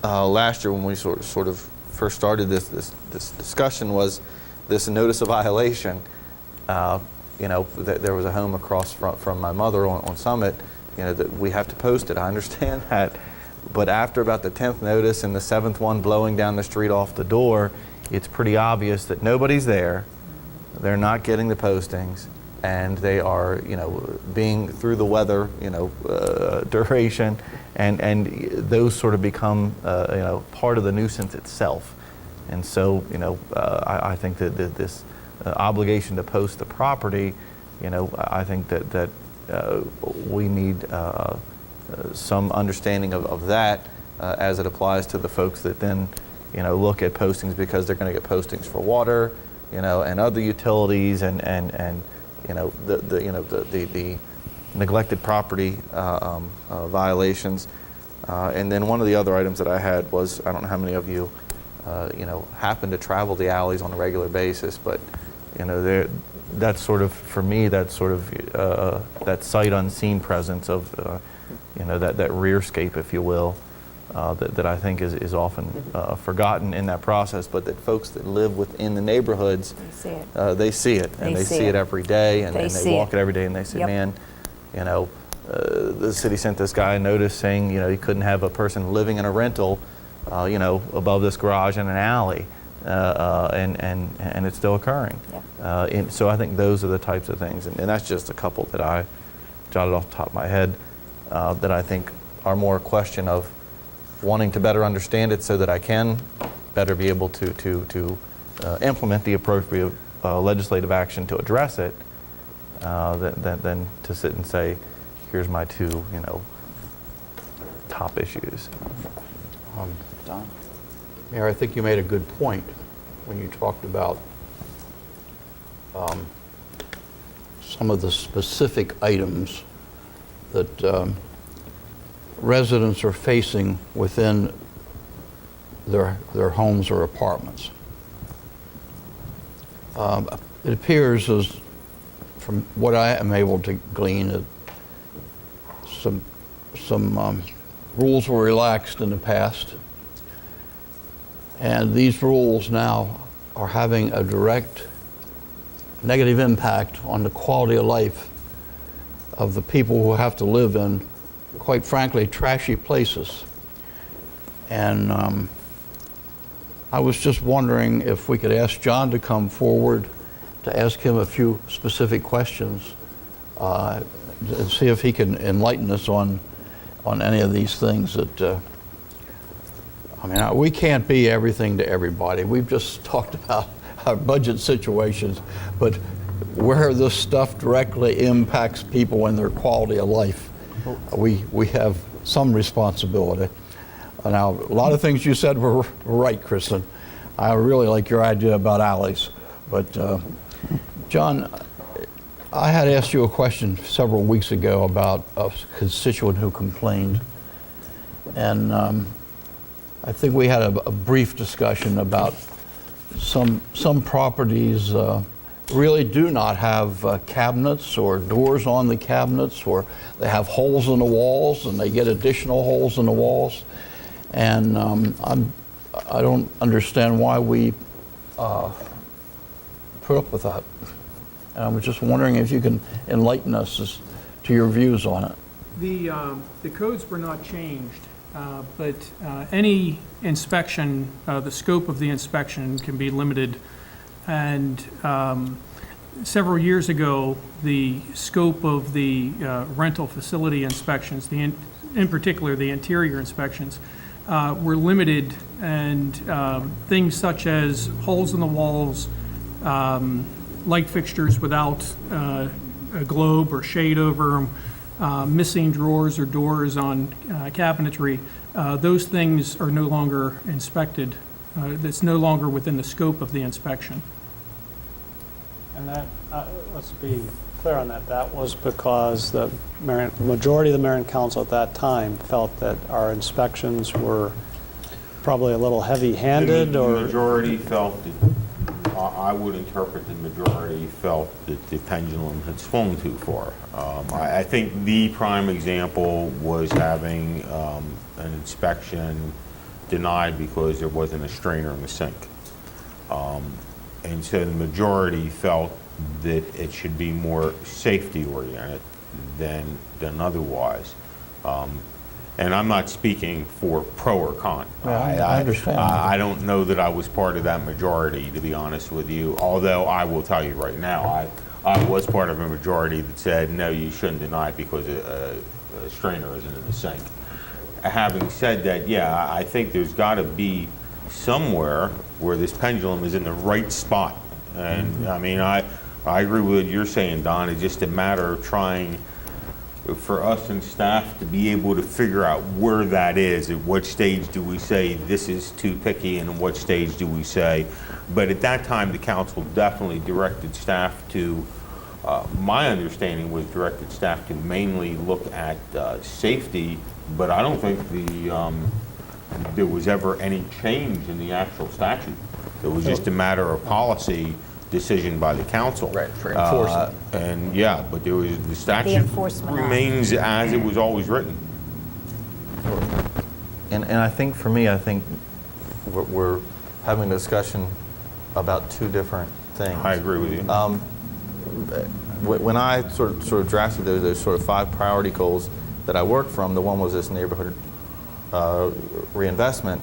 Speaker 9: last year when we sort of first started this discussion was this notice of violation. There was a home across from my mother on Summit, that we have to post it. I understand that. But after about the 10th notice and the 7th one blowing down the street off the door, it's pretty obvious that nobody's there. They're not getting the postings, and they are, being through the weather, duration, and those sort of become, part of the nuisance itself. And so, I think that this obligation to post the property, I think that we need some understanding of that as it applies to the folks that then, look at postings because they're going to get postings for water, and other utilities, and the neglected property violations. And then one of the other items that I had was, I don't know how many of you, happen to travel the alleys on a regular basis, but that's sort of, for me, that's sort of that sight unseen presence of, that rearscape, if you will, that I think is often forgotten in that process, but that folks that live within the neighborhoods, they see it, and they see it every day, and they walk it every day, and they say, man, the city sent this guy a notice saying, he couldn't have a person living in a rental, above this garage in an alley, and it's still occurring. And so I think those are the types of things, and that's just a couple that I jotted off the top of my head that I think are more a question of wanting to better understand it so that I can better be able to implement the appropriate legislative action to address it, than to sit and say, here's my two, top issues.
Speaker 1: Don?
Speaker 4: Mayor, I think you made a good point when you talked about some of the specific items that residents are facing within their homes or apartments. It appears, as from what I am able to glean, that some rules were relaxed in the past, and these rules now are having a direct negative impact on the quality of life of the people who have to live in, quite frankly, trashy places. And I was just wondering if we could ask John to come forward to ask him a few specific questions and see if he can enlighten us on any of these things that, we can't be everything to everybody. We've just talked about our budget situations, but where this stuff directly impacts people and their quality of life, we have some responsibility. Now, a lot of things you said were right, Kristen. I really like your idea about alleys. But, John, I had asked you a question several weeks ago about a constituent who complained. And I think we had a brief discussion about some properties really do not have cabinets or doors on the cabinets, or they have holes in the walls and they get additional holes in the walls. And I don't understand why we put up with that. And I was just wondering if you can enlighten us as to your views on it.
Speaker 14: The codes were not changed, but any inspection, the scope of the inspection can be limited, and several years ago, the scope of the rental facility inspections, in particular the interior inspections, were limited, and things such as holes in the walls, light fixtures without a globe or shade over them, missing drawers or doors on cabinetry, those things are no longer inspected. That's no longer within the scope of the inspection.
Speaker 12: And that, let's be clear on that, that was because the majority of the mayor and council at that time felt that our inspections were probably a little heavy-handed,
Speaker 8: The
Speaker 12: or?
Speaker 8: majority felt that, I would interpret the majority felt that the pendulum had swung too far. I think the prime example was having an inspection denied because there wasn't a strainer in the sink. And so the majority felt that it should be more safety-oriented than otherwise. And I'm not speaking for pro or con.
Speaker 4: I understand.
Speaker 8: I don't know that I was part of that majority, to be honest with you, although I will tell you right now, I was part of a majority that said, no, you shouldn't deny it because a strainer isn't in the sink. Having said that, yeah, I think there's got to be somewhere where this pendulum is in the right spot. And I mean, I agree with what you're saying, Don. It's just a matter of trying for us and staff to be able to figure out where that is. At what stage do we say this is too picky, and at what stage do we say? But at that time, the council definitely directed staff to, my understanding was directed staff to mainly look at safety, but I don't think there was ever any change in the actual statute. It was just a matter of policy decision by the council.
Speaker 4: Right, for enforcement.
Speaker 8: And yeah, but there was, the statute
Speaker 10: enforcement
Speaker 8: remains as it was always written.
Speaker 9: And I think for me, I think we're having a discussion about two different things.
Speaker 8: I agree with you.
Speaker 9: When I sort of drafted those sort of 5 priority goals that I worked from, the one was this neighborhood reinvestment,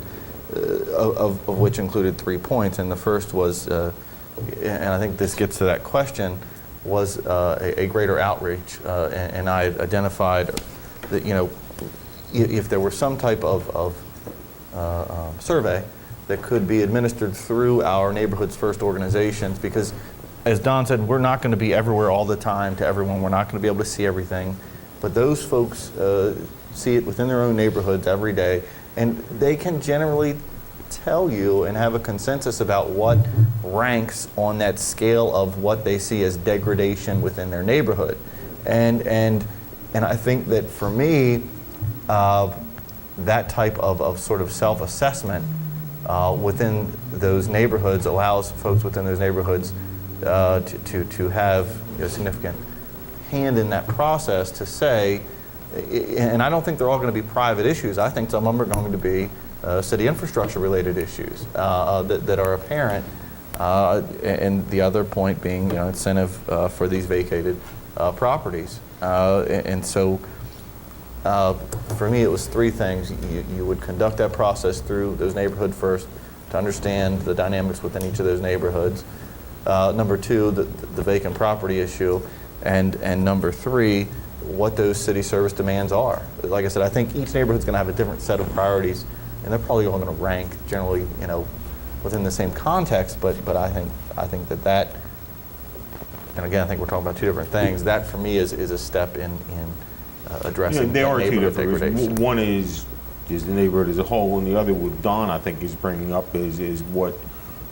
Speaker 9: of which included 3 points. And the first was, and I think this gets to that question, was a greater outreach. And I identified that, you know, if there were some type of survey that could be administered through our Neighborhoods First organizations, because as Don said, we're not going to be everywhere all the time to everyone. We're not going to be able to see everything. But those folks see it within their own neighborhoods every day, and they can generally tell you and have a consensus about what ranks on that scale of what they see as degradation within their neighborhood. And I think that for me, that type of sort of self-assessment within those neighborhoods allows folks within those neighborhoods to have a significant hand in that process to say, and I don't think they're all going to be private issues. I think some of them are going to be city infrastructure related issues that are apparent, and the other point being, you know, incentive for these vacated properties. And so for me, it was 3 things. You would conduct that process through those neighborhood first to understand the dynamics within each of those neighborhoods. Number 2, the vacant property issue. And number 3, what those city service demands are. Like I said, I think each neighborhood's going to have a different set of priorities, and they're probably all going to rank generally, you know, within the same context. But I think that, and again, I think we're talking about 2 different things. That for me is a step in addressing
Speaker 8: There are 2
Speaker 9: neighborhood
Speaker 8: different
Speaker 9: degradation.
Speaker 8: reasons. One is the neighborhood as a whole, and the other, what Don I think is bringing up, is what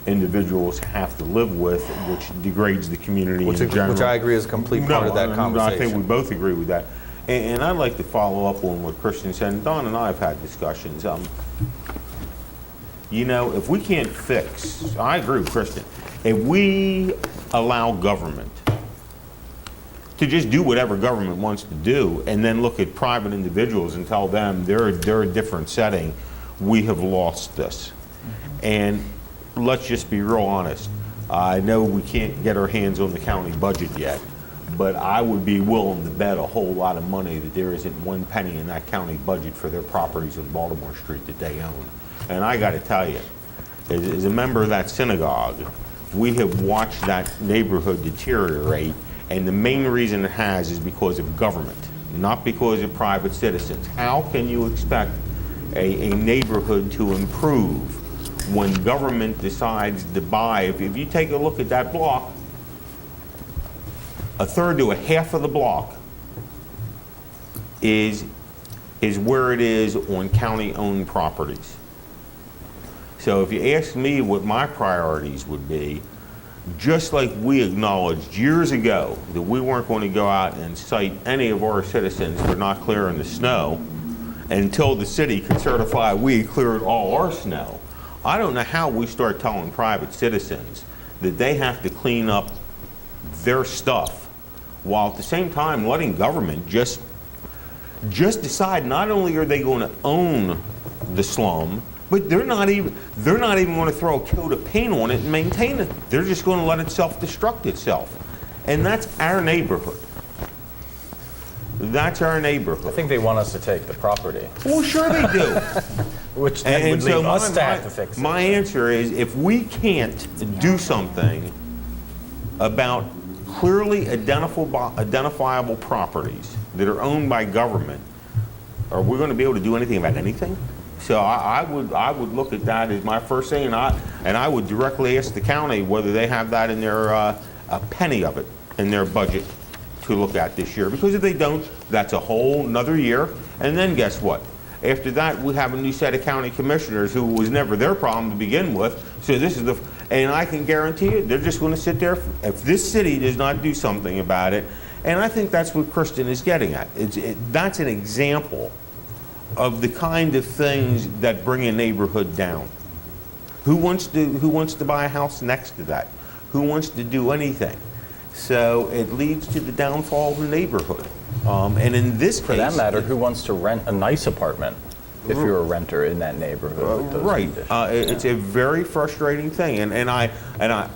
Speaker 8: individuals have to live with, which degrades the community in general.
Speaker 9: Which I agree is a complete part of that conversation.
Speaker 8: I think we both agree with that. And I'd like to follow up on what Christian said, and Don and I have had discussions. You know, if we can't fix, I agree with Christian, if we allow government to just do whatever government wants to do and then look at private individuals and tell them they're a different setting, we have lost this. And let's just be real honest. I know we can't get our hands on the county budget yet, but I would be willing to bet a whole lot of money that there isn't 1 penny in that county budget for their properties in Baltimore Street that they own. And I got to tell you, as a member of that synagogue, we have watched that neighborhood deteriorate, and the main reason it has is because of government, not because of private citizens. How can you expect a neighborhood to improve when government decides to buy? If you take a look at that block, a third to a half of the block is where it is on county-owned properties. So if you ask me what my priorities would be, just like we acknowledged years ago that we weren't going to go out and cite any of our citizens for not clearing the snow until the city could certify we had cleared all our snow, I don't know how we start telling private citizens that they have to clean up their stuff, while at the same time letting government just decide not only are they going to own the slum, but they're not even going to throw a coat of paint on it and maintain it. They're just going to let it self-destruct itself. And that's our neighborhood. That's our neighborhood.
Speaker 1: I think they want us to take the property.
Speaker 8: Well, sure they do.
Speaker 1: Which then would leave us to have to fix it.
Speaker 8: My answer is, if we can't do something about clearly identifiable properties that are owned by government, are we going to be able to do anything about anything? So I would look at that as my first thing, and I would directly ask the county whether they have that in their a penny of it in their budget to look at this year. Because if they don't, that's a whole nother year. And then guess what? After that, we have a new set of county commissioners who was never their problem to begin with. So this is and I can guarantee you, they're just going to sit there if this city does not do something about it. And I think that's what Kristen is getting at. That's an example of the kind of things that bring a neighborhood down. Who wants to buy a house next to that? Who wants to do anything? So it leads to the downfall of the neighborhood. And in this case,
Speaker 1: for that matter, who wants to rent a nice apartment if you're a renter in that neighborhood with those
Speaker 8: right.
Speaker 1: conditions?
Speaker 8: It's a very frustrating thing, and I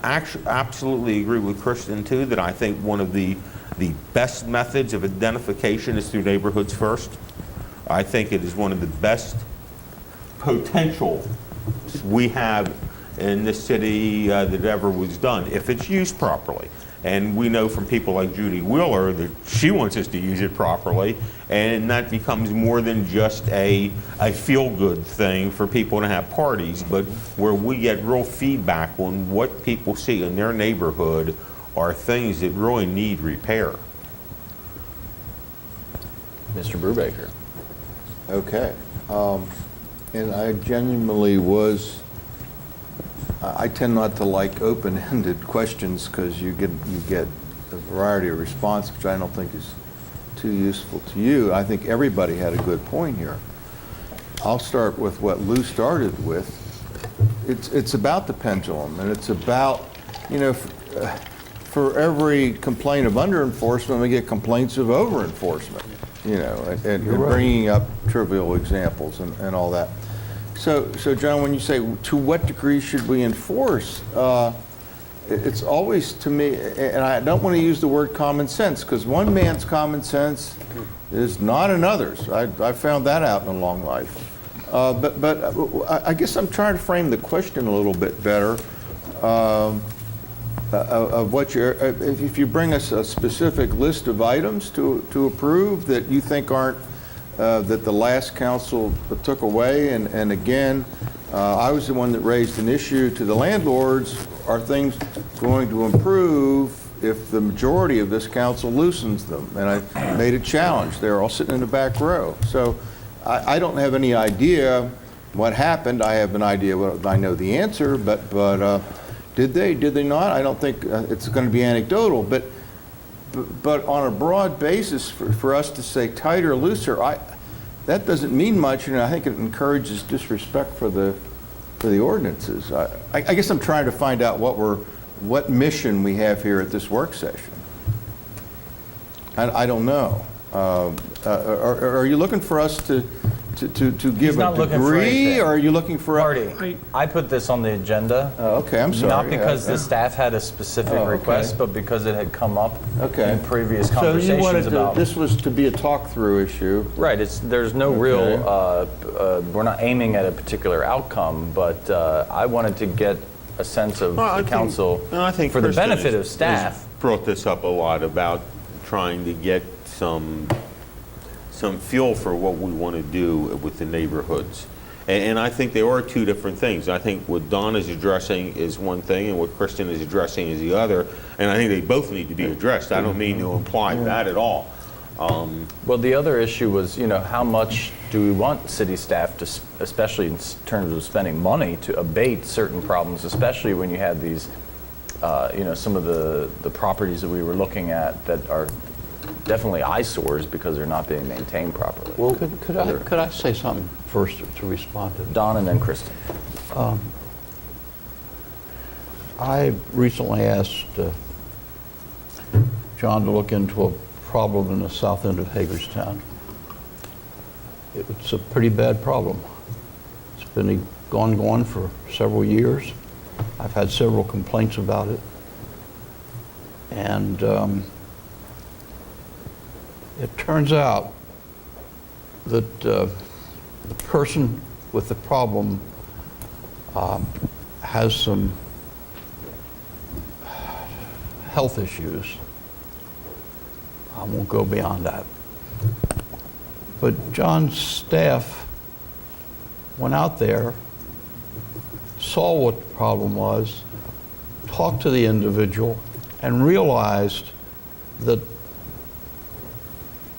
Speaker 8: actually absolutely agree with Kristen too, that I think one of the best methods of identification is through neighborhoods first. I think it is one of the best potential we have in this city that ever was done, if it's used properly. And we know from people like Judy Wheeler that she wants us to use it properly, and that becomes more than just a feel-good thing for people to have parties, but where we get real feedback on what people see in their neighborhood are things that really need repair.
Speaker 1: Mr. Brubaker.
Speaker 7: Okay. And I genuinely I tend not to like open-ended questions because you get a variety of response, which I don't think is too useful to you. I think everybody had a good point here. I'll start with what Lou started with. It's about the pendulum, and it's about, for every complaint of under-enforcement, we get complaints of over-enforcement, and bringing up trivial examples and all that. So John, when you say to what degree should we enforce, it's always, to me, and I don't want to use the word common sense, because one man's common sense is not another's. I found that out in a long life. But I guess I'm trying to frame the question a little bit better. Of what if you bring us a specific list of items to approve that you think aren't, that the last council took away, and again, I was the one that raised an issue to the landlords, are things going to improve if the majority of this council loosens them? And I made a challenge. They're all sitting in the back row. So I don't have any idea what happened. I have an idea what I know the answer, but did they not? I don't think it's going to be anecdotal, but on a broad basis, for us to say tighter or looser, that doesn't mean much, and I think it encourages disrespect for the ordinances. I guess I'm trying to find out what mission we have here at this work session. I don't know. Are you looking for us to give a degree, or are you looking for
Speaker 1: Marty, I put this on the agenda.
Speaker 7: Oh, okay, I'm sorry.
Speaker 1: Not because the staff had a specific request, but because it had come up in previous conversations
Speaker 7: so you wanted
Speaker 1: about.
Speaker 7: This was to be a talk-through issue.
Speaker 1: Right. There's no real. We're not aiming at a particular outcome, but I wanted to get a sense of
Speaker 8: Well, I
Speaker 1: the
Speaker 8: think-
Speaker 1: council
Speaker 8: no, I think
Speaker 1: for the
Speaker 8: Kristen
Speaker 1: benefit
Speaker 8: has-
Speaker 1: of staff.
Speaker 8: has brought this up a lot about trying to get some feel for what we want to do with the neighborhoods. And I think there are two different things. I think what Don is addressing is one thing, and what Kristen is addressing is the other. And I think they both need to be addressed. I don't mean to imply that at all.
Speaker 1: Well, the other issue was, how much do we want city staff to, especially in terms of spending money, to abate certain problems, especially when you have these, some of the properties that we were looking at that are definitely eyesores because they're not being maintained properly.
Speaker 4: Well, could I say something first to respond to?
Speaker 1: Don and then Kristen.
Speaker 4: I recently asked John to look into a problem in the south end of Hagerstown. It's a pretty bad problem. It's been going on for several years. I've had several complaints about it. And it turns out that the person with the problem has some health issues. I won't go beyond that. But John's staff went out there, saw what the problem was, talked to the individual, and realized that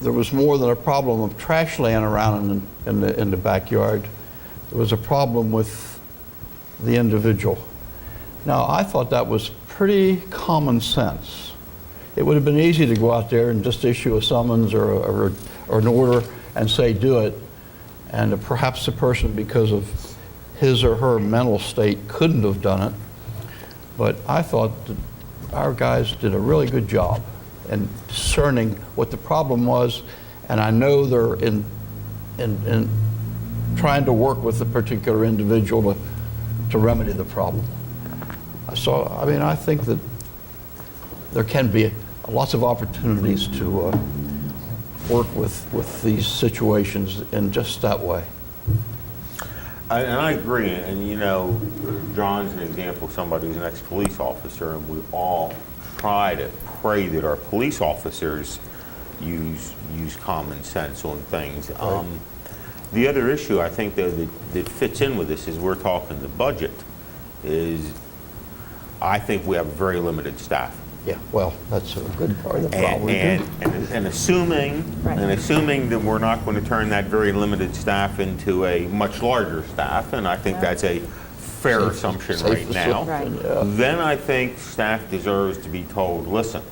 Speaker 4: there was more than a problem of trash laying around in the backyard. There was a problem with the individual. Now, I thought that was pretty common sense. It would have been easy to go out there and just issue a summons or an order and say, do it. And perhaps the person, because of his or her mental state, couldn't have done it. But I thought that our guys did a really good job in discerning what the problem was, and I know they're in trying to work with a particular individual to remedy the problem. So, I mean, I think that there can be lots of opportunities to work with these situations in just that way.
Speaker 8: And I agree, and John's an example of somebody who's an ex-police officer, and we all try to pray that our police officers use common sense on things.
Speaker 4: Right.
Speaker 8: The other issue I think that fits in with this is we're talking the budget, is I think we have very limited staff.
Speaker 4: Yeah, well, that's a good part of the problem.
Speaker 8: And assuming that we're not going to turn that very limited staff into a much larger staff, and I think that's a fair assumption right now, then I think staff deserves to be told, listen,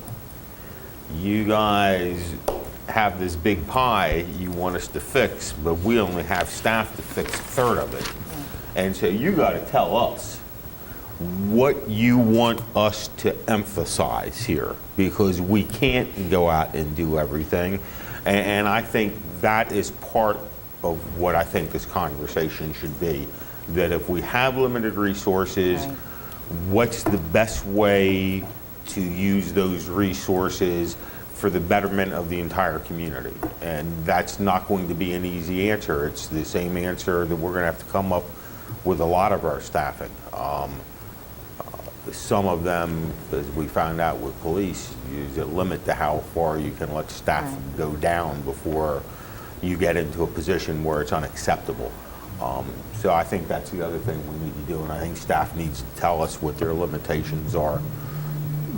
Speaker 8: you guys have this big pie you want us to fix, but we only have staff to fix a third of it. And so you got to tell us what you want us to emphasize here, because we can't go out and do everything. And I think that is part of what I think this conversation should be, that if we have limited resources, what's the best way to use those resources for the betterment of the entire community? And that's not going to be an easy answer. It's the same answer that we're going to have to come up with a lot of our staffing. Some of them, as we found out with police, use a limit to how far you can let staff go down before you get into a position where it's unacceptable. So I think that's the other thing we need to do, and I think staff needs to tell us what their limitations are.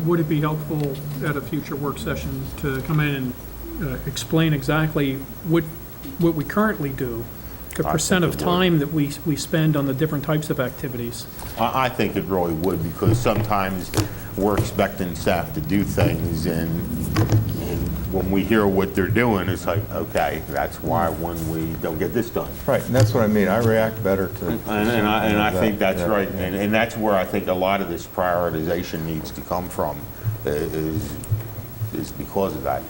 Speaker 14: Would it be helpful at a future work session to come in and explain exactly what we currently do, the percent of time that we spend on the different types of activities?
Speaker 8: I think it really would, because sometimes we're expecting staff to do things, and when we hear what they're doing, it's like, okay, that's why when we don't get this done.
Speaker 7: Right, and that's what I mean. I react better to.
Speaker 8: And I think that's right, and that's where I think a lot of this prioritization needs to come from, is because of that.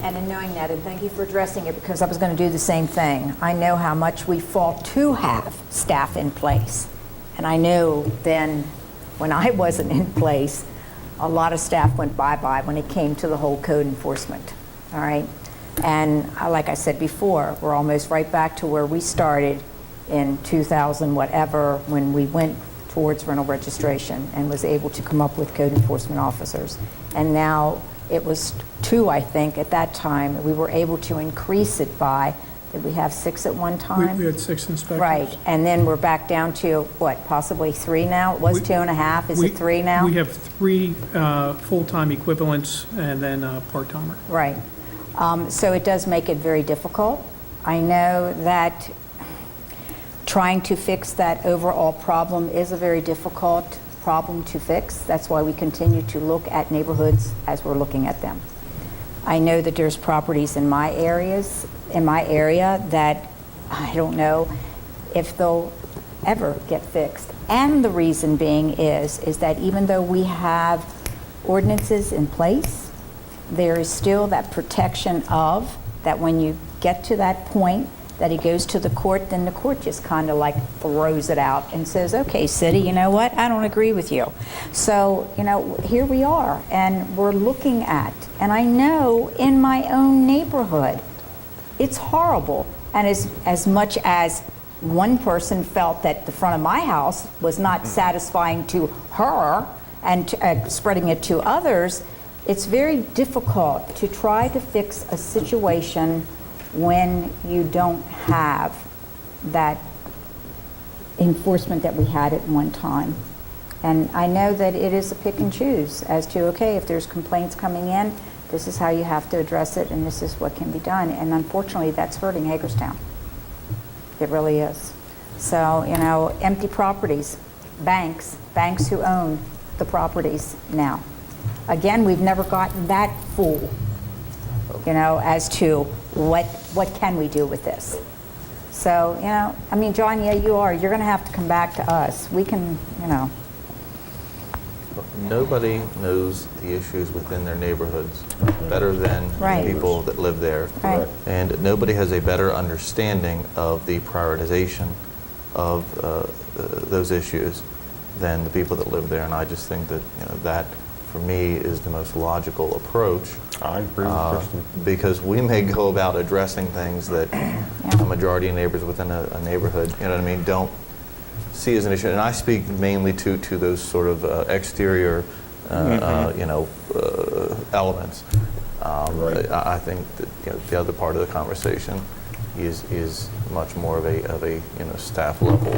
Speaker 10: And in knowing that, and thank you for addressing it, because I was going to do the same thing. I know how much we fought to have staff in place. And I know then, when I wasn't in place, a lot of staff went bye-bye when it came to the whole code enforcement, all right? And like I said before, we're almost right back to where we started in 2000 whatever, when we went towards rental registration and was able to come up with code enforcement officers. And now it was 2, I think, at that time. We were able to increase it by, did we have 6 at one time?
Speaker 14: We had 6 inspectors.
Speaker 10: Right, and then we're back down to, what, possibly 3 now? It was 2.5, is it 3 now?
Speaker 14: We have 3 full-time equivalents and then a part-timer.
Speaker 10: Right. So it does make it very difficult. I know that trying to fix that overall problem is a very difficult problem to fix. That's why we continue to look at neighborhoods as we're looking at them. I know that there's properties in my area that I don't know if they'll ever get fixed. And the reason being is that even though we have ordinances in place, there is still that protection of that when you get to that point that it goes to the court, then the court just kind of like throws it out and says, okay, city, you know what, I don't agree with you. So, here we are, and we're looking at, and I know in my own neighborhood, it's horrible. And as much as one person felt that the front of my house was not satisfying to her and spreading it to others, it's very difficult to try to fix a situation when you don't have that enforcement that we had at one time. And I know that it is a pick and choose as to, okay, if there's complaints coming in, this is how you have to address it and this is what can be done. And unfortunately, that's hurting Hagerstown. It really is. So, empty properties, banks who own the properties now. Again, we've never gotten that full, as to what can we do with this. So, John, yeah, you're going to have to come back to us. We can,
Speaker 9: Nobody knows the issues within their neighborhoods better than
Speaker 10: Right.
Speaker 9: the people that live there.
Speaker 10: Right.
Speaker 9: And nobody has a better understanding of the prioritization of those issues than the people that live there. And I just think that, that for me is the most logical approach.
Speaker 8: I agree with Kristen.
Speaker 9: Because we may go about addressing things that a majority of neighbors within a neighborhood, don't see as an issue. And I speak mainly to those sort of exterior, elements.
Speaker 8: Right.
Speaker 9: I think that the other part of the conversation is much more of a staff level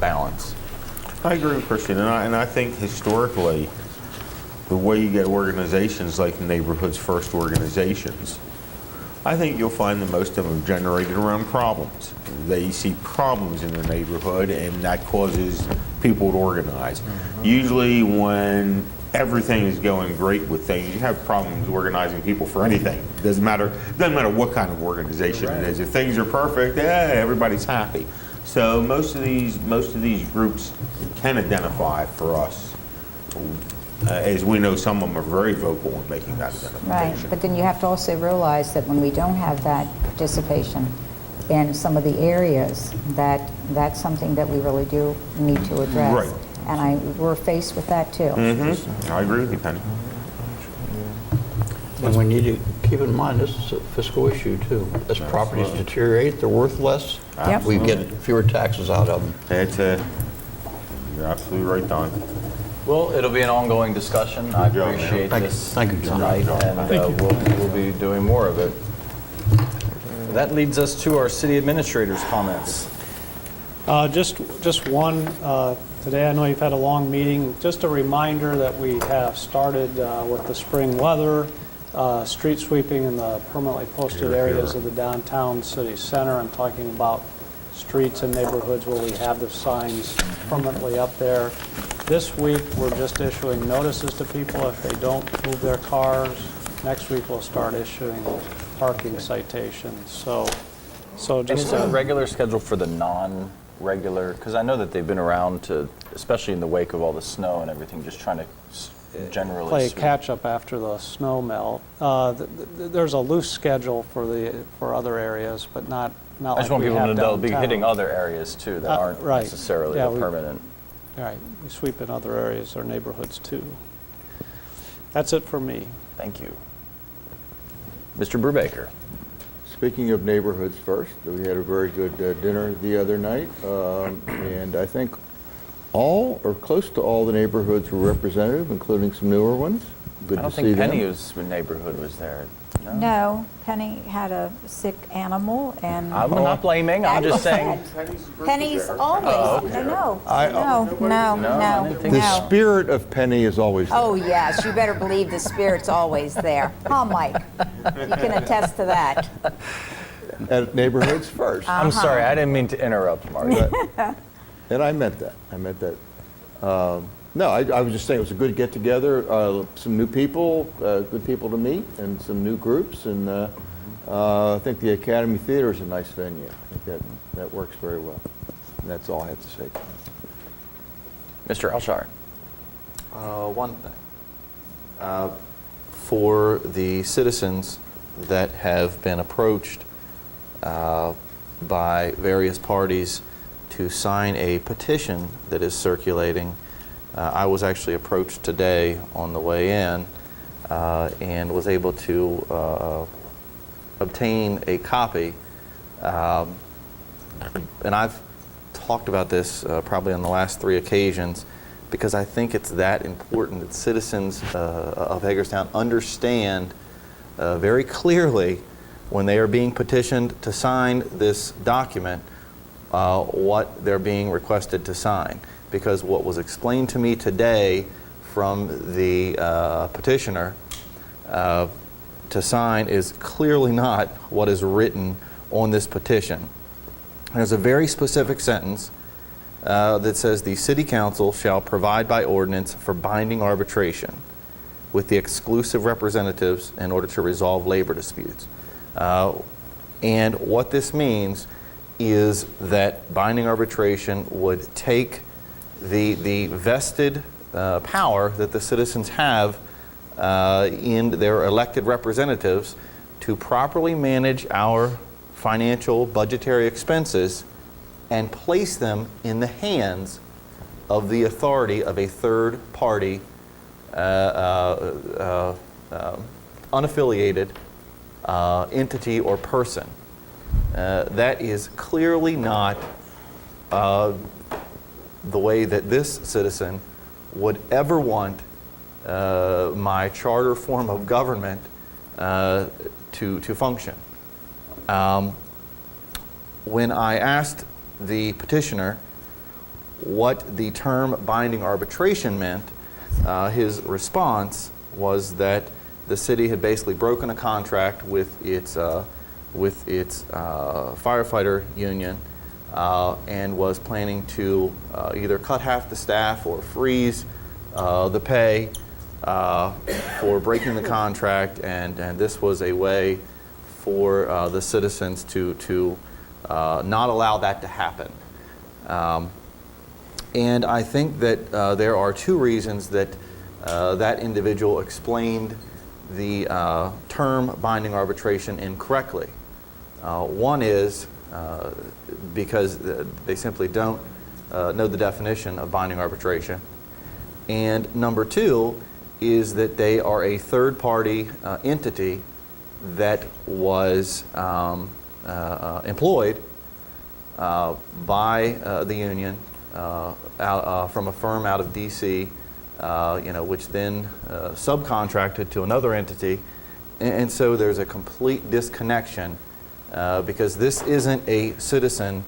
Speaker 9: balance.
Speaker 8: I agree with Christian, and I think historically, the way you get organizations like Neighborhoods First organizations, I think you'll find that most of them are generated around problems. They see problems in their neighborhood, and that causes people to organize. Usually when everything is going great with things, you have problems organizing people for anything. Doesn't matter what kind of organization it is. If things are perfect, everybody's happy. So most of these groups can identify for us. As we know, some of them are very vocal in making that identification.
Speaker 10: right. But then you have to also realize that when we don't have that participation in some of the areas, that's something that we really do need to address.
Speaker 8: Right.
Speaker 10: And we're faced with that too.
Speaker 8: I agree with you, Penny.
Speaker 4: And we need to keep in mind, this is a fiscal issue too. As properties deteriorate, they're worth less.
Speaker 10: Yep.
Speaker 4: We get fewer taxes out of them.
Speaker 8: You're absolutely right, Don.
Speaker 1: Well, it'll be an ongoing discussion. I
Speaker 8: Good job, man.
Speaker 1: appreciate
Speaker 4: Thank you.
Speaker 1: this
Speaker 4: Thank you, John.
Speaker 1: tonight, and we'll be doing more of it. That leads us to our city administrator's comments.
Speaker 12: Just one today. I know you've had a long meeting. Just a reminder that we have started with the spring weather, street sweeping in the permanently posted areas of the downtown city center. I'm talking about streets and neighborhoods where we have the signs permanently up there. This week, we're just issuing notices to people if they don't move their cars. Next week, we'll start issuing parking citations. So
Speaker 1: And is
Speaker 12: just
Speaker 1: there a regular schedule for the non-regular? Because I know that they've been around to, especially in the wake of all the snow and everything, just trying to generally
Speaker 12: play
Speaker 1: sweep.
Speaker 12: catch-up after the snow melt. There's a loose schedule for other areas, but not
Speaker 1: I
Speaker 12: like
Speaker 1: just want
Speaker 12: we
Speaker 1: people to
Speaker 12: have
Speaker 1: know they'll be
Speaker 12: downtown.
Speaker 1: hitting other areas too that aren't
Speaker 12: right.
Speaker 1: necessarily
Speaker 12: Yeah,
Speaker 1: the permanent.
Speaker 12: Right, we sweep in other areas or neighborhoods too. That's it for me.
Speaker 1: Thank you. Mr. Brubaker.
Speaker 7: Speaking of neighborhoods first, we had a very good dinner the other night, and I think all or close to all the neighborhoods were representative, including some newer ones. Good
Speaker 1: I
Speaker 7: to
Speaker 1: don't
Speaker 7: see
Speaker 1: think
Speaker 7: them.
Speaker 1: Penny's neighborhood was there.
Speaker 10: No, Penny had a sick animal and.
Speaker 1: I'm not blaming, I'm just saying.
Speaker 10: Penny's always,
Speaker 1: Oh, okay.
Speaker 10: no,
Speaker 7: I-
Speaker 10: no.
Speaker 7: The spirit of Penny is always there.
Speaker 10: Oh, yes, you better believe the spirit's always there. Huh, Mike? You can attest to that.
Speaker 7: At neighborhoods first.
Speaker 1: I'm sorry, I didn't mean to interrupt, Mark.
Speaker 7: And I meant that. No, I was just saying it was a good get-together, some new people, good people to meet, and some new groups. And I think the Academy Theater is a nice venue. I think that works very well. And that's all I have to say.
Speaker 1: Mr. Alshire.
Speaker 9: One thing. For the citizens that have been approached by various parties to sign a petition that is circulating, I was actually approached today on the way in and was able to obtain a copy. And I've talked about this probably on the last 3 occasions because I think it's that important that citizens of Hagerstown understand very clearly when they are being petitioned to sign this document what they're being requested to sign. Because what was explained to me today from the petitioner to sign is clearly not what is written on this petition. There's a very specific sentence that says the City Council shall provide by ordinance for binding arbitration with the exclusive representatives in order to resolve labor disputes. And what this means is that binding arbitration would take the vested power that the citizens have in their elected representatives to properly manage our financial budgetary expenses and place them in the hands of the authority of a third party unaffiliated entity or person. That is clearly not the way that this citizen would ever want my charter form of government to function. When I asked the petitioner what the term binding arbitration meant, his response was that the city had basically broken a contract with its firefighter union and was planning to either cut half the staff or freeze the pay for breaking the contract, and this was a way for the citizens to not allow that to happen. And I think that there are 2 reasons that that individual explained the term binding arbitration incorrectly. One is because they simply don't know the definition of binding arbitration. And number 2 is that they are a third-party entity that was employed by the union from a firm out of D.C., which then subcontracted to another entity. And so there's a complete disconnection because this isn't a citizen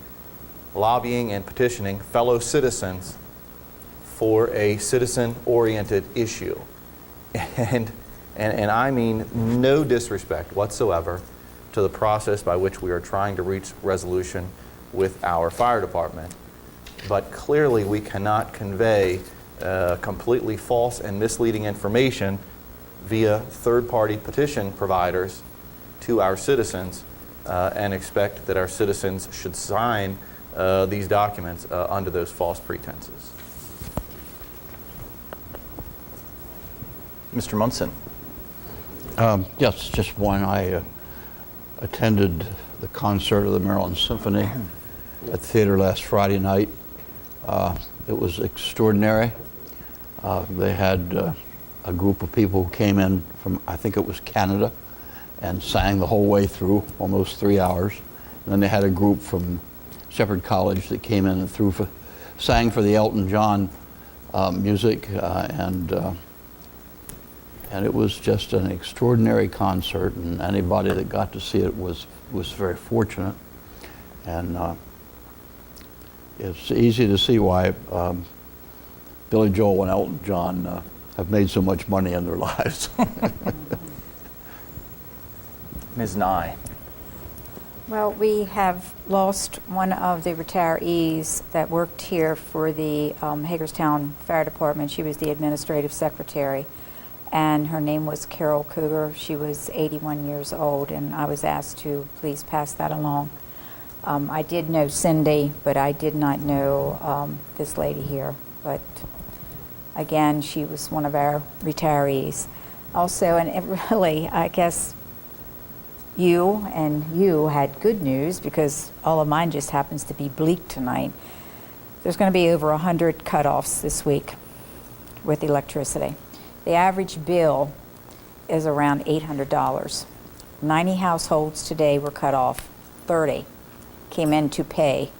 Speaker 9: lobbying and petitioning fellow citizens for a citizen-oriented issue. And I mean no disrespect whatsoever to the process by which we are trying to reach resolution with our fire department. But clearly we cannot convey completely false and misleading information via third-party petition providers to our citizens and expect that our citizens should sign these documents under those false pretenses.
Speaker 1: Mr. Munson.
Speaker 4: Yes, just one. I attended the concert of the Maryland Symphony at the theater last Friday night. It was extraordinary. They had a group of people who came in from, I think it was Canada, and sang the whole way through, almost 3 hours. And then they had a group from Shepherd College that came in and threw sang for the Elton John music, and it was just an extraordinary concert, and anybody that got to see it was very fortunate. And it's easy to see why Billy Joel and Elton John have made so much money in their lives.
Speaker 1: Ms. Nye.
Speaker 10: Well, we have lost one of the retirees that worked here for the Hagerstown Fire Department. She was the administrative secretary, and her name was Carol Cougar. She was 81 years old, and I was asked to please pass that along. I did know Cindy, but I did not know this lady here. But again, she was one of our retirees. Also, and it really, I guess, you had good news, because all of mine just happens to be bleak tonight. There's going to be over 100 cutoffs this week with electricity. The average bill is around $800. 90 households today were cut off. 30 came in to pay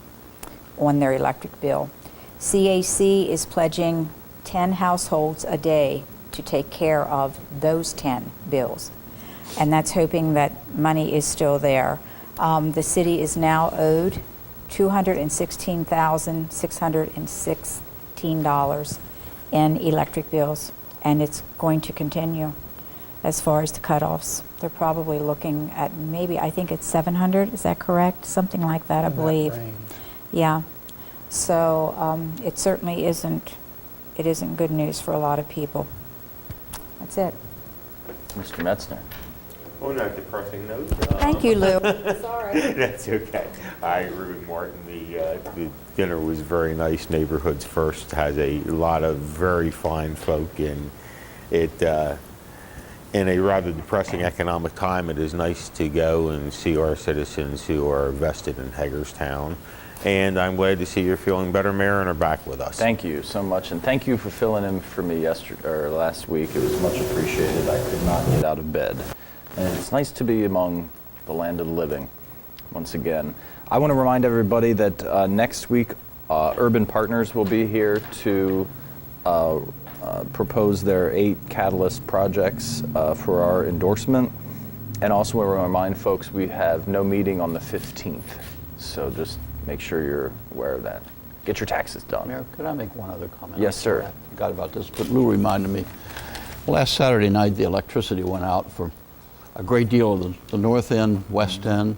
Speaker 10: on their electric bill. CAC is pledging 10 households a day to take care of those 10 bills. And that's hoping that money is still there. The city is now owed $216,616 in electric bills, and it's going to continue as far as the cutoffs. They're probably looking at maybe, I think it's 700, is that correct? Something like that, I believe. Yeah. So it certainly isn't good news for a lot of people. That's it.
Speaker 1: Mr. Metzner.
Speaker 8: On that depressing note.
Speaker 10: Thank you, Lou. Sorry.
Speaker 8: That's okay. I agree with Martin. The dinner was very nice. Neighborhoods First has a lot of very fine folk, and it, in a rather depressing economic time, it is nice to go and see our citizens who are vested in Hagerstown. And I'm glad to see you're feeling better, Mayor, and are back with us.
Speaker 1: Thank you so much, and thank you for filling in for me last week. It was much appreciated. I could not get out of bed. And it's nice to be among the land of the living once again. I want to remind everybody that next week, Urban Partners will be here to propose their 8 catalyst projects for our endorsement. And also want to remind folks we have no meeting on the 15th. So just make sure you're aware of that. Get your taxes done.
Speaker 4: Mayor, could I make one other comment?
Speaker 1: Yes, sir.
Speaker 4: I forgot about this, but Lou reminded me. Last Saturday night, the electricity went out for a great deal of the north end, west end,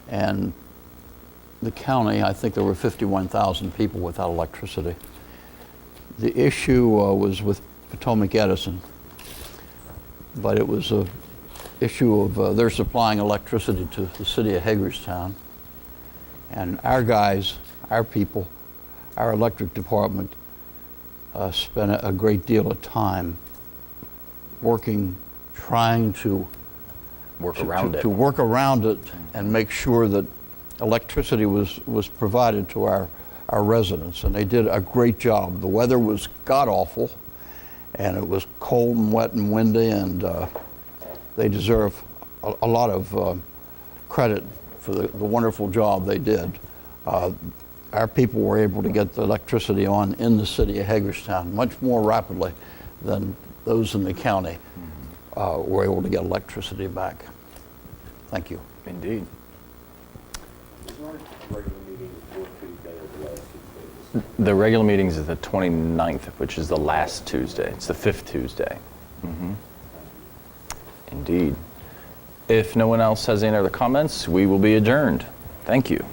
Speaker 4: and the county. I think there were 51,000 people without electricity. The issue was with Potomac Edison, but it was an issue of they're supplying electricity to the city of Hagerstown, and our guys, our people, our electric department spent a great deal of time working, trying to work around it and make sure that electricity was provided to our residents, and they did a great job. The weather was god-awful, and it was cold and wet and windy, and they deserve a lot of credit for the wonderful job they did. Our people were able to get the electricity on in the city of Hagerstown much more rapidly than those in the county were able to get electricity back. Thank you.
Speaker 1: Indeed. The regular meeting is the 29th, which is the last Tuesday. It's the 5th Tuesday. Indeed. If no one else has any other comments, we will be adjourned. Thank you.